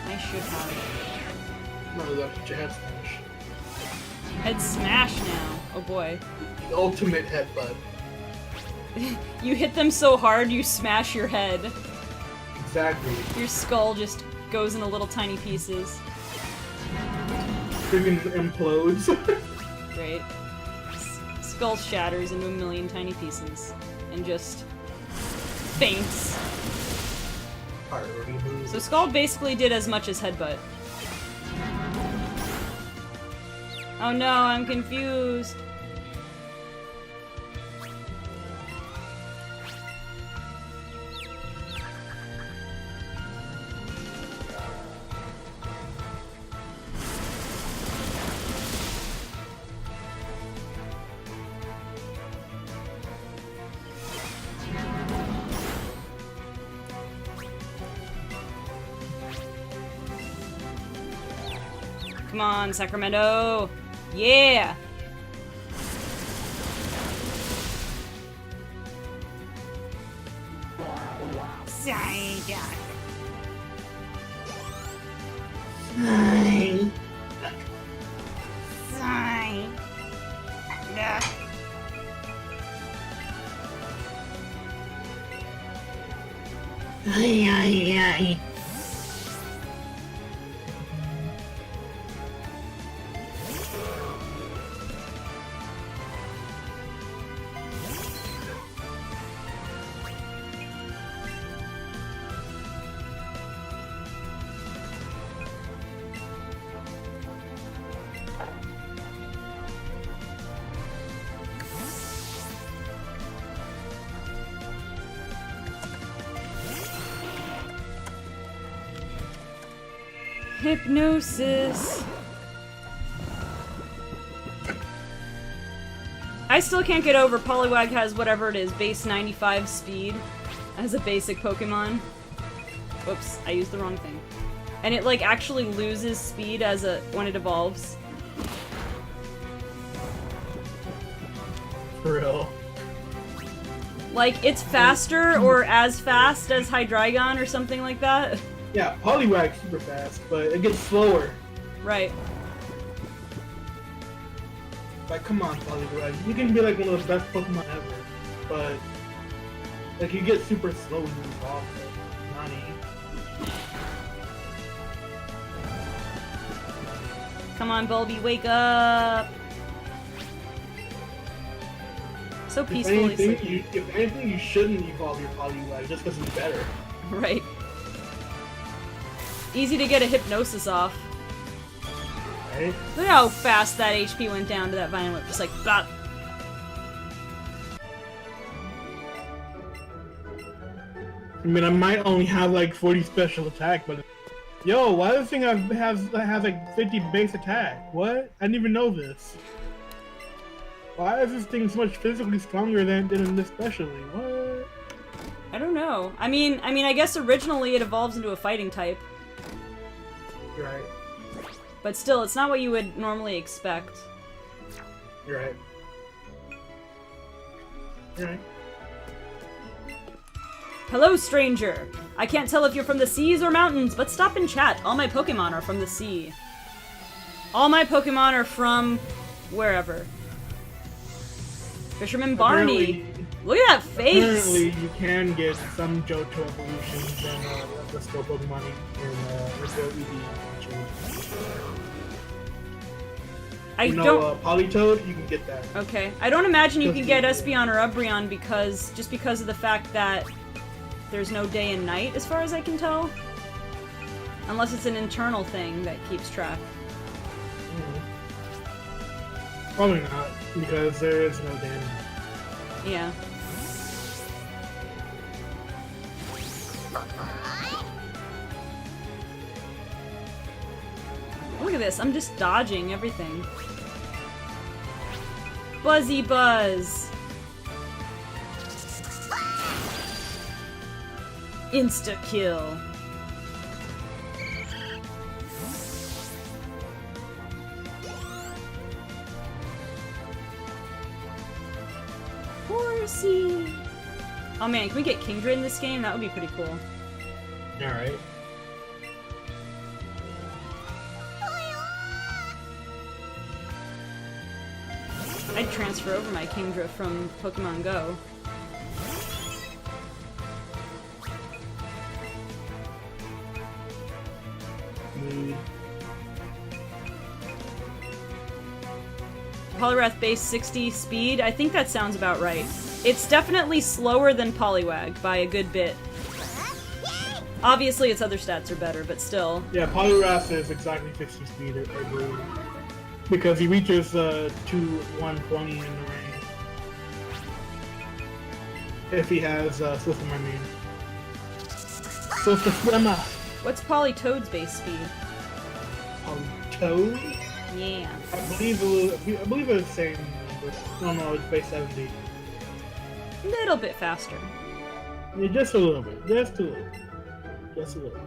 I should have. No, that's your head smash. Head smash now. Oh boy. The ultimate headbutt. You hit them so hard, you smash your head. Exactly. Your skull just goes into little tiny pieces. Freaking implodes. Great. Skull shatters into a million tiny pieces. And just faints. So Skull basically did as much as Headbutt. Oh no, I'm confused. Come on, Sacramento! Yeah! Hypnosis. I still can't get over Poliwag has whatever it is, base 95 speed as a basic Pokemon. Whoops, I used the wrong thing. And it like actually loses speed as when it evolves. For real. Like it's faster or as fast as Hydreigon or something like that. Yeah, Poliwag's super fast, but it gets slower. Right. Like, come on, Poliwag. You can be like one of the best Pokemon ever, but like you get super slow when you evolve. Nani. Come on, Bulby, wake up! So peacefully sleeping. If anything, you shouldn't evolve your Poliwag just because it's better. Right. Easy to get a hypnosis off. Right? Look how fast that HP went down to that Vine Whip. Just like, bop. I mean, I might only have like 40 special attack, but yo, why does this thing have like 50 base attack? What? I didn't even know this. Why is this thing so much physically stronger than this specially? What? I don't know. I mean, I guess originally it evolves into a fighting type. Right. But still, it's not what you would normally expect. You're right. You're right. Hello, stranger! I can't tell if you're from the seas or mountains, but stop and chat. All my Pokemon are from the sea. All my Pokemon are from wherever. Fisherman Barney. Look at that face! Apparently, you can get some Johto evolutions and the Skull Pokemon in the Eevee. Politoed, you can get that. Okay. I don't imagine you can get Espeon or Umbreon because of the fact that there's no day and night, as far as I can tell. Unless it's an internal thing that keeps track. Probably not, because there is no day and night. Yeah. Look at this, I'm just dodging everything. Buzzy Buzz! Insta-kill. Horsey! Oh man, can we get Kingdra in this game? That would be pretty cool. Alright. I'd transfer over my Kingdra from Pokemon Go. Mood. Poliwrath base 60 speed, I think that sounds about right. It's definitely slower than Poliwag by a good bit. Obviously its other stats are better, but still. Yeah, Poliwrath is exactly 60 speed, I believe. Because he reaches to 120 in the range. If he has Swiffer, I mean. Swiffer. What's Politoad's base speed? Politoad? Yeah. I believe it's the same. No, it's base 70. A little bit faster. Yeah, just a little bit. Just a little. Just a little.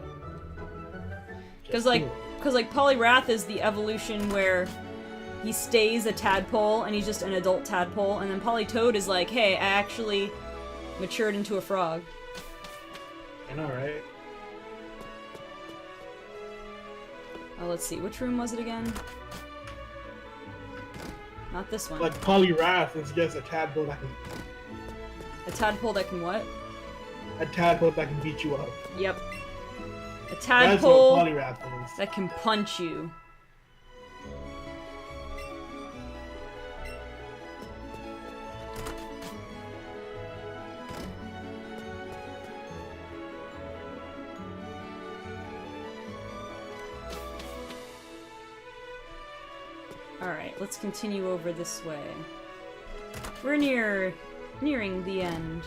Because like Poliwrath is the evolution where he stays a tadpole and he's just an adult tadpole, and then Politoad is like, hey, I actually matured into a frog. I know, right? Oh, let's see. Which room was it again? Not this one. Like Poliwrath is just a tadpole that can. A tadpole that can what? A tadpole that can beat you up. Yep. A That's tadpole what Poliwrath is. that can punch you. Alright, let's continue over this way. We're nearing the end.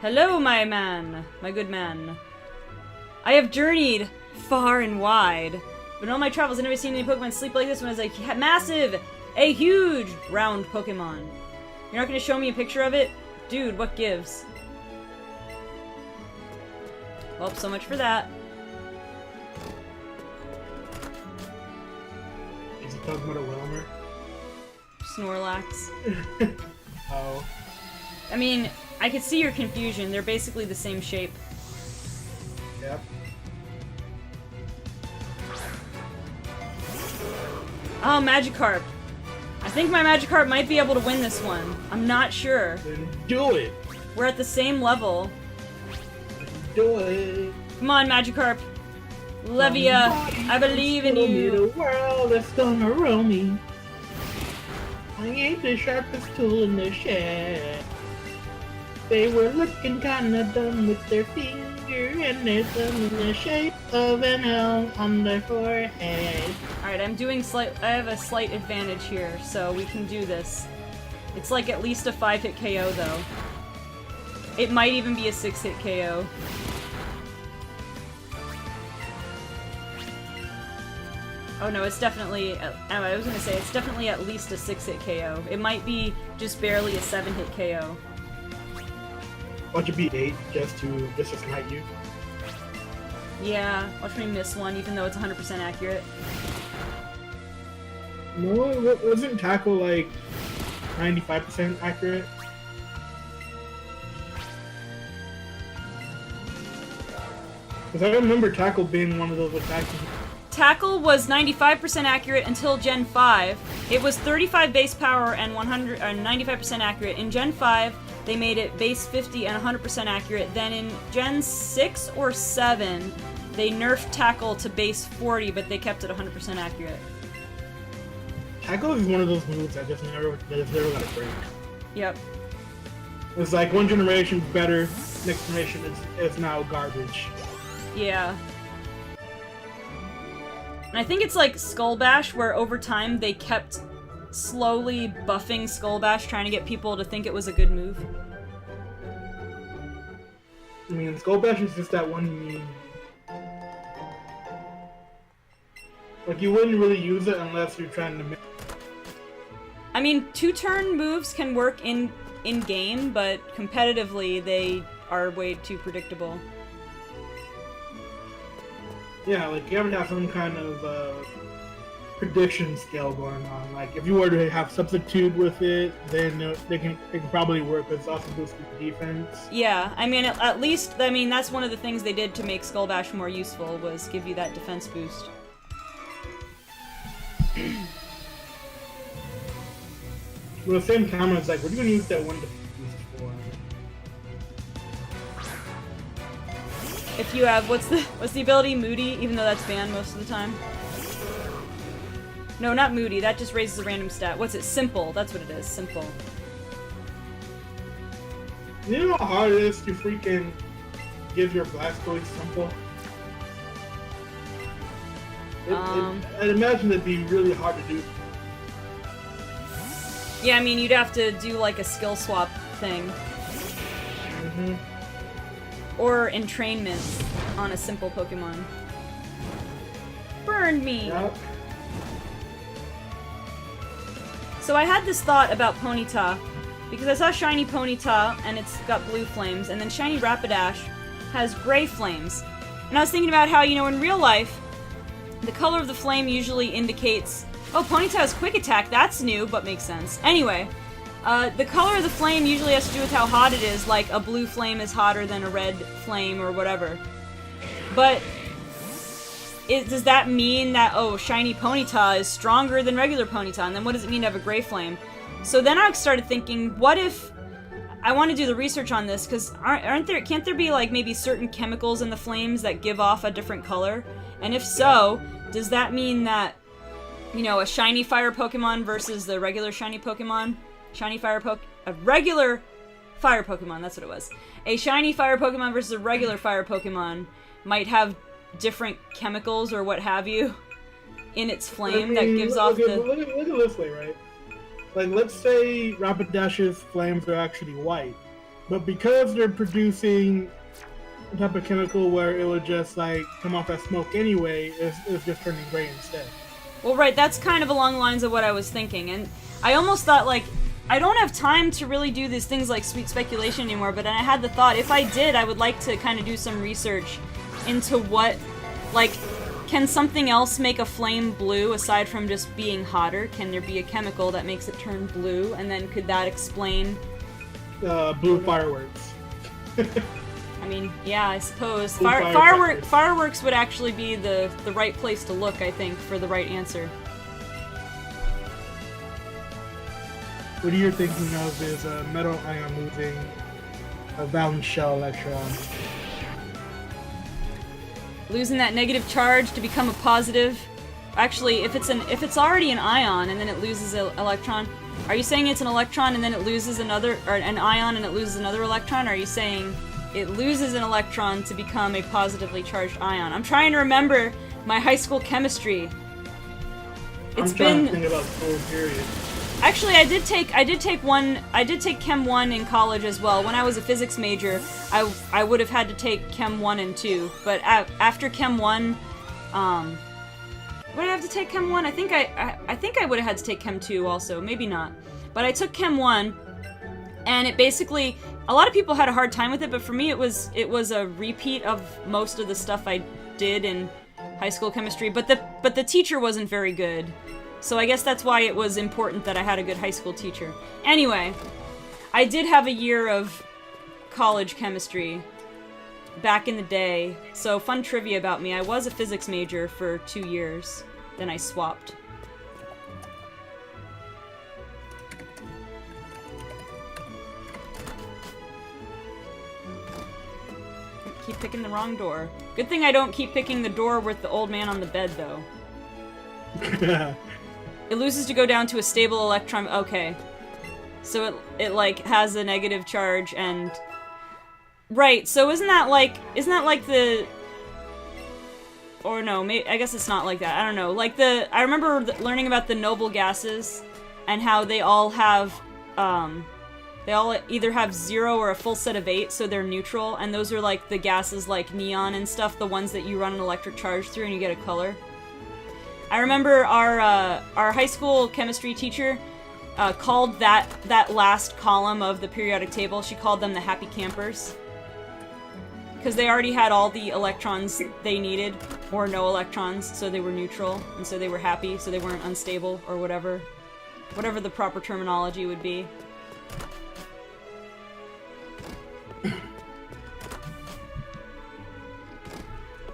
Hello, my man, my good man. I have journeyed far and wide, but in all my travels I've never seen any Pokemon sleep like this one. It's a massive, a huge, round Pokemon. You're not gonna show me a picture of it? Dude, what gives? Well, so much for that. Is he talking about a Wilmer? Snorlax. Oh. I mean, I could see your confusion. They're basically the same shape. Yep. Oh, Magikarp. I think my Magikarp might be able to win this one. I'm not sure. Then do it. We're at the same level. Do it. Come on, Magikarp. Levia, I believe in you. The world is gonna roll me. I ain't the sharpest tool in the shed. They were looking kinda dumb with their finger and their thumb in the shape of an L on their forehead. Alright, I have a slight advantage here, so we can do this. It's like at least a 5-hit KO, though. It might even be a 6-hit KO. Oh no, it's definitely, I was gonna say, it's definitely at least a 6-hit KO. It might be just barely a 7-hit KO. Watch it be 8 just to smite you. Yeah, watch me miss one, even though it's 100% accurate. No, wasn't Tackle like 95% accurate? Because I remember Tackle being one of those attacks. Tackle was 95% accurate until Gen 5. It was 35 base power and 95% accurate. In Gen 5, they made it base 50 and 100% accurate. Then in Gen 6 or 7, they nerfed Tackle to base 40, but they kept it 100% accurate. Tackle is one of those moves that just never got a break. Yep. It's like one generation better, next generation is now garbage. Yeah. And I think it's like Skull Bash, where over time they kept slowly buffing Skull Bash, trying to get people to think it was a good move. I mean, Skull Bash is just that one meme. Like, you wouldn't really use it unless you're trying to make... I mean, 2-turn moves can work in-game, but competitively they are way too predictable. Yeah, like, you have to have some kind of, prediction skill going on. Like if you were to have substitute with it, then they can probably work. But it's also boosting the defense. Yeah, I mean at least that's one of the things they did to make Skull Bash more useful was give you that defense boost. Well, the same comments like, what are you gonna use that one defense boost for? If you have what's the ability Moody, even though that's banned most of the time. No, not Moody. That just raises a random stat. What's it? Simple. That's what it is. Simple. You know how hard it is to freaking give your Blastoise Simple? I'd imagine it'd be really hard to do. Yeah, I mean, you'd have to do like a skill swap thing. Mm-hmm. Or entrainment on a simple Pokemon. Burn me! Yep. So I had this thought about Ponyta, because I saw Shiny Ponyta, and it's got blue flames, and then Shiny Rapidash has gray flames. And I was thinking about how, in real life, the color of the flame usually indicates, oh, Ponyta has quick attack, that's new, but makes sense. Anyway, the color of the flame usually has to do with how hot it is, like a blue flame is hotter than a red flame or whatever. But does that mean that, oh, Shiny Ponyta is stronger than regular Ponyta, and then what does it mean to have a gray flame? So then I started thinking, what if I want to do the research on this, because can't there be like maybe certain chemicals in the flames that give off a different color? And if so, does that mean that, a shiny fire Pokemon versus the regular shiny Pokemon? A regular fire Pokemon, that's what it was. A shiny fire Pokemon versus a regular fire Pokemon might have different chemicals or what have you in its flame that gives off the... Look at it this way, right? Like, let's say Rapidash's flames are actually white, but because they're producing a type of chemical where it would just, like, come off as smoke anyway, it's just turning gray instead. Well, right, that's kind of along the lines of what I was thinking, and I almost thought, like, I don't have time to really do these things like sweet speculation anymore, but then I had the thought, if I did, I would like to kind of do some research into what, like, can something else make a flame blue aside from just being hotter? Can there be a chemical that makes it turn blue, and then could that explain... blue fireworks. I mean, yeah, I suppose. Fireworks would actually be the right place to look, I think, for the right answer. What you're thinking of is a metal ion losing a valence shell electron. Losing that negative charge to become a positive. Actually, if it's already an ion and then it loses an electron, are you saying it's an electron and then it loses another, or an ion and it loses another electron? Or are you saying it loses an electron to become a positively charged ion? I'm trying to remember my high school chemistry. I'm trying to think about the whole period. Actually, I did take Chem 1 in college as well. When I was a physics major, I would have had to take Chem 1 and 2. But after Chem 1, would I have to take Chem 1? I think I would have had to take Chem 2 also. Maybe not. But I took Chem 1, and it basically, a lot of people had a hard time with it, but for me it was a repeat of most of the stuff I did in high school chemistry. But the teacher wasn't very good. So I guess that's why it was important that I had a good high school teacher. Anyway, I did have a year of college chemistry back in the day. So fun trivia about me, I was a physics major for 2 years. Then I swapped. Keep picking the wrong door. Good thing I don't keep picking the door with the old man on the bed, though. It loses to go down to a stable electron. Okay. So it like has a negative charge and... Right, so isn't that like the... Or no, I guess it's not like that. I don't know. Like I remember learning about the noble gases and how they all have, they all either have 0 or a full set of 8, so they're neutral, and those are like the gases like neon and stuff, the ones that you run an electric charge through and you get a color. I remember our high school chemistry teacher called that last column of the periodic table, she called them the happy campers. because they already had all the electrons they needed, or no electrons, so they were neutral, and so they were happy, so they weren't unstable, or whatever. Whatever the proper terminology would be.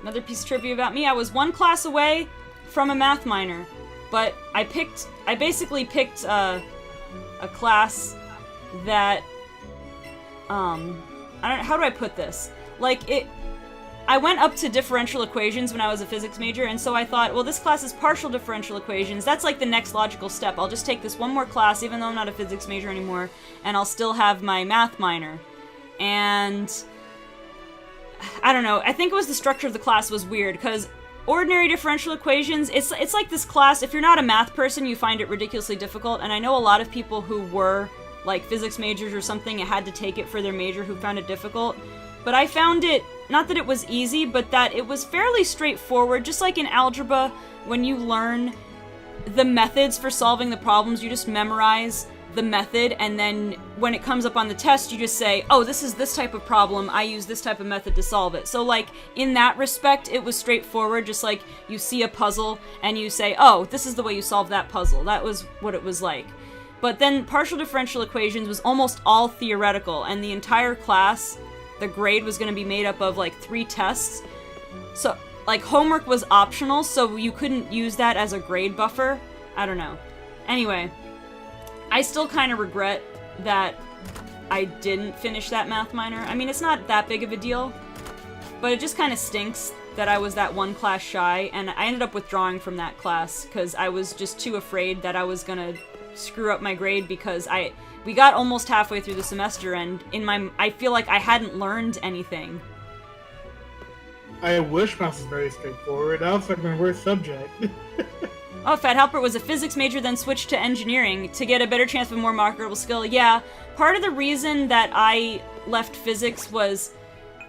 Another piece of trivia about me, I was one class away from a math minor, but I basically picked a class that, how do I put this? Like, I went up to differential equations when I was a physics major, and so I thought, well, this class is partial differential equations. That's like the next logical step. I'll just take this one more class, even though I'm not a physics major anymore, and I'll still have my math minor. And I don't know. I think it was the structure of the class was weird, because ordinary differential equations, it's like this class, if you're not a math person, you find it ridiculously difficult, and I know a lot of people who were, like, physics majors or something, and had to take it for their major who found it difficult. But I found it, not that it was easy, but that it was fairly straightforward. Just like in algebra, when you learn the methods for solving the problems, you just memorize the method, and then when it comes up on the test, you just say, oh, this is this type of problem, I use this type of method to solve it. So, like, in that respect, it was straightforward, just like you see a puzzle, and you say, oh, this is the way you solve that puzzle. That was what it was like. But then partial differential equations was almost all theoretical, and the entire class, the grade was going to be made up of, like, 3 tests. So, like, homework was optional, so you couldn't use that as a grade buffer. I don't know. Anyway, I still kind of regret that I didn't finish that math minor. I mean, it's not that big of a deal, but it just kind of stinks that I was that one class shy, and I ended up withdrawing from that class because I was just too afraid that I was going to screw up my grade, because we got almost halfway through the semester, and I feel like I hadn't learned anything. I wish math was very straightforward. That was like my worst subject. Oh, Fat Halpert was a physics major, then switched to engineering to get a better chance of a more marketable skill. Yeah, part of the reason that I left physics was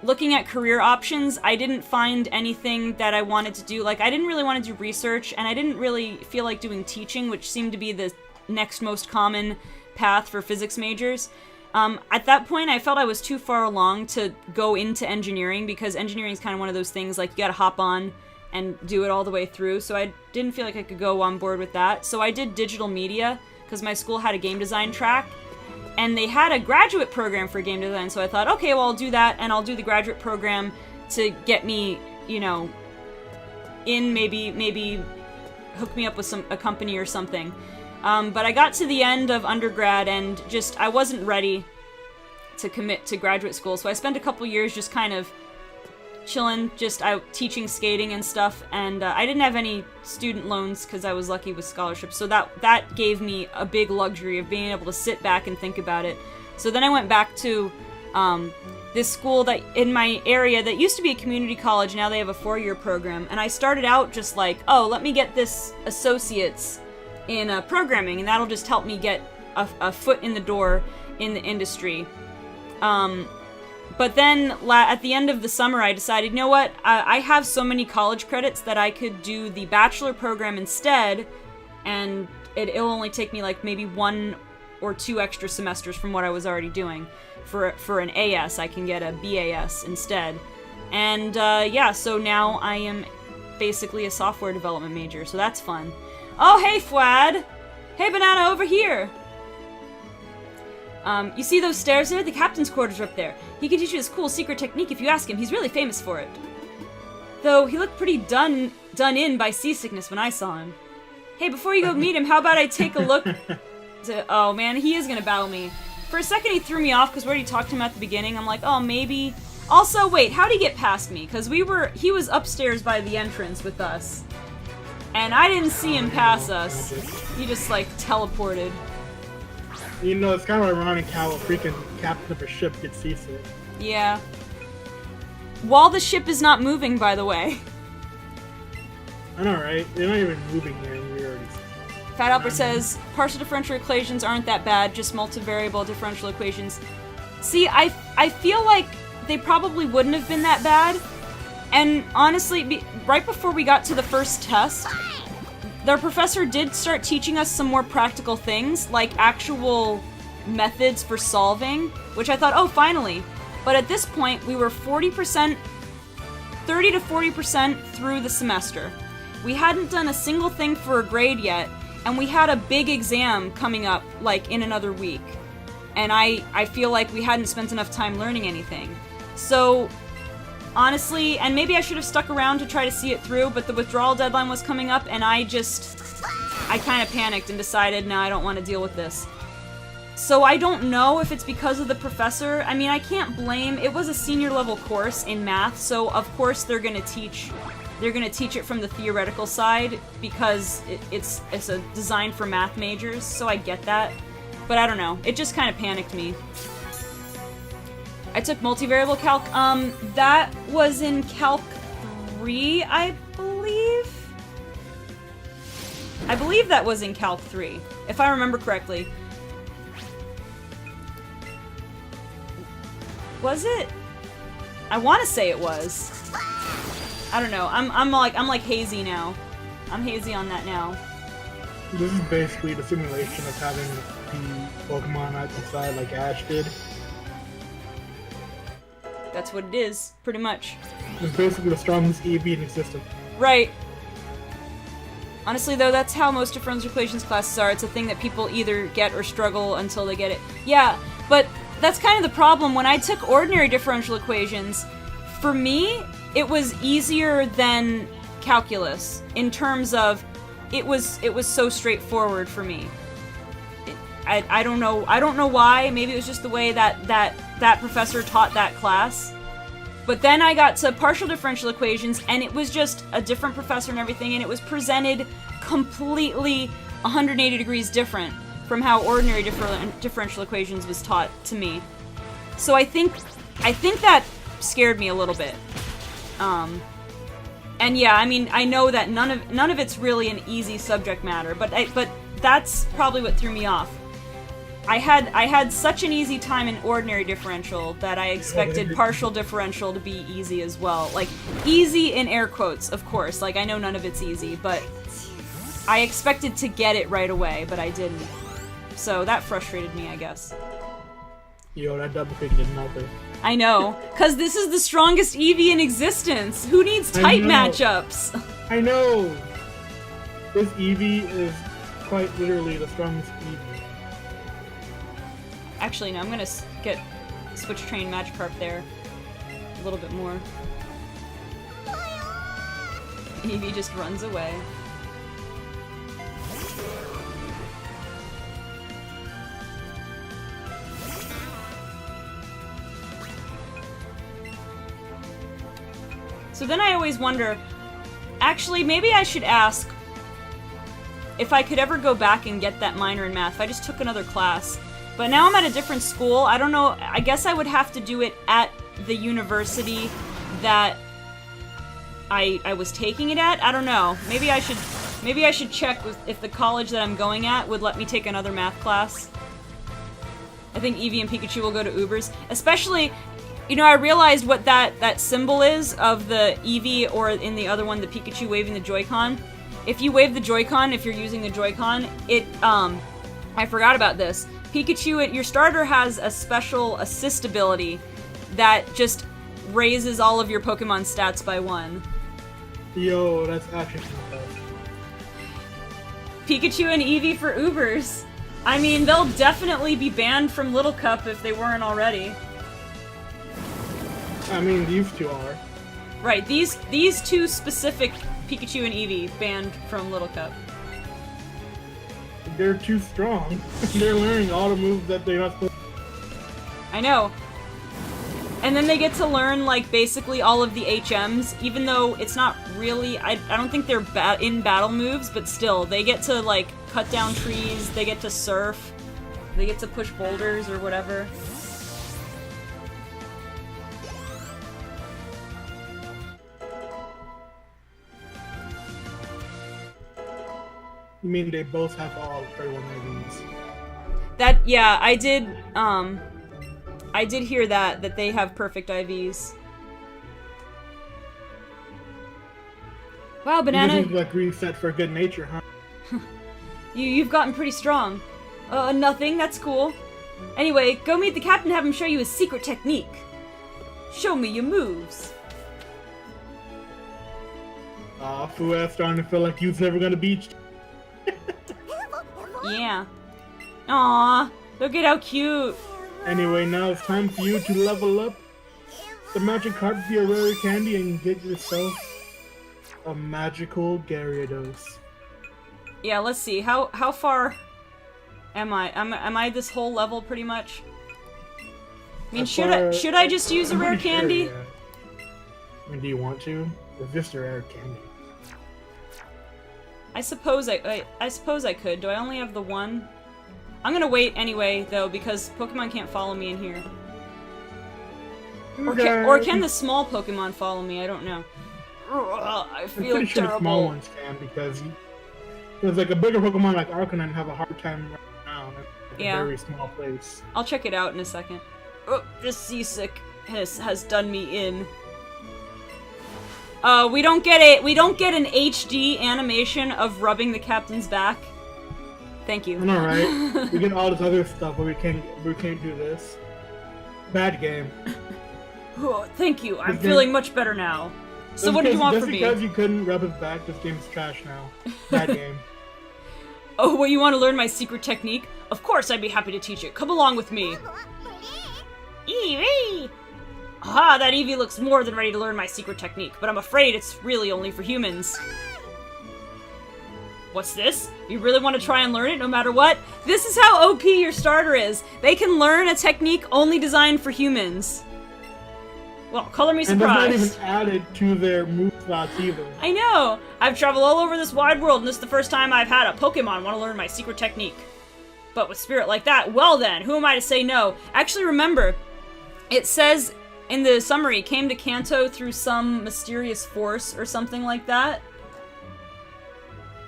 looking at career options. I didn't find anything that I wanted to do. Like, I didn't really want to do research, and I didn't really feel like doing teaching, which seemed to be the next most common path for physics majors. At that point, I felt I was too far along to go into engineering, because engineering is kind of one of those things, like, you gotta hop on and do it all the way through, so I didn't feel like I could go on board with that. So I did digital media, because my school had a game design track, and they had a graduate program for game design, so I thought, okay, well, I'll do that, and I'll do the graduate program to get me, you know, in, maybe hook me up with a company or something. But I got to the end of undergrad, and just, I wasn't ready to commit to graduate school, so I spent a couple years just kind of chilling, just out teaching skating and stuff, and I didn't have any student loans because I was lucky with scholarships, so that gave me a big luxury of being able to sit back and think about it. So then I went back to this school that in my area that used to be a community college. Now they have a 4-year program, and I started out just like, oh, let me get this associate's in programming, and that'll just help me get a foot in the door in the industry. But then, at the end of the summer, I decided, you know what, I have so many college credits that I could do the bachelor program instead, and it'll only take me, like, maybe 1 or 2 extra semesters from what I was already doing. For an AS, I can get a BAS instead. And, yeah, so now I am basically a software development major, so that's fun. Oh, hey, Fwad! Hey, Banana, over here! You see those stairs there? The captain's quarters are up there. He can teach you this cool secret technique if you ask him. He's really famous for it. Though, he looked pretty done in by seasickness when I saw him. Hey, before you go meet him, how about I take a look oh man, he is gonna battle me. For a second he threw me off, because we already talked to him at the beginning. I'm like, oh, maybe. Also, wait, how'd he get past me? Because he was upstairs by the entrance with us. And I didn't see him pass us. He just, like, teleported. You know, it's kind of ironic how a freaking captain of a ship gets seasick. Yeah. While the ship is not moving, by the way. I know, right? They're not even moving here, and we already... Fat Albert says, partial differential equations aren't that bad, just multivariable differential equations. See, I feel like they probably wouldn't have been that bad. And honestly, right before we got to the first test, their professor did start teaching us some more practical things, like actual methods for solving, which I thought, oh, finally. But at this point, we were 40%, 30 to 40% through the semester. We hadn't done a single thing for a grade yet, and we had a big exam coming up, like, in another week. And I feel like we hadn't spent enough time learning anything. So, honestly, and maybe I should have stuck around to try to see it through, but the withdrawal deadline was coming up, and I kind of panicked and decided, no, I don't want to deal with this. So I don't know if it's because of the professor. I mean, I can't blame, it was a senior level course in math, so of course they're gonna teach it from the theoretical side, because it's a design for math majors, so I get that. But I don't know, it just kind of panicked me. I took multivariable calc, that was in Calc 3, I believe? I believe that was in Calc 3, if I remember correctly. Was it? I want to say it was. I don't know. I'm like hazy now. I'm hazy on that now. This is basically the simulation of having the Pokemon outside like Ash did. That's what it is, pretty much. It's basically the strongest Eevee in existence. Right. Honestly, though, that's how most differential equations classes are. It's a thing that people either get or struggle until they get it. Yeah, but that's kind of the problem. When I took ordinary differential equations, for me, it was easier than calculus in terms of it was so straightforward for me. I don't know why. Maybe it was just the way that professor taught that class. But then I got to partial differential equations, and it was just a different professor and everything, and it was presented completely 180 degrees different from how ordinary differential equations was taught to me. So I think that scared me a little bit. And yeah, I mean, I know that none of it's really an easy subject matter, but that's probably what threw me off. I had such an easy time in ordinary differential that I expected partial differential to be easy as well. Like, easy in air quotes, of course. Like, I know none of it's easy, but I expected to get it right away, but I didn't. So that frustrated me, I guess. Yo, that double kick didn't help it. I know, because this is the strongest Eevee in existence. Who needs tight matchups? I know! This Eevee is quite literally the strongest Eevee. Actually, no, I'm gonna get Switch Train Magikarp there a little bit more. Eevee just runs away. So then I always wonder, actually, maybe I should ask if I could ever go back and get that minor in math. If I just took another class. But now I'm at a different school. I don't know. I guess I would have to do it at the university that I was taking it at. I don't know. Maybe I should check if the college that I'm going at would let me take another math class. I think Eevee and Pikachu will go to Ubers. Especially, you know, I realized what that symbol is of the Eevee, or in the other one, the Pikachu waving the Joy-Con. If you wave the Joy-Con, if you're using the Joy-Con, I forgot about this. Pikachu, your starter has a special assist ability that just raises all of your Pokemon stats by 1. Yo, that's actually fantastic. Pikachu and Eevee for Ubers. I mean, they'll definitely be banned from Little Cup if they weren't already. I mean, these two are. Right, these two specific Pikachu and Eevee banned from Little Cup. They're too strong. They're learning all the moves that they're not supposed to. I know. And then they get to learn, like, basically all of the HMs, even though it's not really... I don't think they're in battle moves, but still, they get to, like, cut down trees, they get to surf, they get to push boulders or whatever. You mean they both have all 31 IVs? That, yeah, I did hear that they have perfect IVs. Wow, Banana... You just like reset for good nature, huh? You've gotten pretty strong. Nothing, that's cool. Anyway, go meet the captain and have him show you his secret technique. Show me your moves. Fua's starting to feel like you's never gonna beat you. Yeah. Aw, look at how cute. Anyway, now it's time for you to level up the Magikarp via rare candy and get yourself a magical Gyarados. Yeah, let's see. How far am I? Am I this whole level pretty much? I mean, should I just use a rare candy? Sure, yeah. I mean, do you want to? It's just a rare candy. I suppose I could. Do I only have the one? I'm gonna wait anyway, though, because Pokemon can't follow me in here. Or can the small Pokemon follow me? I don't know. Ugh, I feel I'm pretty sure terrible. the small ones can, because like a bigger Pokemon like Arcanine have a hard time right now in a very small place. I'll check it out in a second. Oh, this seasick has done me in. We don't get an HD animation of rubbing the captain's back. Thank you. I know, right? We get all this other stuff, but we can't do this. Bad game. Oh, thank you. I'm feeling much better now. So what do you want from me? Just because you couldn't rub his back, this game's trash now. Bad game. Oh, well, you want to learn my secret technique? Of course, I'd be happy to teach it. Come along with me. Eevee! Aha, that Eevee looks more than ready to learn my secret technique, but I'm afraid it's really only for humans. What's this? You really want to try and learn it no matter what? This is how OP your starter is. They can learn a technique only designed for humans. Well, color me surprised. And that's not even added to their move slots either. I know! I've traveled all over this wide world, and this is the first time I've had a Pokemon want to learn my secret technique. But with spirit like that, well then, who am I to say no? Actually, remember, it says in the summary, came to Kanto through some mysterious force or something like that.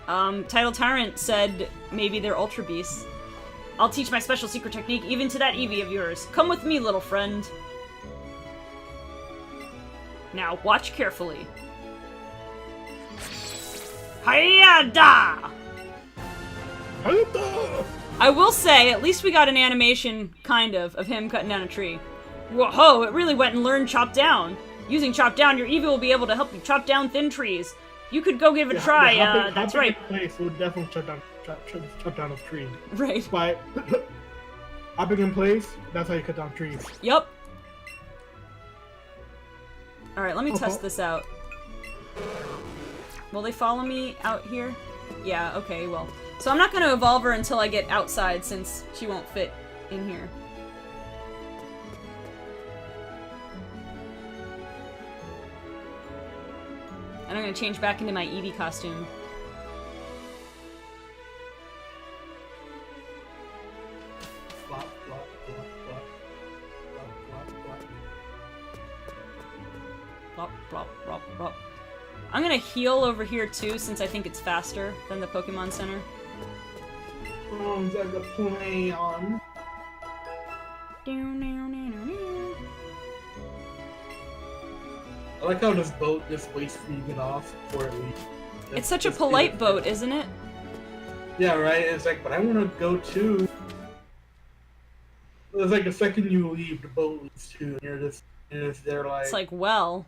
Title Tyrant said maybe they're Ultra Beasts. I'll teach my special secret technique even to that Eevee of yours. Come with me, little friend. Now, watch carefully. Hiya-da! Hiya-da! I will say, at least we got an animation, kind of him cutting down a tree. Whoa, it really went and learned Chop Down. Using Chop Down, your Eevee will be able to help you chop down thin trees. You could go give it a try, that's right. Hopping in place would definitely chop down a tree. Right. But hopping in place, that's how you cut down trees. Yup. Alright, let me test this out. Will they follow me out here? Yeah, okay, well. So I'm not going to evolve her until I get outside, since she won't fit in here. And I'm going to change back into my Eevee costume. Flop, flop, flop, flop. Flop, flop, flop. Plop, plop, plop, plop. I'm gonna heal over here too, since I think it's faster than the Pokemon Center. Sounds like a plan. I like how this boat just waits for you to get off before it leaves. It's such a polite boat, isn't it? Yeah, right? It's like, but I want to go too. It's like the second you leave, the boat leaves too, and you're just there like... It's like, well...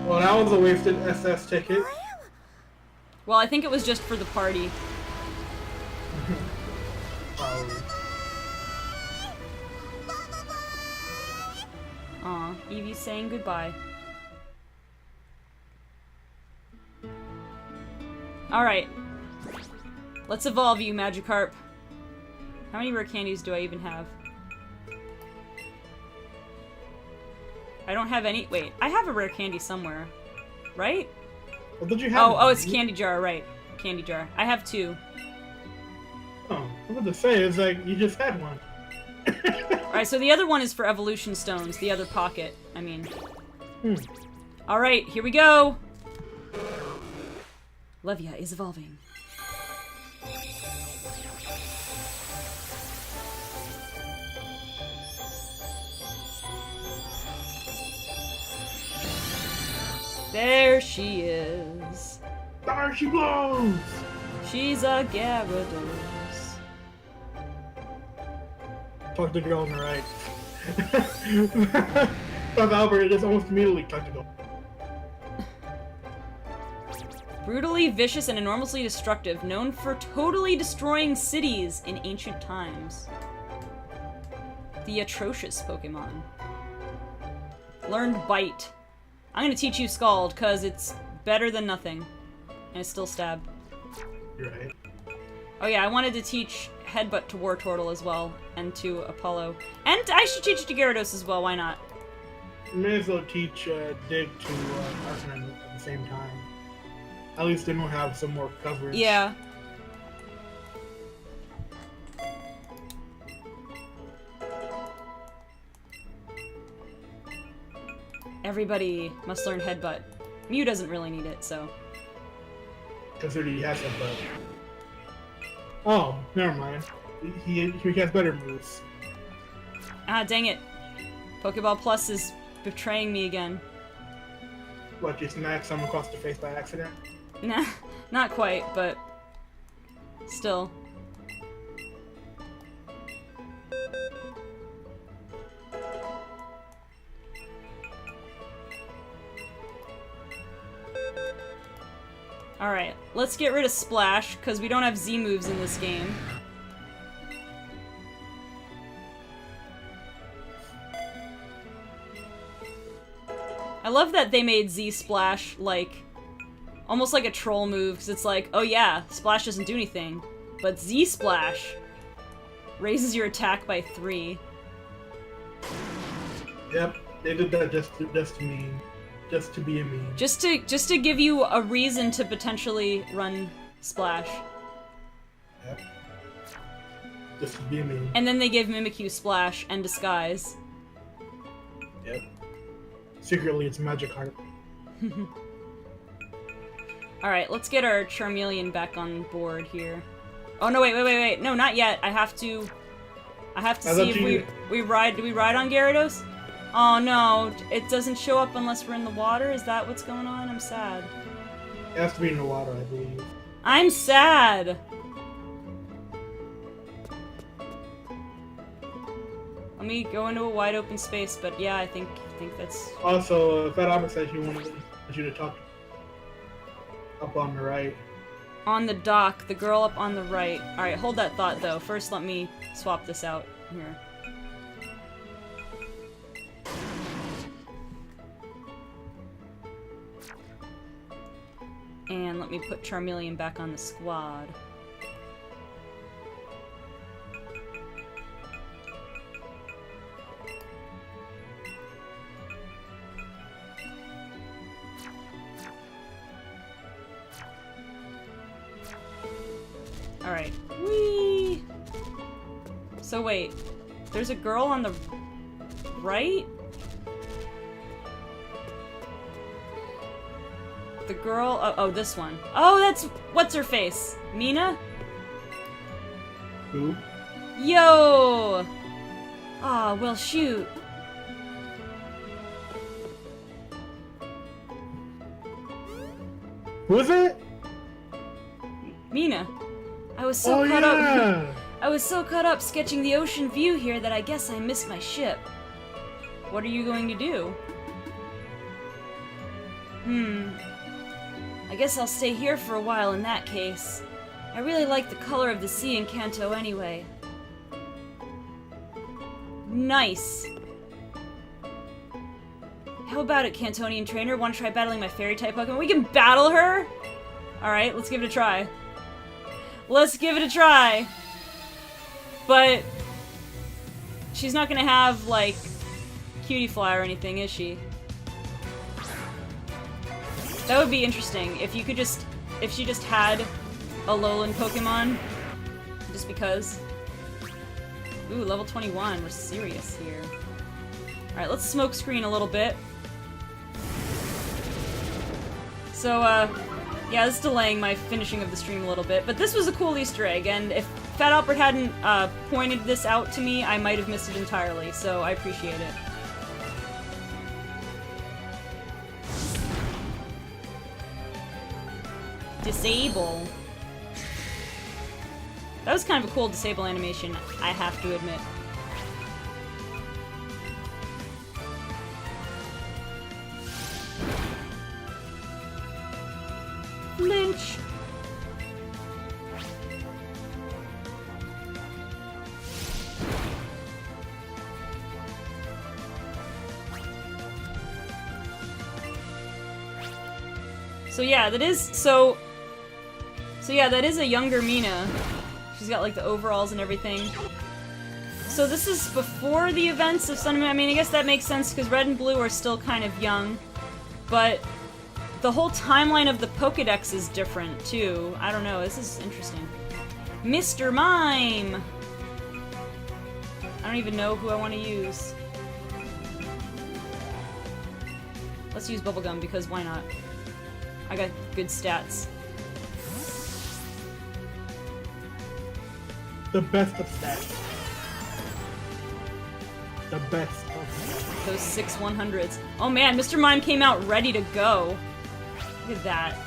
Well, that was a wasted SS ticket. Well, I think it was just for the party. Probably. Aw, Eevee's saying goodbye. Alright. Let's evolve you, Magikarp. How many rare candies do I even have? I don't have any- wait, I have a rare candy somewhere. Right? Well, did you have Oh, it's Candy Jar, right. Candy Jar. I have 2. Oh, I was about to say, it's like, you just had one. Alright, so the other one is for evolution stones, the other pocket, I mean. Alright, here we go! Levia is evolving. There she is. There she blows! She's a Gyarados. Talk to the girl on the right. But Albert just almost immediately tried to go. Brutally vicious and enormously destructive, known for totally destroying cities in ancient times. The atrocious Pokemon. Learned Bite. I'm gonna teach you Scald, cause it's better than nothing. And it's still stab. You're right. Oh yeah, I wanted to teach Headbutt to Wartortle as well, and to Apollo. And I should teach it to Gyarados as well, why not? You may as well teach Dig to Arcanine at the same time. At least then we'll have some more coverage. Yeah. Everybody must learn Headbutt. Mew doesn't really need it, so. Considering he has Headbutt. Oh, never mind. He has better moves. Ah, dang it. Pokeball Plus is betraying me again. What, you smacked someone across the face by accident? Nah, not quite, but still. Alright, let's get rid of Splash, because we don't have Z moves in this game. I love that they made Z Splash, like, almost like a troll move, because it's like, oh yeah, Splash doesn't do anything, but Z Splash raises your attack by 3. Yep, they did that just to mean. Just to be a meme. Just to give you a reason to potentially run Splash. Yep. Just to be a meme. And then they give Mimikyu Splash and Disguise. Yep. Secretly, it's Magikarp. Alright, let's get our Charmeleon back on board here. Oh no, wait. No, not yet. I have to see if we ride. Do we ride on Gyarados? Oh no, it doesn't show up unless we're in the water? Is that what's going on? I'm sad. It has to be in the water, I believe. I'm sad! Let me go into a wide open space, but yeah, I think that's... Also, Fat Albert said he wanted you to talk up on the right. On the dock, the girl up on the right. Alright, hold that thought though. First let me swap this out here. And let me put Charmeleon back on the squad. Alright. Whee! So wait, there's a girl on the right? The girl... Oh, this one. Oh, that's... What's her face? Mina? Who? Yo! Ah, well, shoot. Who is it? Mina. I was so caught up... I was so caught up sketching the ocean view here that I guess I missed my ship. What are you going to do? I guess I'll stay here for a while in that case. I really like the color of the sea in Kanto anyway. Nice. How about it, Cantonian trainer? Want to try battling my fairy-type Pokemon? We can battle her? Alright, let's give it a try. Let's give it a try! But... she's not gonna have, like, Cutie Fly or anything, is she? That would be interesting if you could just... if she just had a Alolan Pokemon. Just because. Ooh, level 21. We're serious here. Alright, let's smoke screen a little bit. So, yeah, this is delaying my finishing of the stream a little bit, but this was a cool Easter egg, and if Fat Albert hadn't pointed this out to me, I might have missed it entirely, so I appreciate it. Disable. That was kind of a cool disable animation, I have to admit. Lynch. So yeah, that is so yeah, that is a younger Mina. She's got like the overalls and everything. So this is before the events of Sun and Moon. I mean, I guess that makes sense because Red and Blue are still kind of young, but the whole timeline of the Pokédex is different too. I don't know. This is interesting. Mr. Mime. I don't even know who I want to use. Let's use Bubblegum because why not? I got good stats. The best of stats. The best of stats. Those 6 100s. Oh man, Mr. Mime came out ready to go. Look at that.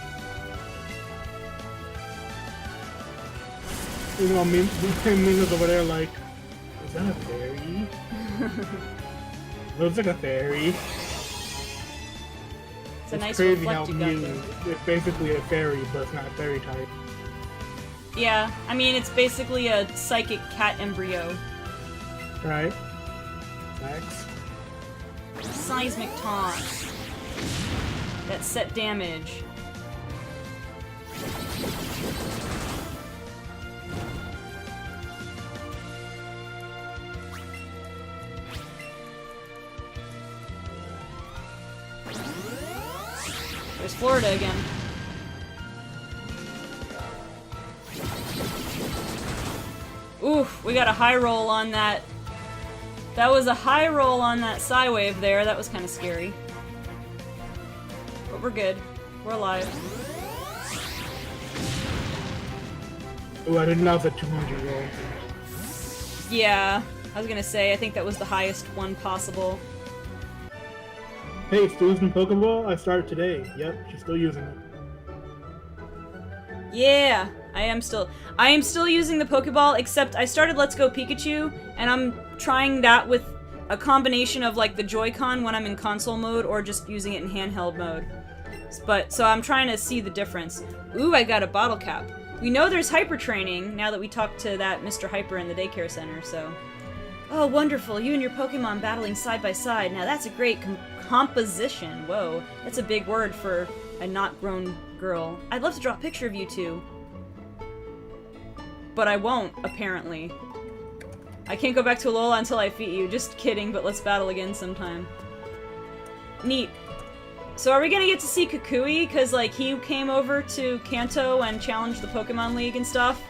You know, these same niggas over there like, is that a fairy? Looks like a fairy. It's a nice crazy how reflect you got Mew there. is basically a fairy, but it's not a fairy type. Yeah, I mean, it's basically a psychic cat embryo. Right? Max. Seismic taunt. That set damage. There's Florida again. Oof, we got a high roll on that. That was a high roll on that Psywave there. That was kind of scary. But we're good. We're alive. Oh, I didn't know it was a 200 roll. Yeah, I was gonna say, I think that was the highest one possible. Hey, still using Pokeball? I started today. Yep, she's still using it. Yeah, I am still using the Pokeball, except I started Let's Go Pikachu, and I'm trying that with a combination of like the Joy-Con when I'm in console mode or just using it in handheld mode. But, so I'm trying to see the difference. Ooh, I got a bottle cap. We know there's hyper training now that we talked to that Mr. Hyper in the daycare center, so. Oh, wonderful, you and your Pokemon battling side by side. Now that's a great composition. Whoa, that's a big word for a not grown girl. I'd love to draw a picture of you two. But I won't, apparently. I can't go back to Alola until I feed you. Just kidding, but let's battle again sometime. Neat. So are we gonna get to see Kukui? Cause like he came over to Kanto and challenged the Pokemon League and stuff?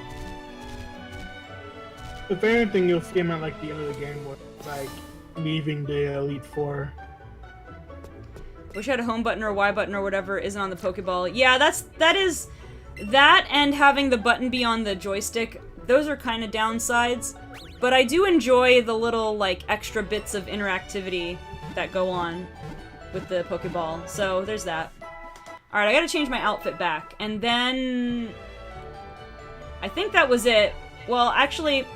If anything, you'll see him at like the end of the game where it's like leaving the Elite Four. Wish I had a home button or a Y button or whatever isn't on the Pokeball. Yeah, that and having the button be on the joystick, those are kind of downsides. But I do enjoy the little, like, extra bits of interactivity that go on with the Pokeball. So, there's that. Alright, I gotta change my outfit back. And then... I think that was it. Well, actually...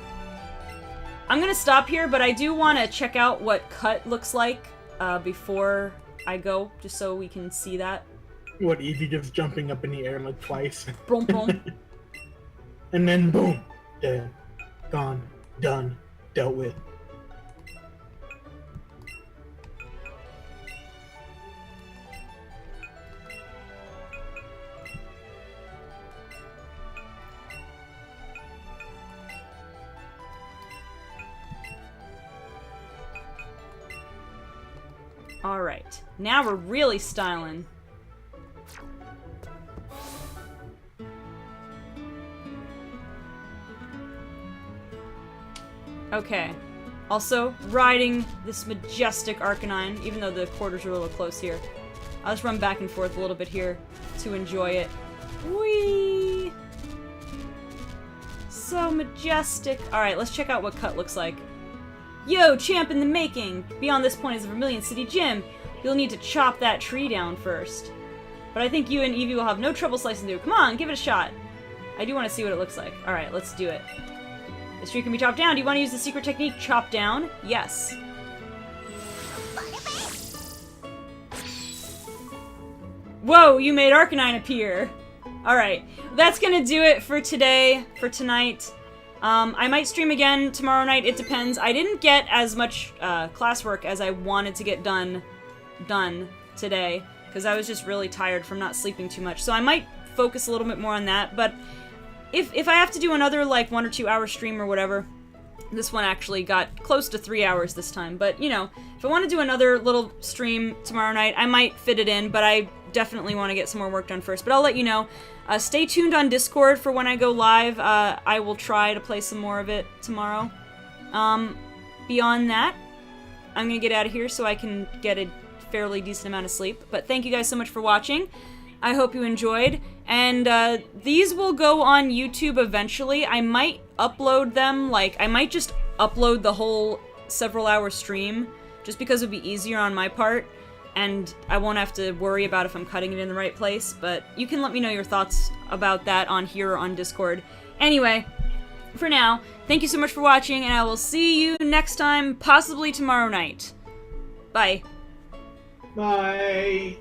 I'm gonna stop here, but I do want to check out what Cut looks like before I go, just so we can see that. What, Eevee just jumping up in the air like twice? Brum brum. And then boom! Dead. Gone. Done. Dealt with. Alright, now we're really styling. Okay. Also, riding this majestic Arcanine, even though the quarters are a little close here. I'll just run back and forth a little bit here to enjoy it. Whee! So majestic. Alright, let's check out what Cut looks like. Yo, champ in the making! Beyond this point is the Vermilion City Gym. You'll need to chop that tree down first. But I think you and Eevee will have no trouble slicing through. Come on, give it a shot. I do want to see what it looks like. Alright, let's do it. This tree can be chopped down. Do you want to use the secret technique, chop down? Yes. Whoa, you made Arcanine appear! Alright, that's gonna do it for today, for tonight. I might stream again tomorrow night, it depends. I didn't get as much classwork as I wanted to get done today, because I was just really tired from not sleeping too much. So I might focus a little bit more on that, but if I have to do another, like, 1 or 2 hour stream or whatever, this one actually got close to 3 hours this time, but, you know, if I want to do another little stream tomorrow night, I might fit it in, but I definitely want to get some more work done first. But I'll let you know. Stay tuned on Discord for when I go live. I will try to play some more of it tomorrow. Beyond that, I'm going to get out of here so I can get a fairly decent amount of sleep. But thank you guys so much for watching. I hope you enjoyed. And these will go on YouTube eventually. I might upload them, like, I might just upload the whole several-hour stream, just because it would be easier on my part. And I won't have to worry about if I'm cutting it in the right place, but you can let me know your thoughts about that on here or on Discord. Anyway, for now, thank you so much for watching, and I will see you next time, possibly tomorrow night. Bye. Bye.